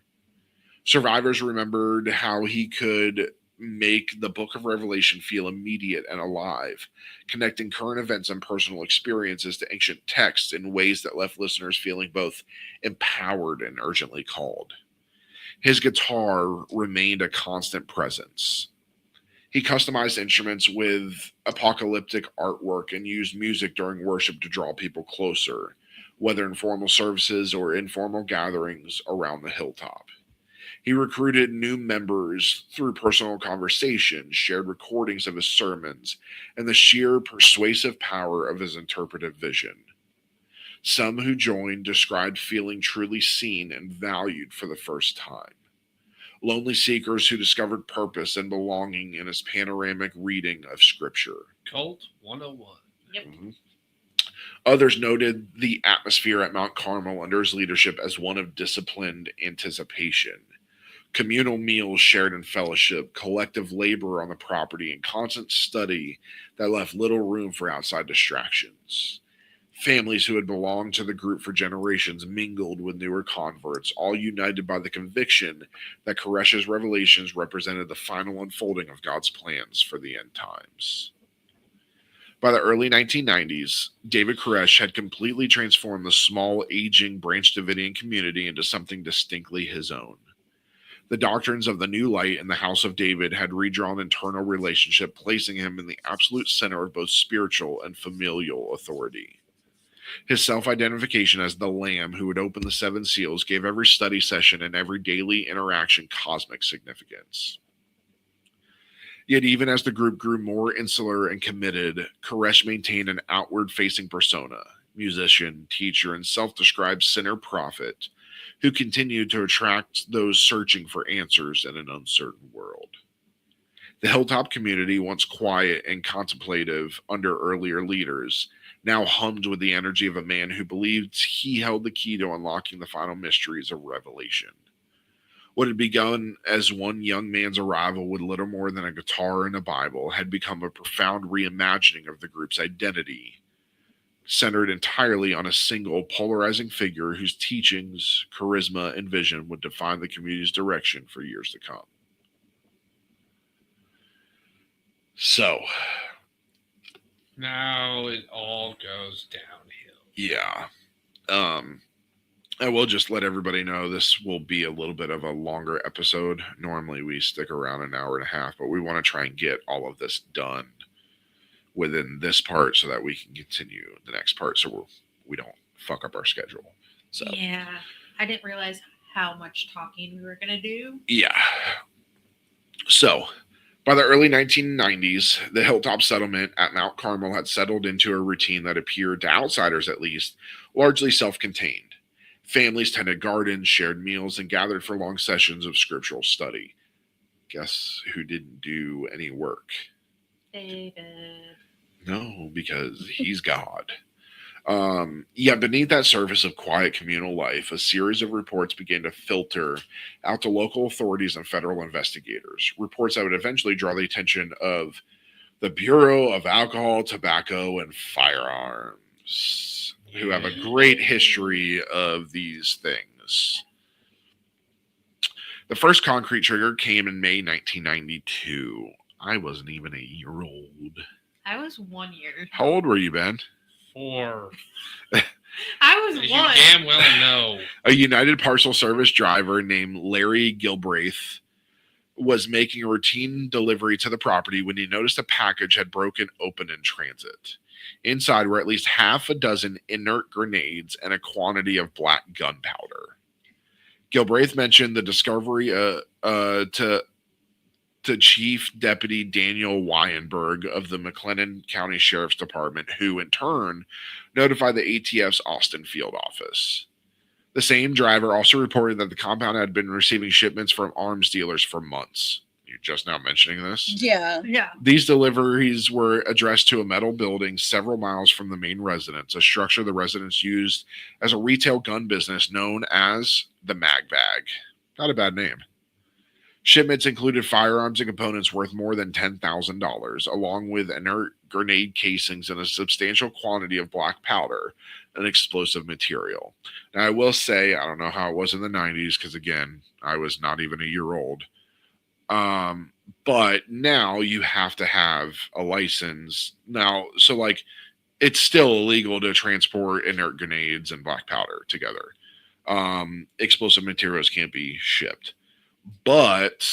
Survivors remembered how he could make the book of Revelation feel immediate and alive, connecting current events and personal experiences to ancient texts in ways that left listeners feeling both empowered and urgently called. His guitar remained a constant presence. He customized instruments with apocalyptic artwork and used music during worship to draw people closer, whether in formal services or informal gatherings around the hilltop. He recruited new members through personal conversations, shared recordings of his sermons, and the sheer persuasive power of his interpretive vision. Some who joined described feeling truly seen and valued for the first time. Lonely seekers who discovered purpose and belonging in his panoramic reading of Scripture. Cult 101. Yep. Mm-hmm. Others noted the atmosphere at Mount Carmel under his leadership as one of disciplined anticipation. Communal meals shared in fellowship, collective labor on the property, and constant study that left little room for outside distractions. Families who had belonged to the group for generations mingled with newer converts, all united by the conviction that Koresh's revelations represented the final unfolding of God's plans for the end times. By the early 1990s, David Koresh had completely transformed the small, aging Branch Davidian community into something distinctly his own. The doctrines of the New Light and the House of David had redrawn internal relationship, placing him in the absolute center of both spiritual and familial authority. His self-identification as the Lamb who would open the 7 seals gave every study session and every daily interaction cosmic significance. Yet even as the group grew more insular and committed, Koresh maintained an outward-facing persona, musician, teacher, and self-described sinner prophet, who continued to attract those searching for answers in an uncertain world. The hilltop community, once quiet and contemplative under earlier leaders, now hummed with the energy of a man who believed he held the key to unlocking the final mysteries of Revelation. What had begun as one young man's arrival with little more than a guitar and a Bible had become a profound reimagining of the group's identity, centered entirely on a single polarizing figure whose teachings, charisma, and vision would define the community's direction for years to come. So, now it all goes downhill. Yeah. I will just let everybody know this will be a little bit of a longer episode. Normally we stick around an hour and a half, but we want to try and get all of this done within this part so that we can continue the next part so we don't fuck up our schedule. So Yeah. I didn't realize how much talking we were going to do. yeah. So by the early 1990s, the hilltop settlement at Mount Carmel had settled into a routine that appeared to outsiders at least largely self-contained. Families tended gardens, shared meals, and gathered for long sessions of scriptural study. Guess who didn't do any work? David. No, because he's God. Yet beneath that surface of quiet communal life, a series of reports began to filter out to local authorities and federal investigators. Reports that would eventually draw the attention of the Bureau of Alcohol, Tobacco, and Firearms, who have a great history of these things. The first concrete trigger came in May 1992. I wasn't even a year old. I was 1 year. How old were you, Ben? 4. I was As 1. you damn well know. A United Parcel Service driver named Larry Gilbraith was making a routine delivery to the property when he noticed a package had broken open in transit. Inside were at least half a dozen inert grenades and a quantity of black gunpowder. Gilbraith mentioned the discovery to Chief Deputy Daniel Wyenberg of the McLennan County Sheriff's Department, who in turn notified the ATF's Austin field office. The same driver also reported that the compound had been receiving shipments from arms dealers for months. You're just now mentioning this? Yeah. Yeah. These deliveries were addressed to a metal building several miles from the main residence, a structure the residents used as a retail gun business known as the Mag Bag. Not a bad name. Shipments included firearms and components worth more than $10,000, along with inert grenade casings and a substantial quantity of black powder, an explosive material. Now, I will say, I don't know how it was in the 90s, because again, I was not even a year old. But now you have to have a license. Now, so like, it's still illegal to transport inert grenades and black powder together. Explosive materials can't be shipped. But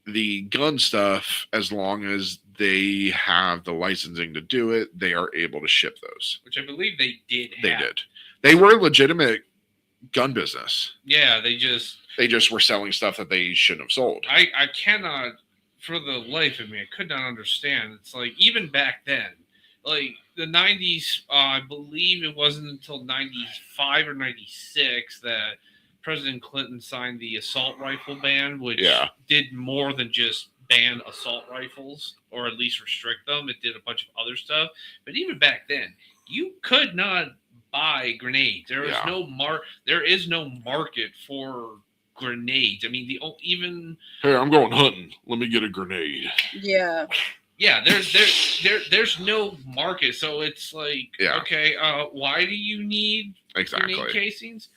the gun stuff, as long as they have the licensing to do it, they are able to ship those. Which I believe they did have. They did. They were a legitimate gun business. Yeah, they just were selling stuff that they shouldn't have sold. I cannot, for the life of me, I could not understand. It's like, even back then, like the 90s, I believe it wasn't until 95 or 96 that President Clinton signed the assault rifle ban, which did more than just ban assault rifles, or at least restrict them. It did a bunch of other stuff. But even back then, you could not buy grenades. There is no market for grenades. I mean, hey, I'm going hunting. Let me get a grenade. Yeah. Yeah, there's no market. So it's like, okay, why do you need grenade casings?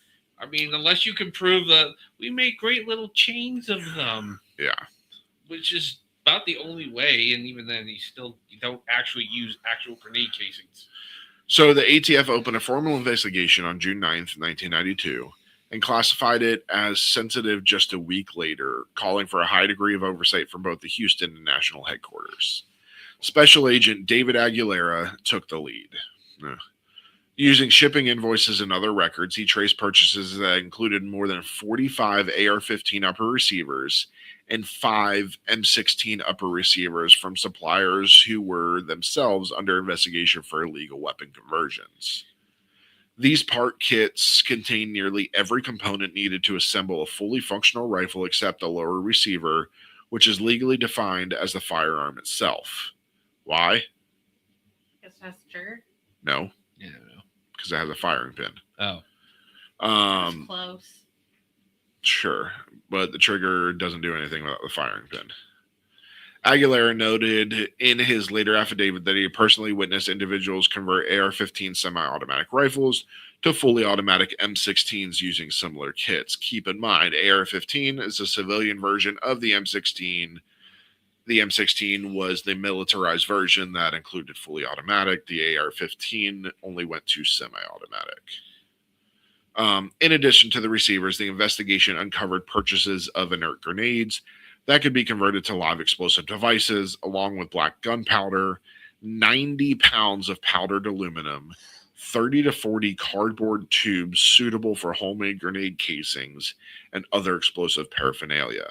I mean, unless you can prove that we make great little chains of them. Yeah. Which is about the only way, and even then, you don't actually use actual grenade casings. So the ATF opened a formal investigation on June 9th, 1992, and classified it as sensitive just a week later, calling for a high degree of oversight from both the Houston and national headquarters. Special Agent David Aguilera took the lead. Using shipping invoices and other records, he traced purchases that included more than 45 AR-15 upper receivers and 5 M16 upper receivers from suppliers who were themselves under investigation for illegal weapon conversions. These part kits contain nearly every component needed to assemble a fully functional rifle except the lower receiver, which is legally defined as the firearm itself. Why? Because that's true. No. Yeah. Because it has a firing pin. Oh. That's close. Sure, but the trigger doesn't do anything without the firing pin. Aguilera noted in his later affidavit that he personally witnessed individuals convert AR-15 semi-automatic rifles to fully automatic M16s using similar kits. Keep in mind, AR-15 is a civilian version of the M16. The M16 was the militarized version that included fully automatic. The AR-15 only went to semi-automatic. In addition to the receivers, the investigation uncovered purchases of inert grenades that could be converted to live explosive devices, along with black gunpowder, 90 pounds of powdered aluminum, 30 to 40 cardboard tubes suitable for homemade grenade casings, and other explosive paraphernalia.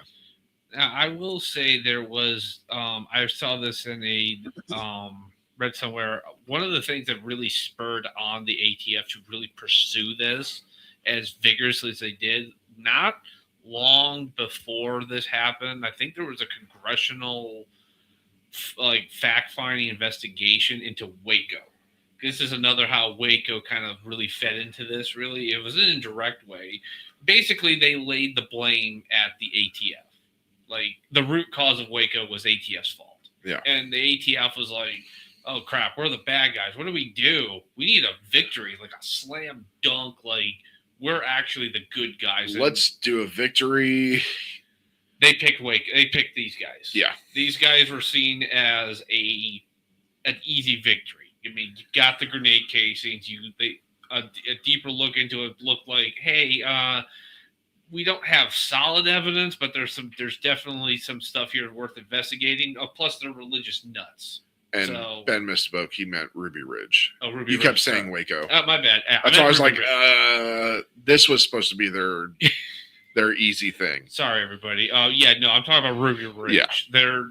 Now, I will say there was, I saw this in a, read somewhere, one of the things that really spurred on the ATF to really pursue this as vigorously as they did, not long before this happened, I think there was a congressional fact-finding investigation into Waco. This is another how Waco kind of really fed into this, really. It was in an indirect way. Basically, they laid the blame at the ATF. Like, the root cause of Waco was ATF's fault. Yeah. And the ATF was like, oh, crap, we're the bad guys. What do? We need a victory, like a slam dunk, like, we're actually the good guys. Let's do a victory. They picked Waco. They picked these guys. Yeah. These guys were seen as an easy victory. I mean, you got the grenade casings. A deeper look into it looked like, hey, we don't have solid evidence, but there's definitely some stuff here worth investigating. Plus, they're religious nuts. And So- Ben misspoke. He meant Ruby Ridge. Oh, Ruby You Ridge, kept saying sorry. Waco. Oh, my bad. That's why I was like, Ruby Ridge. this was supposed to be their easy thing. Sorry, everybody. Yeah, no, I'm talking about Ruby Ridge. Yeah.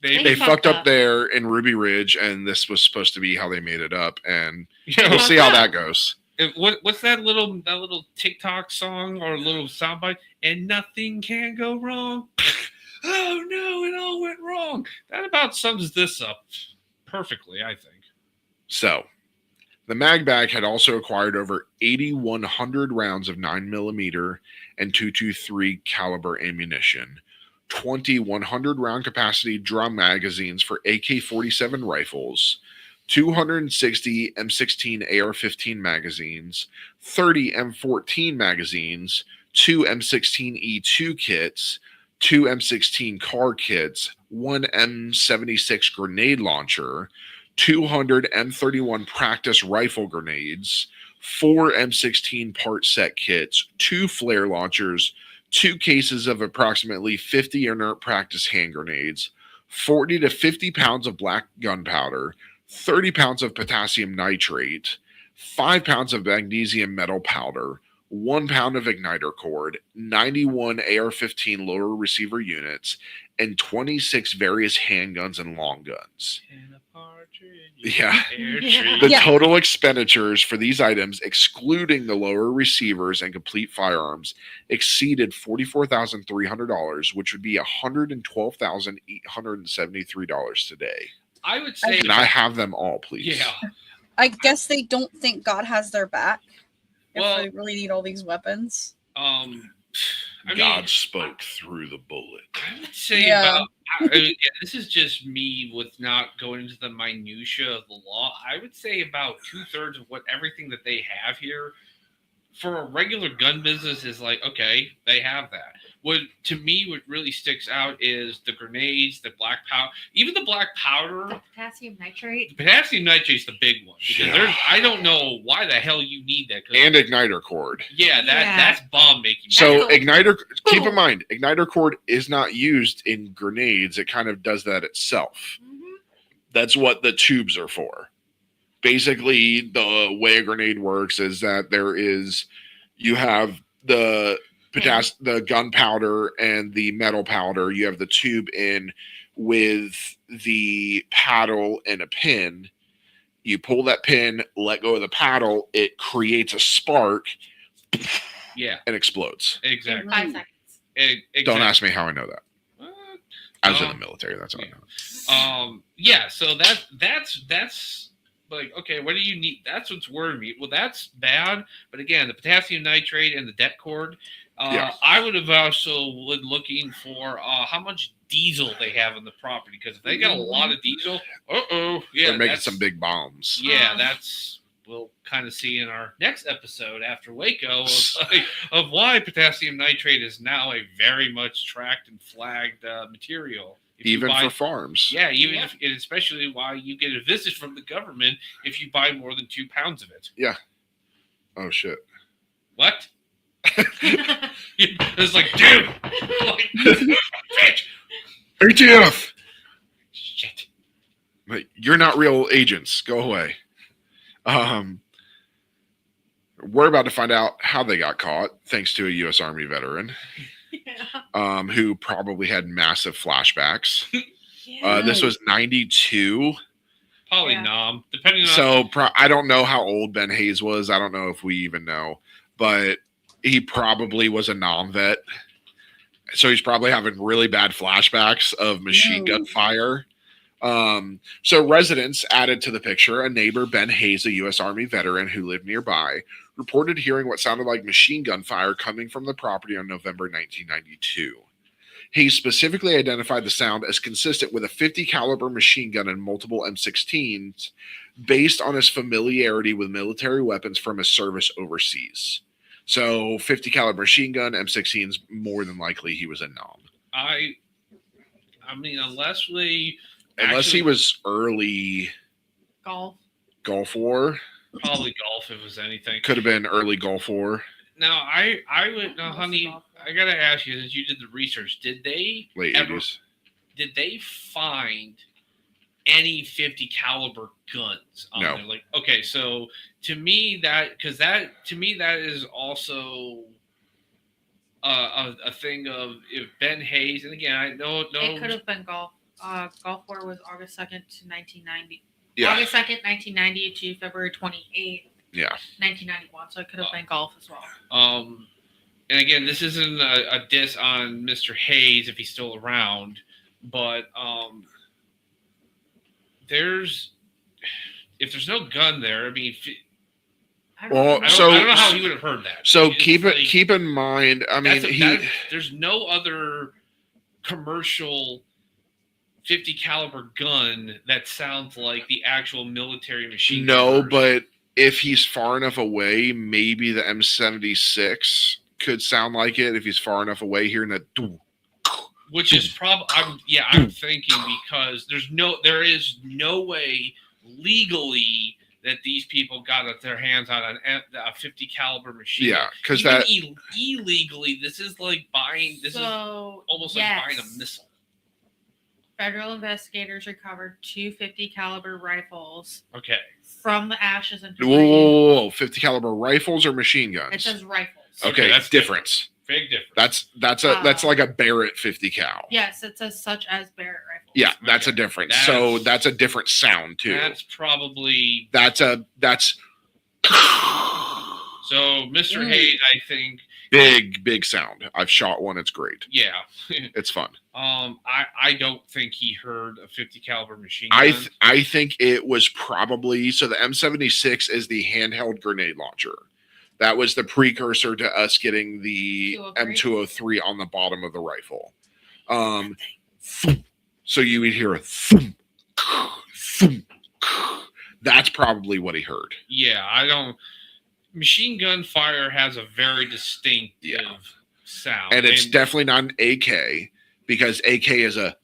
They They fucked up up. there in Ruby Ridge, and this was supposed to be how they made it up. And you know, we'll see how that goes. what's that little TikTok song or little soundbite? And nothing can go wrong. Oh no, it all went wrong. That about sums this up perfectly, I think. So, the mag bag had also acquired over 8,100 rounds of 9mm and .223 caliber ammunition, 20 100 round capacity drum magazines for AK-47 rifles, 260 M16 AR-15 magazines, 30 M14 magazines, 2 M16E2 kits, 2 M16 car kits, 1 M76 grenade launcher, 200 M31 practice rifle grenades, 4 M16 part set kits, 2 flare launchers, 2 cases of approximately 50 inert practice hand grenades, 40 to 50 pounds of black gunpowder, 30 pounds of potassium nitrate, 5 pounds of magnesium metal powder, 1 pound of igniter cord, 91 AR-15 lower receiver units, and 26 various handguns and long guns. Yeah. The Yeah. total expenditures for these items, excluding the lower receivers and complete firearms, exceeded $44,300, which would be $112,873 today. I would say And I have them all, please. yeah. I guess they don't think God has their back. If Well- they really need all these weapons. I God mean, spoke through the bullet. I would say Yeah. about. I mean, this is just me with not going into the minutia of the law. I would say about 2/3 of everything that they have here for a regular gun business is like, okay, they have that. What really sticks out is the grenades, the black powder, even the black powder. Potassium nitrate. The potassium nitrate is the big one because Yeah. I don't know why the hell you need that. 'Cause- And igniter cord. yeah, that's bomb making. So That's igniter, keep Boom. in mind, igniter cord is not used in grenades. It kind of does that itself. Mhm. That's what the tubes are for. Basically, the way a grenade works is that you have the the gunpowder and the metal powder. You have the tube in with the paddle and a pin. You pull that pin, let go of the paddle, it creates a spark Yeah, and explodes. exactly. 5 seconds. Exactly. Don't ask me how I know that. What? I was in the military. That's how I know. Yeah, so that's like, okay, what do you need? That's what's worrying me. Well, that's bad, but again, the potassium nitrate and the det cord. Yeah. I would have also been looking for how much diesel they have on the property, because if they got a lot of diesel, yeah, They're making that's- some big bombs. Yeah, we'll kind of see in our next episode after Waco of why potassium nitrate is now a very much tracked and flagged material. If you Even buy- for farms. yeah, even Yeah. if, and especially why you get a visit from the government if you buy more than 2 pounds of it. Oh, shit. What? It's like, dude, like, bitch, ATF! shit. But you're not real agents. Go away. We're about to find out how they got caught, thanks to a U.S. Army veteran Yeah. who probably had massive flashbacks. Yeah. This was 92. Probably Yeah. nom, depending on. So I don't know how old Ben Hayes was. I don't know if we even know, but he probably was a non-vet. So he's probably having really bad flashbacks of machine gun fire. So residents added to the picture. A neighbor, Ben Hayes, a U.S. Army veteran who lived nearby, reported hearing what sounded like machine gun fire coming from the property on November 1992. He specifically identified the sound as consistent with a 50 caliber machine gun and multiple M16s based on his familiarity with military weapons from his service overseas. So 50 caliber machine gun, M16s, more than likely he was a nom. I mean, unless he was early Golf. Gulf War. probably golf if it was anything. Could have been early Gulf War. Now, I would now, Most honey. awful. I gotta ask you, since you did the research, did they Late ever 80s. did they find any 50 caliber guns on No. there? Like, okay, so to me that that is also a thing of if Ben Hayes, and again I don't know. It could have been golf. Gulf War was August 2nd to 1990. Yeah. August 2nd, 1990 to February 28th, Yeah. 1991. So it could have been golf as well. And again, this isn't a diss on Mr. Hayes if he's still around, but if there's no gun there, I mean, I don't Well, know. I So- don't know how he would have heard that. So It's keep like, in mind. I mean, there's no other commercial 50 caliber gun that sounds like the actual military machine gun no, version. but if he's far enough away, maybe the M76 could sound like it. If he's far enough away, hearing that. Which is probably I'm thinking because there is no way legally that these people got their hands on a 50 caliber machine. Yeah, because Even that. illegally, this is like buying. This is So, almost yes. like buying a missile. Federal investigators recovered 2 50 caliber rifles Okay. from the ashes and Whoa, 50 caliber rifles or machine guns? It says rifles. Okay, that's that's difference. Big difference. That's like a Barrett 50 cal. Yes, it says such as Barrett rifles. Yeah, that's a Okay. difference. So That's- that's a different sound too. That's probably That's so. Mr. Mm. Hayes, I think. big sound. I've shot one. It's great. Yeah. It's fun. I don't think he heard a 50 caliber machine gun. I think it was probably so. The M76 is the handheld grenade launcher. That was the precursor to us getting the 203? M203 on the bottom of the rifle. So you would hear a thump, thump. That's probably what he heard. Yeah, I don't. Machine gun fire has a very distinctive sound, And it's definitely not an AK because AK is a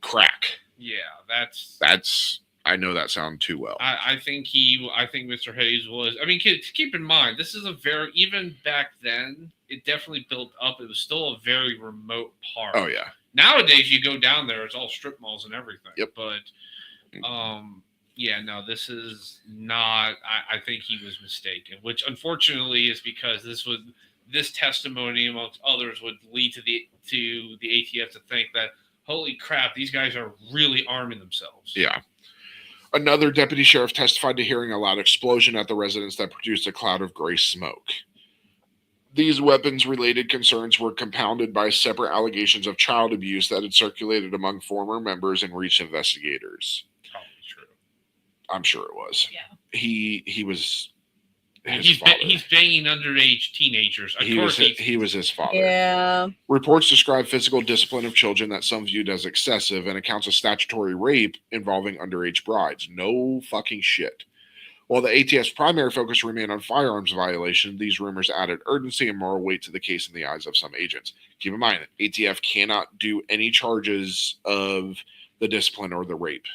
crack. yeah. That's. I know that sound too well. I think Mr. Hayes was. I mean, kids, keep in mind this is a very even back then. It definitely built up. It was still a very remote part. Oh yeah. Nowadays, you go down there, it's all strip malls and everything. Yep. But, yeah, no, this is not. I think he was mistaken, which unfortunately is because this testimony, amongst others, would lead to the ATF to think that holy crap, these guys are really arming themselves. Yeah. Another deputy sheriff testified to hearing a loud explosion at the residence that produced a cloud of gray smoke. These weapons-related concerns were compounded by separate allegations of child abuse that had circulated among former members and reached investigators. Probably true. I'm sure it was. Yeah. He was his He's father. he's banging underage teenagers. Of He course, was his father. Yeah. Reports describe physical discipline of children that some viewed as excessive and accounts of statutory rape involving underage brides. No fucking shit. While the ATF's primary focus remained on firearms violation, these rumors added urgency and moral weight to the case in the eyes of some agents. Keep in mind, ATF cannot do any charges of the discipline or the rape.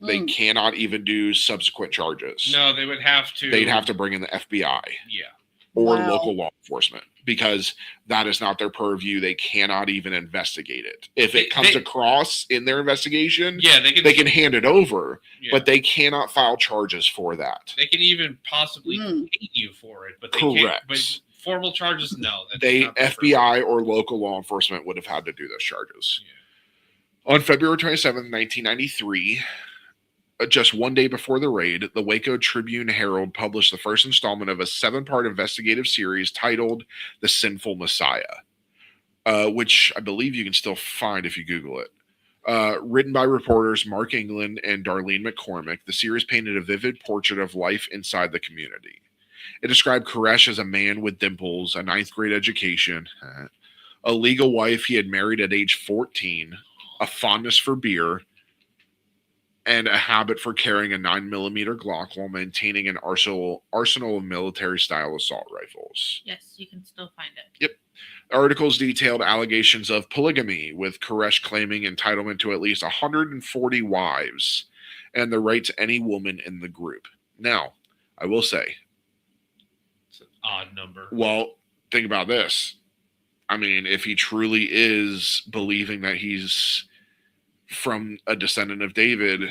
They cannot even do subsequent charges. no, they would have to. They'd have to bring in the FBI Yeah. or Wow. local law enforcement because that is not their purview. They cannot even investigate it. If it comes across in their investigation, Yeah, they can hand it over, yeah. but they cannot file charges for that. They can even possibly Mm. pay you for it, but they can't. Correct. But formal charges, no. That's They not their FBI or local law enforcement would have had to do those charges. On February 27, 1993, just one day before the raid, the Waco Tribune Herald published the first installment of a 7-part investigative series titled The Sinful Messiah, which I believe you can still find if you Google it. Written by reporters Mark England and Darlene McCormick, the series painted a vivid portrait of life inside the community. It described Koresh as a man with dimples, a 9th grade education, a legal wife he had married at age 14, a fondness for beer, and a habit for carrying a 9mm Glock while maintaining an arsenal of military-style assault rifles. Yes, you can still find it. Articles detailed allegations of polygamy, with Koresh claiming entitlement to at least 140 wives and the right to any woman in the group. Now, I will say, It's an odd number. while think about this. I mean, if he truly is believing that he's from a descendant of David,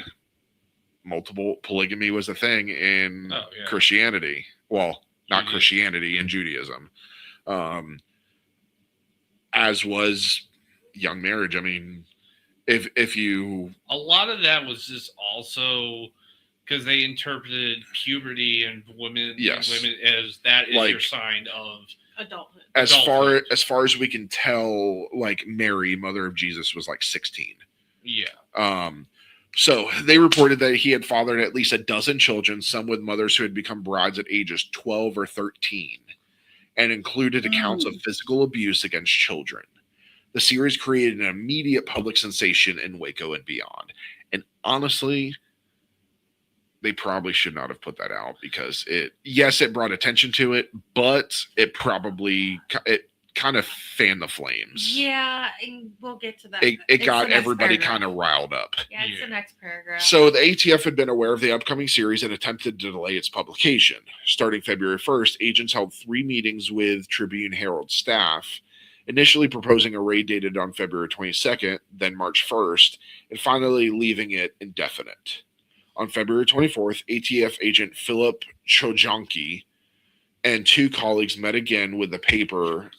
multiple polygamy was a thing in Christianity. Well, not Christianity, in Judaism. As was young marriage. I mean, if you... A lot of that was just also because they interpreted puberty and women as that is your sign of adulthood. As far as we can tell, like Mary, mother of Jesus, was like 16. Yeah. So they reported that he had fathered at least a dozen children, some with mothers who had become brides at ages 12 or 13, and included accounts of physical abuse against children. The series created an immediate public sensation in Waco and beyond. And honestly, they probably should not have put that out because it brought attention to it, but it kind of fanned the flames. Yeah, and we'll get to that. It got everybody kind of riled up. Yeah, it's the next paragraph. So the ATF had been aware of the upcoming series and attempted to delay its publication. Starting February 1st, agents held 3 meetings with Tribune Herald staff, initially proposing a raid dated on February 22nd, then March 1st, and finally leaving it indefinite. On February 24th, ATF agent Philip Chojanki and 2 colleagues met again with the paper,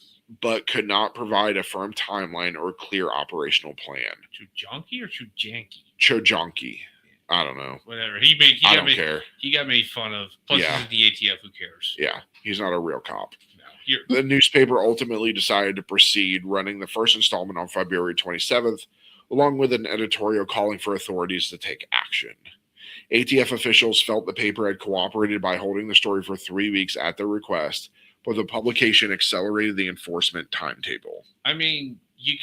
but could not provide a firm timeline or clear operational plan. Chojanki or Chojanki? Chojanki. I don't know. Whatever. I don't care. He got made fun of. Plus, he's the ATF. Who cares? Yeah, he's not a real cop. No. The newspaper ultimately decided to proceed, running the first installment on February 27th, along with an editorial calling for authorities to take action. ATF officials felt the paper had cooperated by holding the story for 3 weeks at their request, but the publication accelerated the enforcement timetable. I mean, the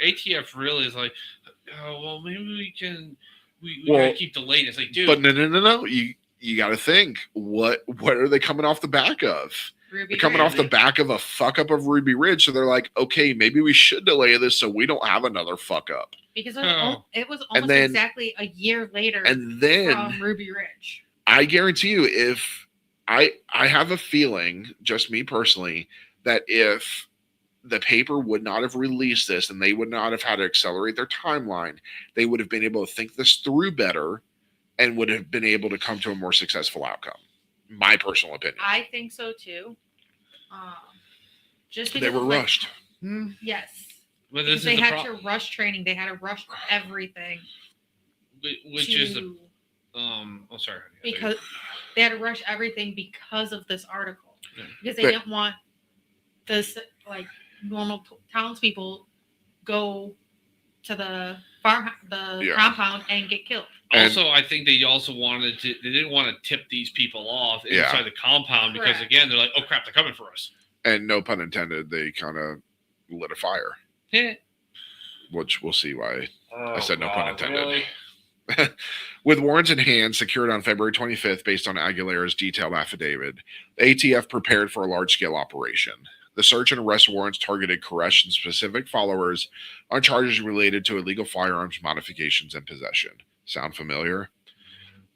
ATF really is like, oh, well, maybe we can, we gotta keep delaying. It's like, dude. But no. You got to think, what are they coming off the back of? They're coming off the back of a fuck up of Ruby Ridge, so they're like, okay, maybe we should delay this so we don't have another fuck up. Because it was almost exactly a year later from Ruby Ridge. I guarantee you, if I have a feeling, just me personally, that if the paper would not have released this and they would not have had to accelerate their timeline, they would have been able to think this through better and would have been able to come to a more successful outcome. My personal opinion. I think so too. Just because they were rushed. Yes. Well, they had to rush training. They had to rush everything. Sorry. Because they had to rush everything because of this article. Yeah. Because they didn't want this, like, normal townspeople go to the compound and get killed. Also, I think they didn't want to tip these people off inside the compound because, again, they're like, oh, crap, they're coming for us. And no pun intended, they kind of lit a fire. Yeah. Which we'll see why I said no pun intended. Really? With warrants in hand secured on February 25th based on Aguilera's detailed affidavit, the ATF prepared for a large-scale operation. The search and arrest warrants targeted Koresh and specific followers on charges related to illegal firearms modifications and possession. Sound familiar?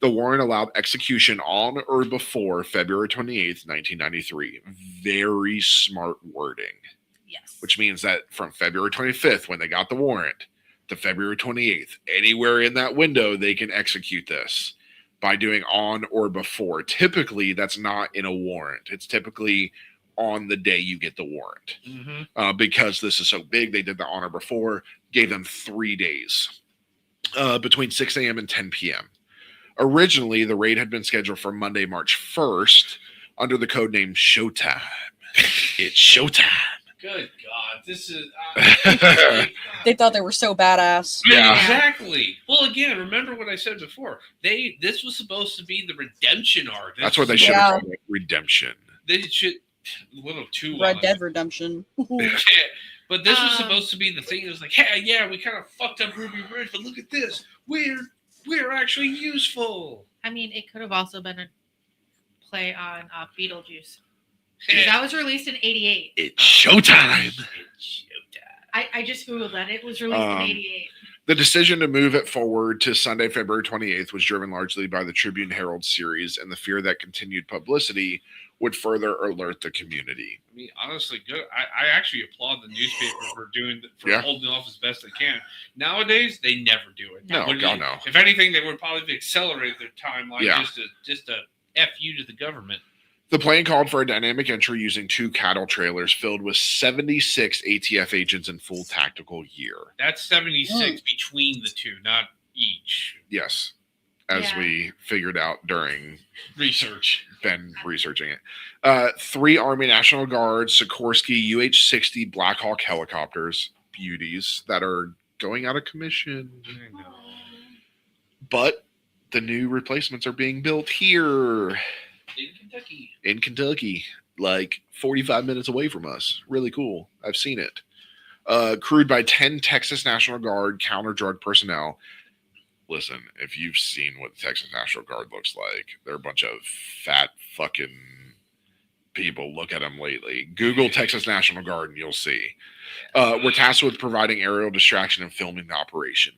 The warrant allowed execution on or before February 28th, 1993. Very smart wording. Yes. Which means that from February 25th, when they got the warrant, to February 28th, anywhere in that window, they can execute this by doing on or before. Typically, that's not in a warrant. It's typically on the day you get the warrant. Mm-hmm. Because this is so big, they did the on or before, gave them 3 days between 6 a.m. and 10 p.m. Originally, the raid had been scheduled for Monday, March 1st under the code name Showtime. It's Showtime. Good God, this is... They thought they were so badass. Yeah, exactly. Well, again, remember what I said before. This was supposed to be the redemption arc. That's what they should have called it, redemption. They should... A little too... Red Dead Redemption. But this was supposed to be the thing. It was like, hey, yeah, we kind of fucked up Ruby Ridge, but look at this. We're actually useful. I mean, it could have also been a play on Beetlejuice. That was released in 88. It's Showtime. I just Googled that. It was released in 88. The decision to move it forward to Sunday, February 28th was driven largely by the Tribune Herald series and the fear that continued publicity would further alert the community. I mean, honestly, good. I actually applaud the newspaper for Yeah. holding off as best they can. Nowadays, they never do it. No, Would God, they- no. If anything, they would probably accelerate their timeline Yeah. just to F you to the government. The plan called for a dynamic entry using 2 cattle trailers filled with 76 ATF agents in full tactical gear. That's 76 between the two, not each. Yes, as Yeah. we figured out during Research. Ben researching it. 3 Army National Guard Sikorsky UH-60 Black Hawk helicopters, beauties, that are going out of commission. I know. But the new replacements are being built here In Kentucky. in Kentucky, like 45 minutes away from us. Really cool. I've seen it. Crewed by 10 Texas National Guard counter-drug personnel. Listen, if you've seen what the Texas National Guard looks like, they're a bunch of fat fucking people. Look at them lately. Google Texas National Guard and you'll see. We're tasked with providing aerial distraction and filming the operation.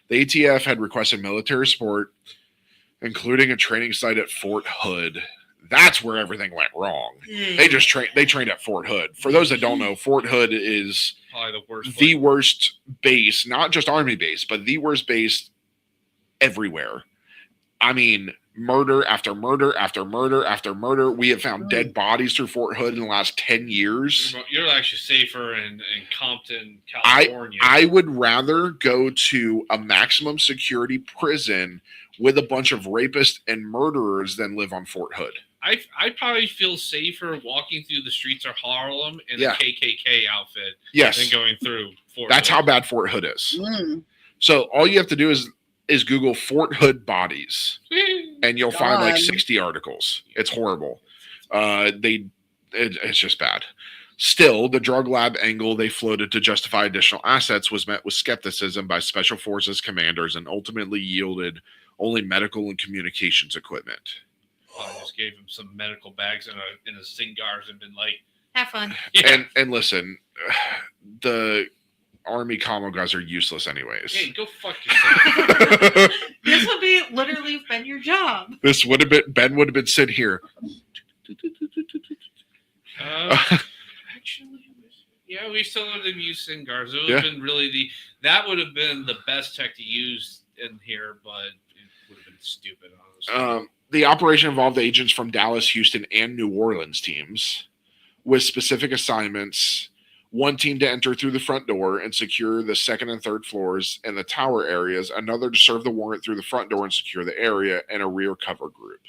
The ATF had requested military support, including a training site at Fort Hood. That's where everything went wrong. They trained at Fort Hood. For those that don't know, Fort Hood is Probably the worst. the worst base, not just Army base, but the worst base everywhere. I mean, murder after murder after murder after murder. We have found dead bodies through Fort Hood in the last 10 years. You're actually safer in Compton, California. I would rather go to a maximum security prison with a bunch of rapists and murderers than live on Fort Hood. I probably feel safer walking through the streets of Harlem in Yeah. a KKK outfit Yes, than going through Fort that's Hood. how bad Fort Hood is. Mm. So all you have to do is Google Fort Hood bodies, and you'll find like God. 60 articles. It's horrible. It's just bad. Still, the drug lab angle they floated to justify additional assets was met with skepticism by special forces commanders and ultimately yielded only medical and communications equipment. I just gave him some medical bags and a cigars and been like, Have fun. yeah, And listen, the Army commo guys are useless anyways. hey, go fuck yourself. This would be literally been your job. This would have been Ben would have been sitting here. Actually, yeah, we still would have used cigars. It would have been really that would have been the best tech to use in here, but it would have been stupid, honestly. The operation involved agents from Dallas, Houston, and New Orleans teams with specific assignments. One team to enter through the front door and secure the second and third floors and the tower areas, another to serve the warrant through the front door and secure the area, and a rear cover group.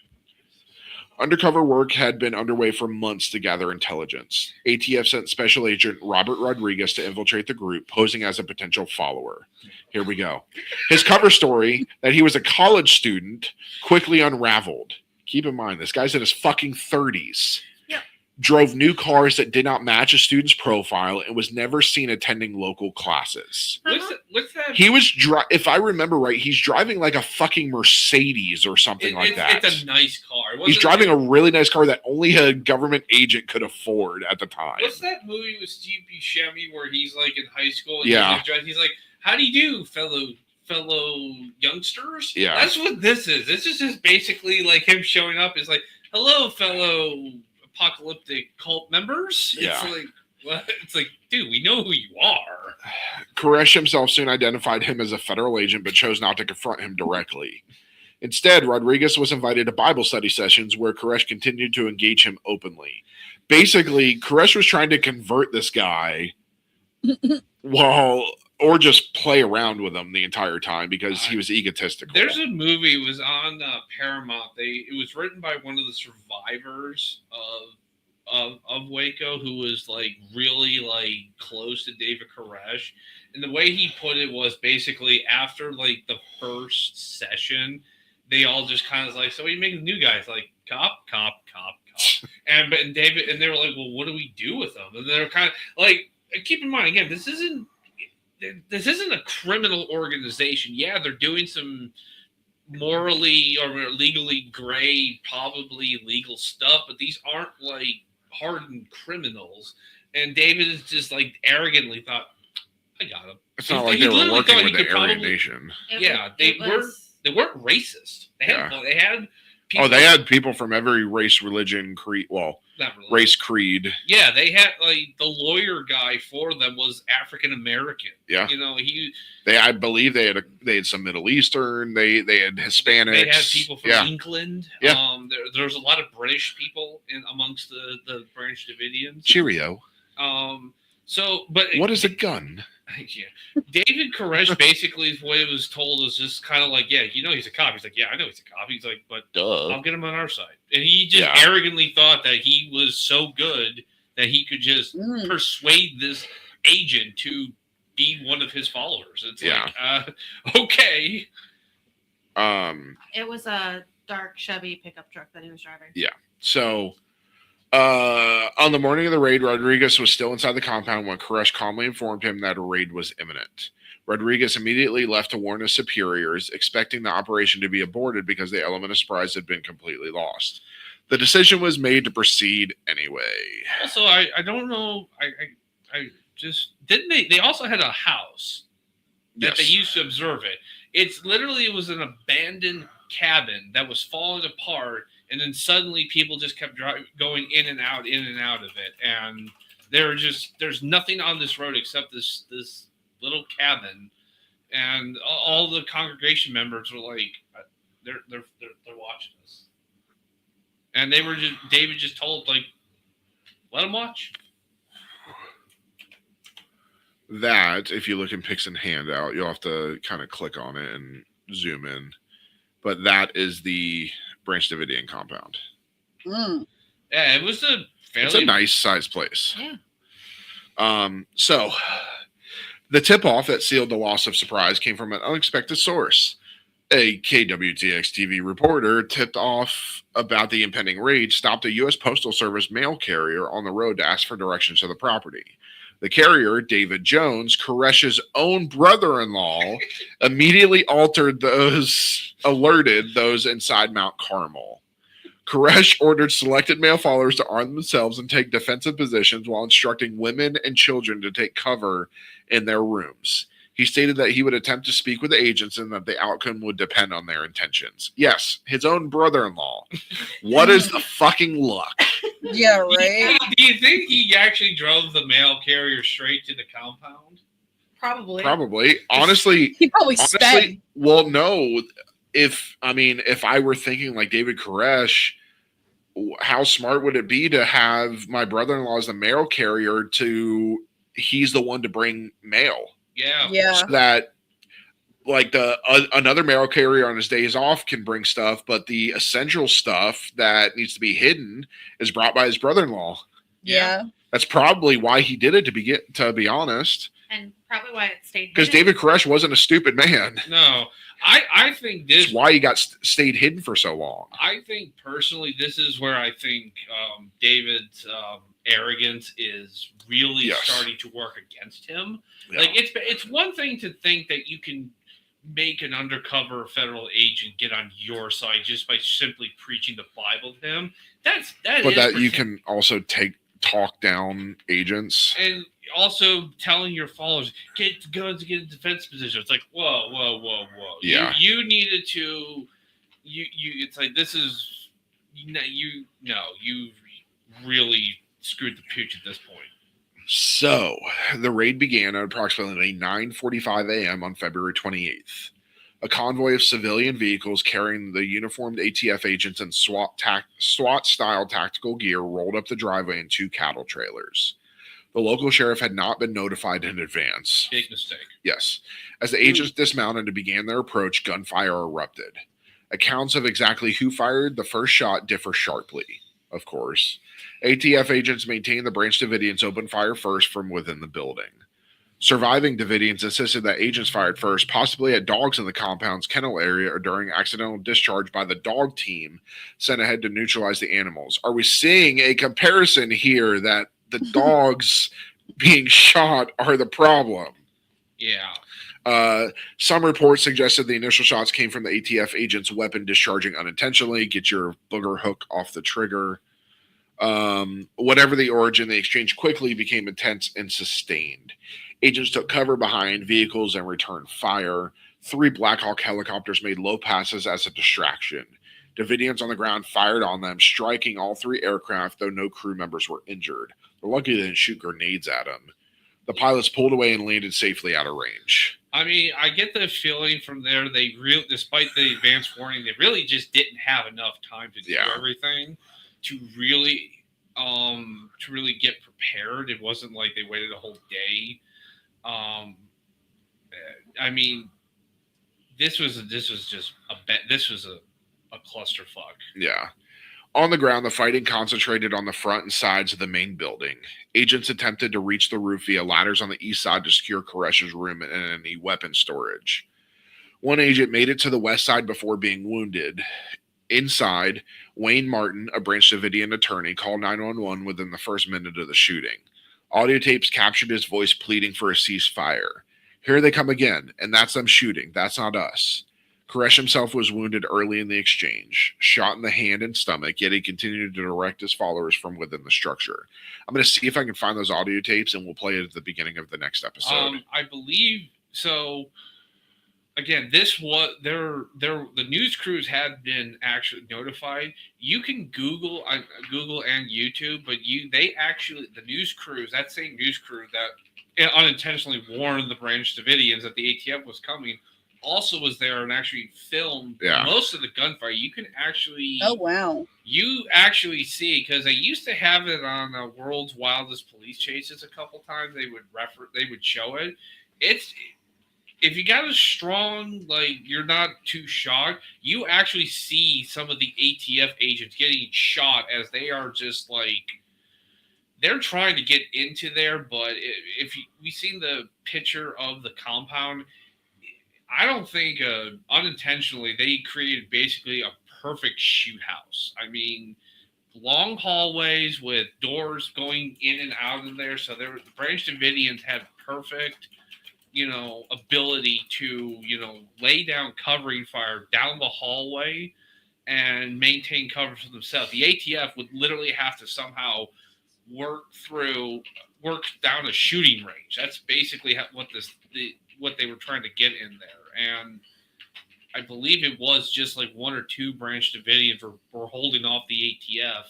Undercover work had been underway for months to gather intelligence. ATF sent Special Agent Robert Rodriguez to infiltrate the group, posing as a potential follower. Here we go. His cover story, that he was a college student, quickly unraveled. Keep in mind, this guy's in his fucking 30s. Yep. Drove new cars that did not match a student's profile and was never seen attending local classes. What's that? He was, if I remember right, he's driving like a fucking Mercedes or something like that. It's a nice car. It He's wasn't driving like- a really nice car that only a government agent could afford at the time. What's that movie with Steve Buscemi where he's like in high school? And Yeah. he's like, "How do you do, fellow youngsters?" Yeah. That's what this is. This is just basically like him showing up. Is like, "Hello, fellow apocalyptic cult members." Yeah. It's like, what? It's like, dude, we know who you are. Koresh himself soon identified him as a federal agent, but chose not to confront him directly. Instead, Rodriguez was invited to Bible study sessions where Koresh continued to engage him openly. Basically, Koresh was trying to convert this guy or just play around with him the entire time because he was egotistical. There's a movie. It was on Paramount. It was written by one of the survivors of Waco, who was like really like close to David Koresh, and the way he put it was basically after like the first session, they all just kind of like, so what do you make the new guys like cop, and David, and they were like, well, what do we do with them? And they're kind of like, keep in mind again, this isn't a criminal organization. Yeah, they're doing some morally or legally gray, probably legal stuff, but these aren't like hardened criminals. And David is just like arrogantly thought, I got him. It's not He like they were literally working thought with he the could Aryan probably- Nation. Yeah, they weren't racist. They had people, They had people from every race, religion, creed. Well, not really. race, creed. Yeah, they had like the lawyer guy for them was African American. Yeah. You know, I believe they had some Middle Eastern. They had Hispanics. They had people from England. Yeah. There's a lot of British people amongst the Branch Davidians. Cheerio. But what is a gun? Yeah. David Koresh basically what it was told was just kind of like, yeah, you know he's a cop. He's like, yeah, I know he's a cop. He's like, but Duh. I'll get him on our side. And he just arrogantly thought that he was so good that he could just persuade this agent to be one of his followers. It's like, okay. It was a dark Chevy pickup truck that he was driving. Yeah. So on the morning of the raid, Rodriguez was still inside the compound when Koresh calmly informed him that a raid was imminent. Rodriguez immediately left to warn his superiors, expecting the operation to be aborted because the element of surprise had been completely lost. The decision was made to proceed anyway. Also, I don't know. I just didn't they also had a house that they used to observe it. It was an abandoned cabin that was falling apart. And then suddenly people just kept going in and out of it. And there's nothing on this road except this little cabin. And all the congregation members were like, they're watching us. And David just told, like, let them watch. That, if you look in Pixon handout, you'll have to kind of click on it and zoom in. But that is the Branch Davidian compound. Yeah, it was it's a nice sized place. Yeah. So the tip off that sealed the loss of surprise came from an unexpected source. A KWTX TV reporter tipped off about the impending raid, stopped a U.S. Postal Service mail carrier on the road to ask for directions to the property. The carrier, David Jones, Koresh's own brother-in-law, immediately alerted those inside Mount Carmel. Koresh ordered selected male followers to arm themselves and take defensive positions while instructing women and children to take cover in their rooms. He stated that he would attempt to speak with the agents and that the outcome would depend on their intentions. Yes, his own brother-in-law. What is the fucking luck? Yeah, right? Do you think he actually drove the mail carrier straight to the compound? Probably. Honestly, He probably sped. Well, no. If I were thinking like David Koresh, how smart would it be to have my brother-in-law as the mail carrier he's the one to bring mail? Yeah. So that like another mail carrier on his days off can bring stuff, but the essential stuff that needs to be hidden is brought by his brother-in-law. Yeah. That's probably why he did it, to be honest. And probably why it stayed Because hidden. David Koresh wasn't a stupid man. No. I think this That's why he got stayed hidden for so long. I think personally, this is where I think David's arrogance is really starting to work against him. Yeah. Like it's one thing to think that you can make an undercover federal agent get on your side just by simply preaching the Bible to him. You can also talk down agents. And also telling your followers, get guns, get in defense position. It's like, whoa. Yeah. You needed to, it's like, this is, you really screwed the pooch at this point. So the raid began at approximately 9:45 a.m. on February 28th. A convoy of civilian vehicles carrying the uniformed ATF agents and SWAT-style tactical gear rolled up the driveway in 2 cattle trailers. The local sheriff had not been notified in advance. Big mistake. Yes. As the agents dismounted and began their approach, gunfire erupted. Accounts of exactly who fired the first shot differ sharply, of course. ATF agents maintained the Branch Davidians opened fire first from within the building. Surviving Davidians insisted that agents fired first, possibly at dogs in the compound's kennel area or during accidental discharge by the dog team sent ahead to neutralize the animals. Are we seeing a comparison here that the dogs being shot are the problem? Yeah. Some reports suggested the initial shots came from the ATF agent's weapon discharging unintentionally. Get your booger hook off the trigger. Whatever the origin, the exchange quickly became intense and sustained. Agents took cover behind vehicles and returned fire. 3 Black Hawk helicopters made low passes as a distraction. Davidians on the ground fired on them, striking all 3 aircraft, though no crew members were injured. They're lucky they didn't shoot grenades at them. The pilots pulled away and landed safely out of range. I mean, I get the feeling from there despite the advance warning, they really just didn't have enough time to do everything to really get prepared. It wasn't like they waited a whole day. I mean, this was a clusterfuck. Yeah. On the ground, the fighting concentrated on the front and sides of the main building. Agents attempted to reach the roof via ladders on the east side to secure Koresh's room and any weapon storage. One agent made it to the west side before being wounded. Inside, Wayne Martin, a Branch Davidian attorney, called 911 within the first minute of the shooting. Audio tapes captured his voice pleading for a ceasefire. Here they come again, and that's them shooting. That's not us. Koresh himself was wounded early in the exchange, shot in the hand and stomach, yet he continued to direct his followers from within the structure. I'm going to see if I can find those audio tapes, and we'll play it at the beginning of the next episode. I believe so. Again, the news crews had been actually notified. You can Google and YouTube, but the news crews, that same news crew that unintentionally warned the Branch Davidians that the ATF was coming, also was there and actually filmed most of the gunfire. You can actually you actually see, because they used to have it on World's Wildest Police Chases a couple times. They would show it. If you got a strong, you're not too shocked, you actually see some of the ATF agents getting shot as they are just they're trying to get into there. But we've seen the picture of the compound, I don't think unintentionally they created basically a perfect shoot house. I mean, long hallways with doors going in and out of there. So the Branch Davidians had perfect, ability to, lay down covering fire down the hallway and maintain cover for themselves. The ATF would literally have to somehow work down a shooting range. That's basically what they were trying to get in there. And I believe it was just 1 or 2 Branch Davidians were holding off the ATF,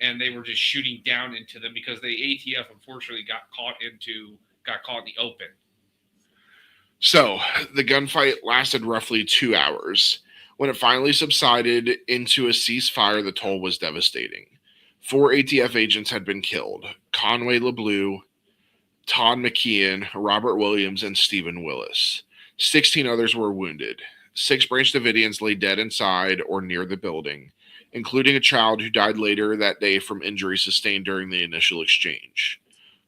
and they were just shooting down into them because the ATF unfortunately got caught in the open. So the gunfight lasted roughly 2 hours. When it finally subsided into a ceasefire, the toll was devastating. 4 ATF agents had been killed: Conway LeBleu, Todd McKeon, Robert Williams, and Stephen Willis. 16 others were wounded. 6 Branch Davidians lay dead inside or near the building, including a child who died later that day from injuries sustained during the initial exchange.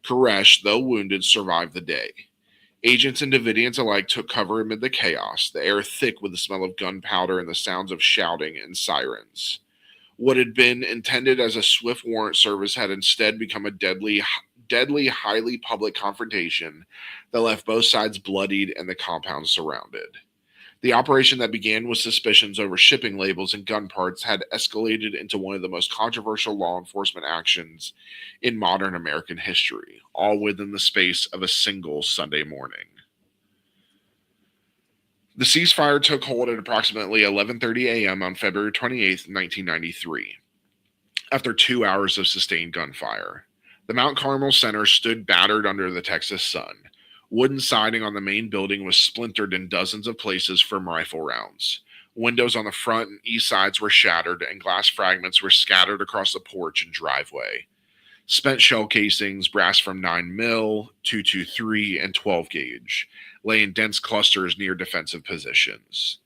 Koresh, though wounded, survived the day. Agents and Davidians alike took cover amid the chaos, the air thick with the smell of gunpowder and the sounds of shouting and sirens. What had been intended as a swift warrant service had instead become a deadly, highly public confrontation that left both sides bloodied and the compound surrounded. The operation that began with suspicions over shipping labels and gun parts had escalated into one of the most controversial law enforcement actions in modern American history, all within the space of a single Sunday morning. The ceasefire took hold at approximately 11:30 a.m. on February 28, 1993, after 2 hours of sustained gunfire. The Mount Carmel Center stood battered under the Texas sun. Wooden siding on the main building was splintered in dozens of places from rifle rounds. Windows on the front and east sides were shattered, and glass fragments were scattered across the porch and driveway. Spent shell casings, brass from 9mm, 223, and 12 gauge, lay in dense clusters near defensive positions.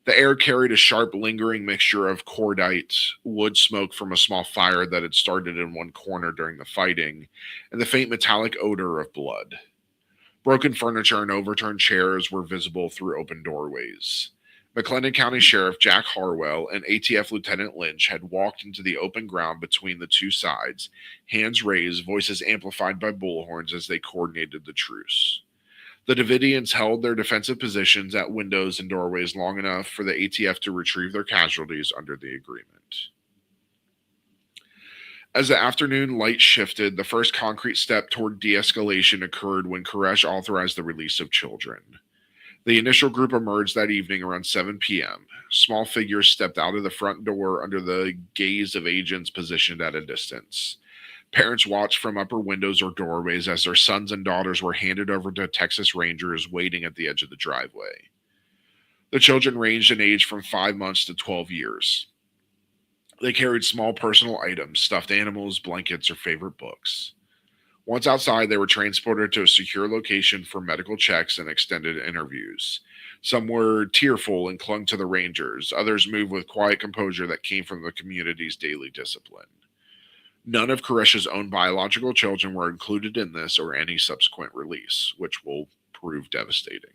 The air carried a sharp, lingering mixture of cordite, wood smoke from a small fire that had started in one corner during the fighting, and the faint metallic odor of blood. Broken furniture and overturned chairs were visible through open doorways. McLennan County Sheriff Jack Harwell and ATF Lieutenant Lynch had walked into the open ground between the two sides, hands raised, voices amplified by bullhorns as they coordinated the truce. The Davidians held their defensive positions at windows and doorways long enough for the ATF to retrieve their casualties under the agreement. As the afternoon light shifted, the first concrete step toward de-escalation occurred when Koresh authorized the release of children. The initial group emerged that evening around 7 p.m. Small figures stepped out of the front door under the gaze of agents positioned at a distance. Parents watched from upper windows or doorways as their sons and daughters were handed over to Texas Rangers waiting at the edge of the driveway. The children ranged in age from 5 months to 12 years. They carried small personal items, stuffed animals, blankets, or favorite books. Once outside, they were transported to a secure location for medical checks and extended interviews. Some were tearful and clung to the Rangers. Others moved with quiet composure that came from the community's daily discipline. None of Koresh's own biological children were included in this or any subsequent release, which will prove devastating.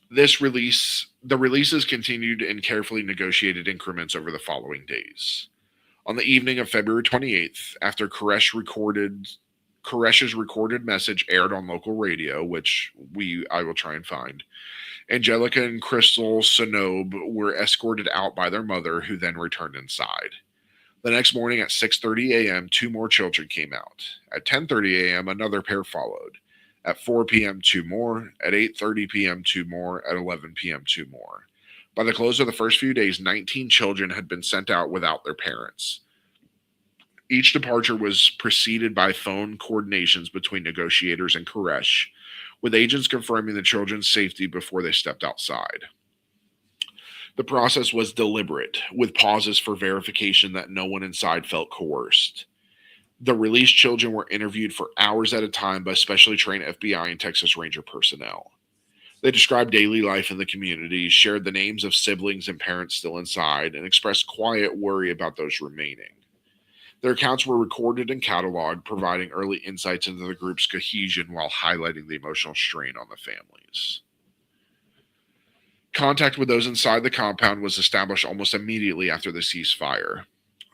The releases continued in carefully negotiated increments over the following days. On the evening of February 28th, after Koresh's recorded message aired on local radio, which I will try and find, Angelica and Crystal Sonobe were escorted out by their mother, who then returned inside. The next morning at 6:30 a.m., 2 more children came out. At 10:30 a.m., another pair followed. At 4 p.m., 2 more. At 8:30 p.m., 2 more. At 11 p.m., 2 more. By the close of the first few days, 19 children had been sent out without their parents. Each departure was preceded by phone coordinations between negotiators and Koresh, with agents confirming the children's safety before they stepped outside. The process was deliberate, with pauses for verification that no one inside felt coerced. The released children were interviewed for hours at a time by specially trained FBI and Texas Ranger personnel. They described daily life in the community, shared the names of siblings and parents still inside, and expressed quiet worry about those remaining. Their accounts were recorded and cataloged, providing early insights into the group's cohesion while highlighting the emotional strain on the families. Contact with those inside the compound was established almost immediately after the ceasefire.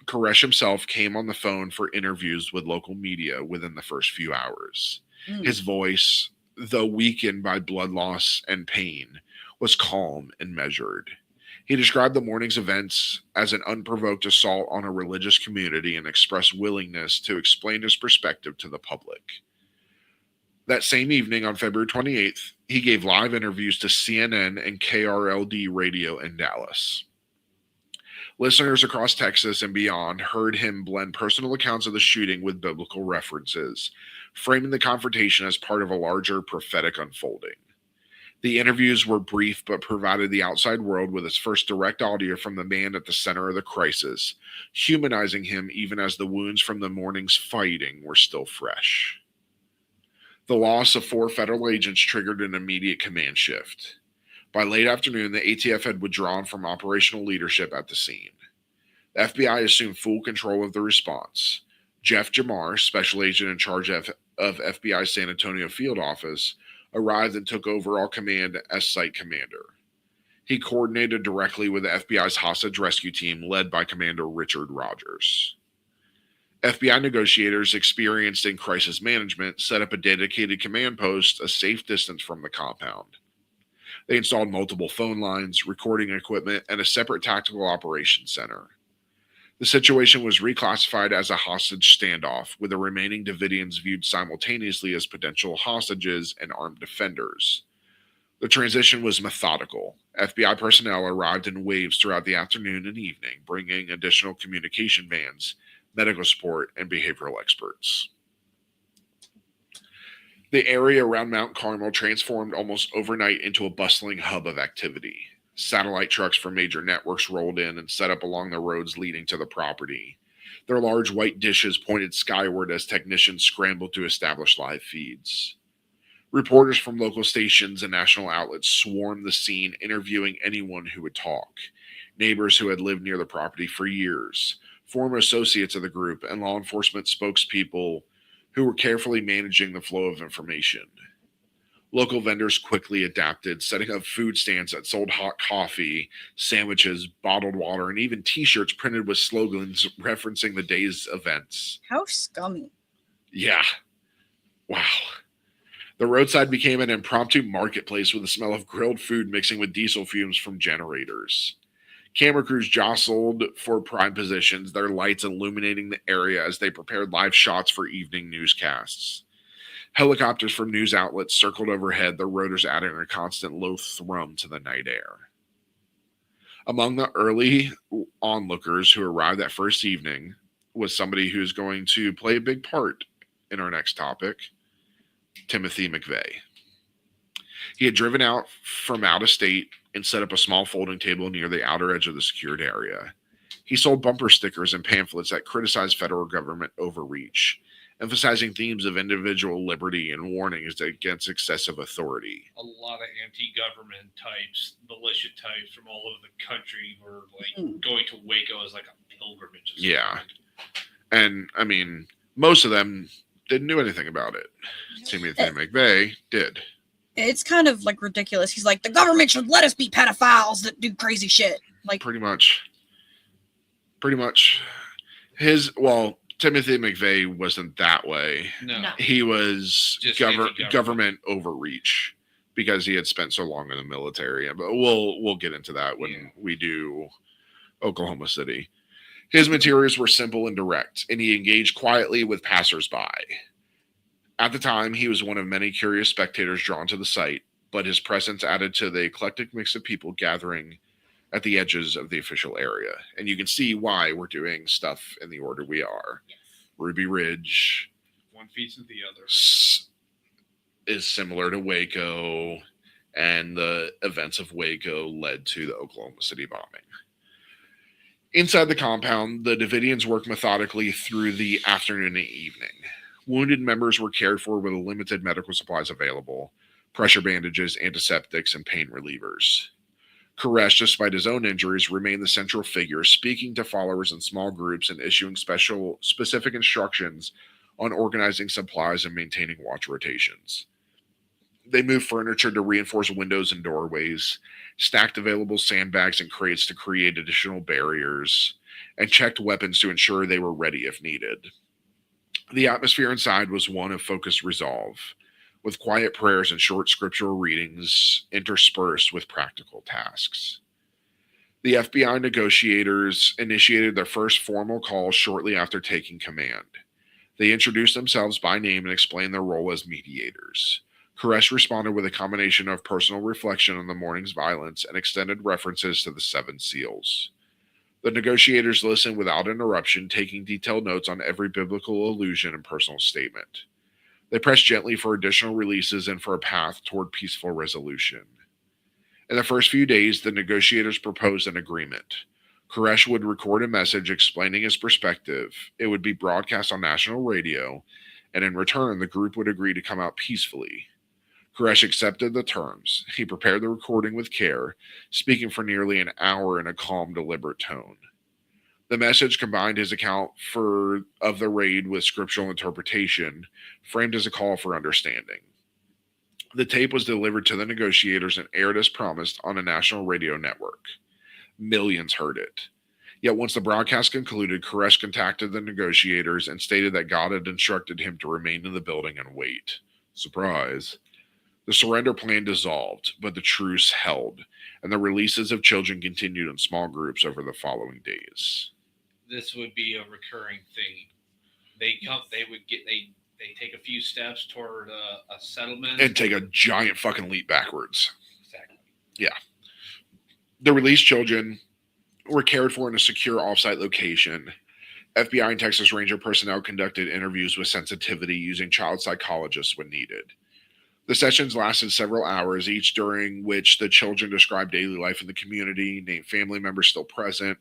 Koresh himself came on the phone for interviews with local media within the first few hours. His voice, though weakened by blood loss and pain, was calm and measured. He described the morning's events as an unprovoked assault on a religious community and expressed willingness to explain his perspective to the public. That same evening, on February 28th, he gave live interviews to CNN and KRLD radio in Dallas. Listeners across Texas and beyond heard him blend personal accounts of the shooting with biblical references, framing the confrontation as part of a larger prophetic unfolding. The interviews were brief but provided the outside world with its first direct audio from the man at the center of the crisis, humanizing him even as the wounds from the morning's fighting were still fresh. The loss of 4 federal agents triggered an immediate command shift. By late afternoon, the ATF had withdrawn from operational leadership at the scene. The FBI assumed full control of the response. Jeff Jamar, special agent in charge of FBI San Antonio field office, arrived and took overall command as site commander. He coordinated directly with the FBI's hostage rescue team led by Commander Richard Rogers. FBI negotiators experienced in crisis management set up a dedicated command post a safe distance from the compound. They installed multiple phone lines, recording equipment, and a separate tactical operations center. The situation was reclassified as a hostage standoff, with the remaining Davidians viewed simultaneously as potential hostages and armed defenders. The transition was methodical. FBI personnel arrived in waves throughout the afternoon and evening, bringing additional communication vans, medical support, and behavioral experts. The area around Mount Carmel transformed almost overnight into a bustling hub of activity. Satellite trucks from major networks rolled in and set up along the roads leading to the property. Their large white dishes pointed skyward as technicians scrambled to establish live feeds. Reporters from local stations and national outlets swarmed the scene, interviewing anyone who would talk. Neighbors who had lived near the property for years, former associates of the group, and law enforcement spokespeople who were carefully managing the flow of information. Local vendors quickly adapted, setting up food stands that sold hot coffee, sandwiches, bottled water, and even t-shirts printed with slogans referencing the day's events. How scummy. Yeah. Wow. The roadside became an impromptu marketplace with the smell of grilled food mixing with diesel fumes from generators. Camera crews jostled for prime positions, their lights illuminating the area as they prepared live shots for evening newscasts. Helicopters from news outlets circled overhead, their rotors adding a constant low thrum to the night air. Among the early onlookers who arrived that first evening was somebody who's going to play a big part in our next topic, Timothy McVeigh. He had driven out from out of state and set up a small folding table near the outer edge of the secured area. He sold bumper stickers and pamphlets that criticized federal government overreach, emphasizing themes of individual liberty and warnings against excessive authority. A lot of anti-government types, militia types from all over the country were like going to Waco as like a pilgrimage. Yeah. And I mean, most of them didn't do anything about it. Timothy McVeigh did. It's kind of like ridiculous. He's like, the government should let us be pedophiles that do crazy shit. Like, pretty much. Timothy McVeigh wasn't that way. No. He was Just government overreach because he had spent so long in the military. But we'll get into that when we do Oklahoma City. His materials were simple and direct, and he engaged quietly with passersby. At the time, he was one of many curious spectators drawn to the site, but his presence added to the eclectic mix of people gathering at the edges of the official area. And you can see why we're doing stuff in the order we are. Yes. Ruby Ridge. One feeds into the other. Is similar to Waco, and the events of Waco led to the Oklahoma City bombing. Inside the compound, the Davidians worked methodically through the afternoon and evening. Wounded members were cared for with limited medical supplies available, pressure bandages, antiseptics, and pain relievers. Koresh, despite his own injuries, remained the central figure, speaking to followers in small groups and issuing specific instructions on organizing supplies and maintaining watch rotations. They moved furniture to reinforce windows and doorways, stacked available sandbags and crates to create additional barriers, and checked weapons to ensure they were ready if needed. The atmosphere inside was one of focused resolve, with quiet prayers and short scriptural readings interspersed with practical tasks. The FBI negotiators initiated their first formal call shortly after taking command. They introduced themselves by name and explained their role as mediators. Koresh responded with a combination of personal reflection on the morning's violence and extended references to the Seven Seals. The negotiators listened without interruption, taking detailed notes on every biblical allusion and personal statement. They pressed gently for additional releases and for a path toward peaceful resolution. In the first few days, the negotiators proposed an agreement. Koresh would record a message explaining his perspective. It would be broadcast on national radio, and in return, the group would agree to come out peacefully. Koresh accepted the terms. He prepared the recording with care, speaking for nearly an hour in a calm, deliberate tone. The message combined his account of the raid with scriptural interpretation, framed as a call for understanding. The tape was delivered to the negotiators and aired as promised on a national radio network. Millions heard it. Yet once the broadcast concluded, Koresh contacted the negotiators and stated that God had instructed him to remain in the building and wait. Surprise. The surrender plan dissolved, but the truce held, and the releases of children continued in small groups over the following days. This would be a recurring thing. They take a few steps toward a settlement and take a giant fucking leap backwards. Exactly. Yeah. The released children were cared for in a secure offsite location. FBI and Texas Ranger personnel conducted interviews with sensitivity using child psychologists when needed. The sessions lasted several hours, each during which the children described daily life in the community, named family members still present,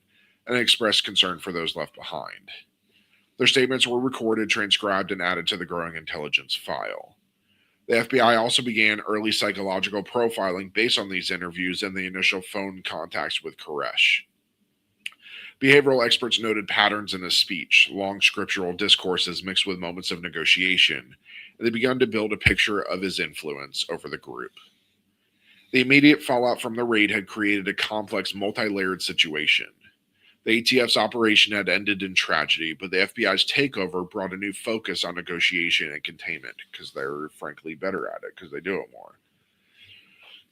and expressed concern for those left behind. Their statements were recorded, transcribed, and added to the growing intelligence file. The FBI also began early psychological profiling based on these interviews and the initial phone contacts with Koresh. Behavioral experts noted patterns in his speech, long scriptural discourses mixed with moments of negotiation, and they began to build a picture of his influence over the group. The immediate fallout from the raid had created a complex, multi-layered situation. The ATF's operation had ended in tragedy, but the FBI's takeover brought a new focus on negotiation and containment, because they're frankly better at it, because they do it more.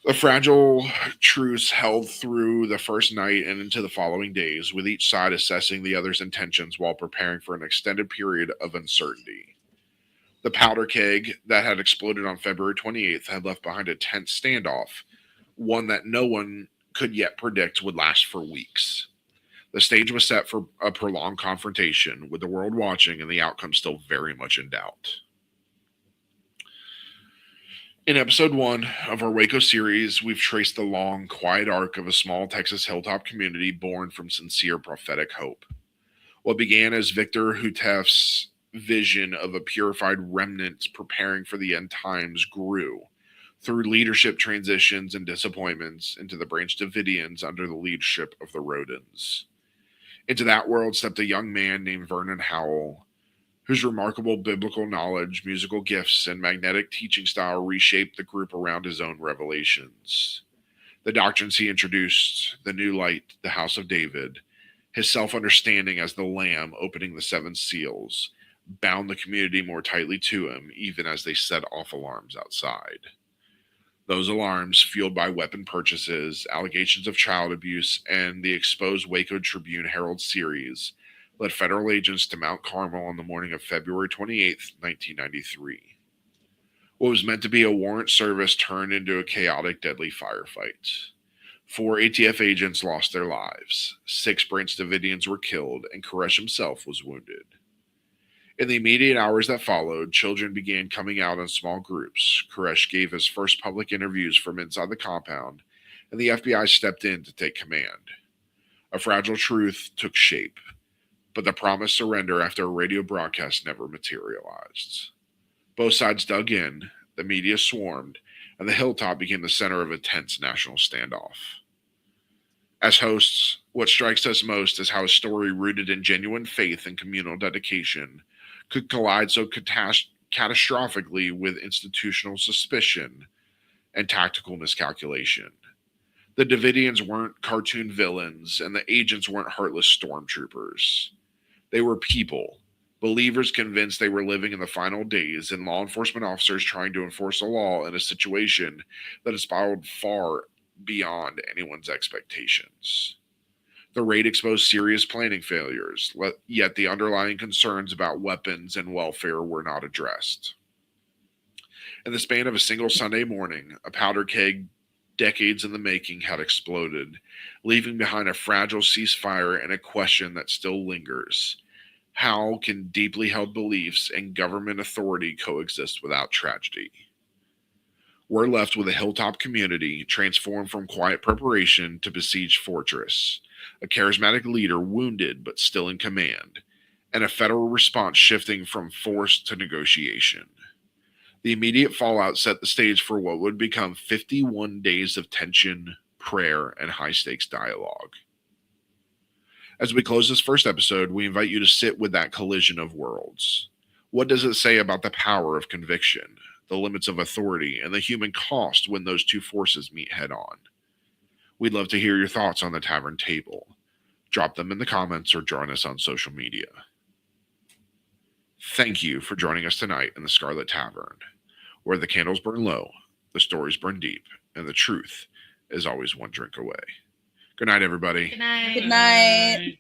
The fragile truce held through the first night and into the following days, with each side assessing the other's intentions while preparing for an extended period of uncertainty. The powder keg that had exploded on February 28th had left behind a tense standoff, one that no one could yet predict would last for weeks. The stage was set for a prolonged confrontation, with the world watching and the outcome still very much in doubt. In episode 1 of our Waco series, we've traced the long, quiet arc of a small Texas hilltop community born from sincere prophetic hope. What began as Victor Hutef's vision of a purified remnant preparing for the end times grew, through leadership transitions and disappointments, into the Branch Davidians under the leadership of the Rodens. Into that world stepped a young man named Vernon Howell, whose remarkable biblical knowledge, musical gifts, and magnetic teaching style reshaped the group around his own revelations. The doctrines he introduced, the new light, the house of David, his self-understanding as the Lamb opening the 7 seals, bound the community more tightly to him, even as they set off alarms outside. Those alarms, fueled by weapon purchases, allegations of child abuse, and the exposed Waco Tribune Herald series, led federal agents to Mount Carmel on the morning of February 28, 1993. What was meant to be a warrant service turned into a chaotic, deadly firefight. 4 ATF agents lost their lives, 6 Branch Davidians were killed, and Koresh himself was wounded. In the immediate hours that followed, children began coming out in small groups. Koresh gave his first public interviews from inside the compound, and the FBI stepped in to take command. A fragile truth took shape, but the promised surrender after a radio broadcast never materialized. Both sides dug in, the media swarmed, and the hilltop became the center of a tense national standoff. As hosts, what strikes us most is how a story rooted in genuine faith and communal dedication could collide so catastrophically with institutional suspicion and tactical miscalculation. The Davidians weren't cartoon villains, and the agents weren't heartless stormtroopers. They were people, believers convinced they were living in the final days, and law enforcement officers trying to enforce the law in a situation that had spiraled far beyond anyone's expectations. The raid exposed serious planning failures, yet the underlying concerns about weapons and welfare were not addressed. In the span of a single Sunday morning, a powder keg decades in the making had exploded, leaving behind a fragile ceasefire and a question that still lingers. How can deeply held beliefs and government authority coexist without tragedy? We're left with a hilltop community transformed from quiet preparation to besieged fortress, a charismatic leader wounded but still in command, and a federal response shifting from force to negotiation. The immediate fallout set the stage for what would become 51 days of tension, prayer, and high-stakes dialogue. As we close this first episode, we invite you to sit with that collision of worlds. What does it say about the power of conviction, the limits of authority, and the human cost when those two forces meet head-on? We'd love to hear your thoughts on the tavern table. Drop them in the comments or join us on social media. Thank you for joining us tonight in the Scarlet Tavern, where the candles burn low, the stories burn deep, and the truth is always one drink away. Good night, everybody. Good night. Good night.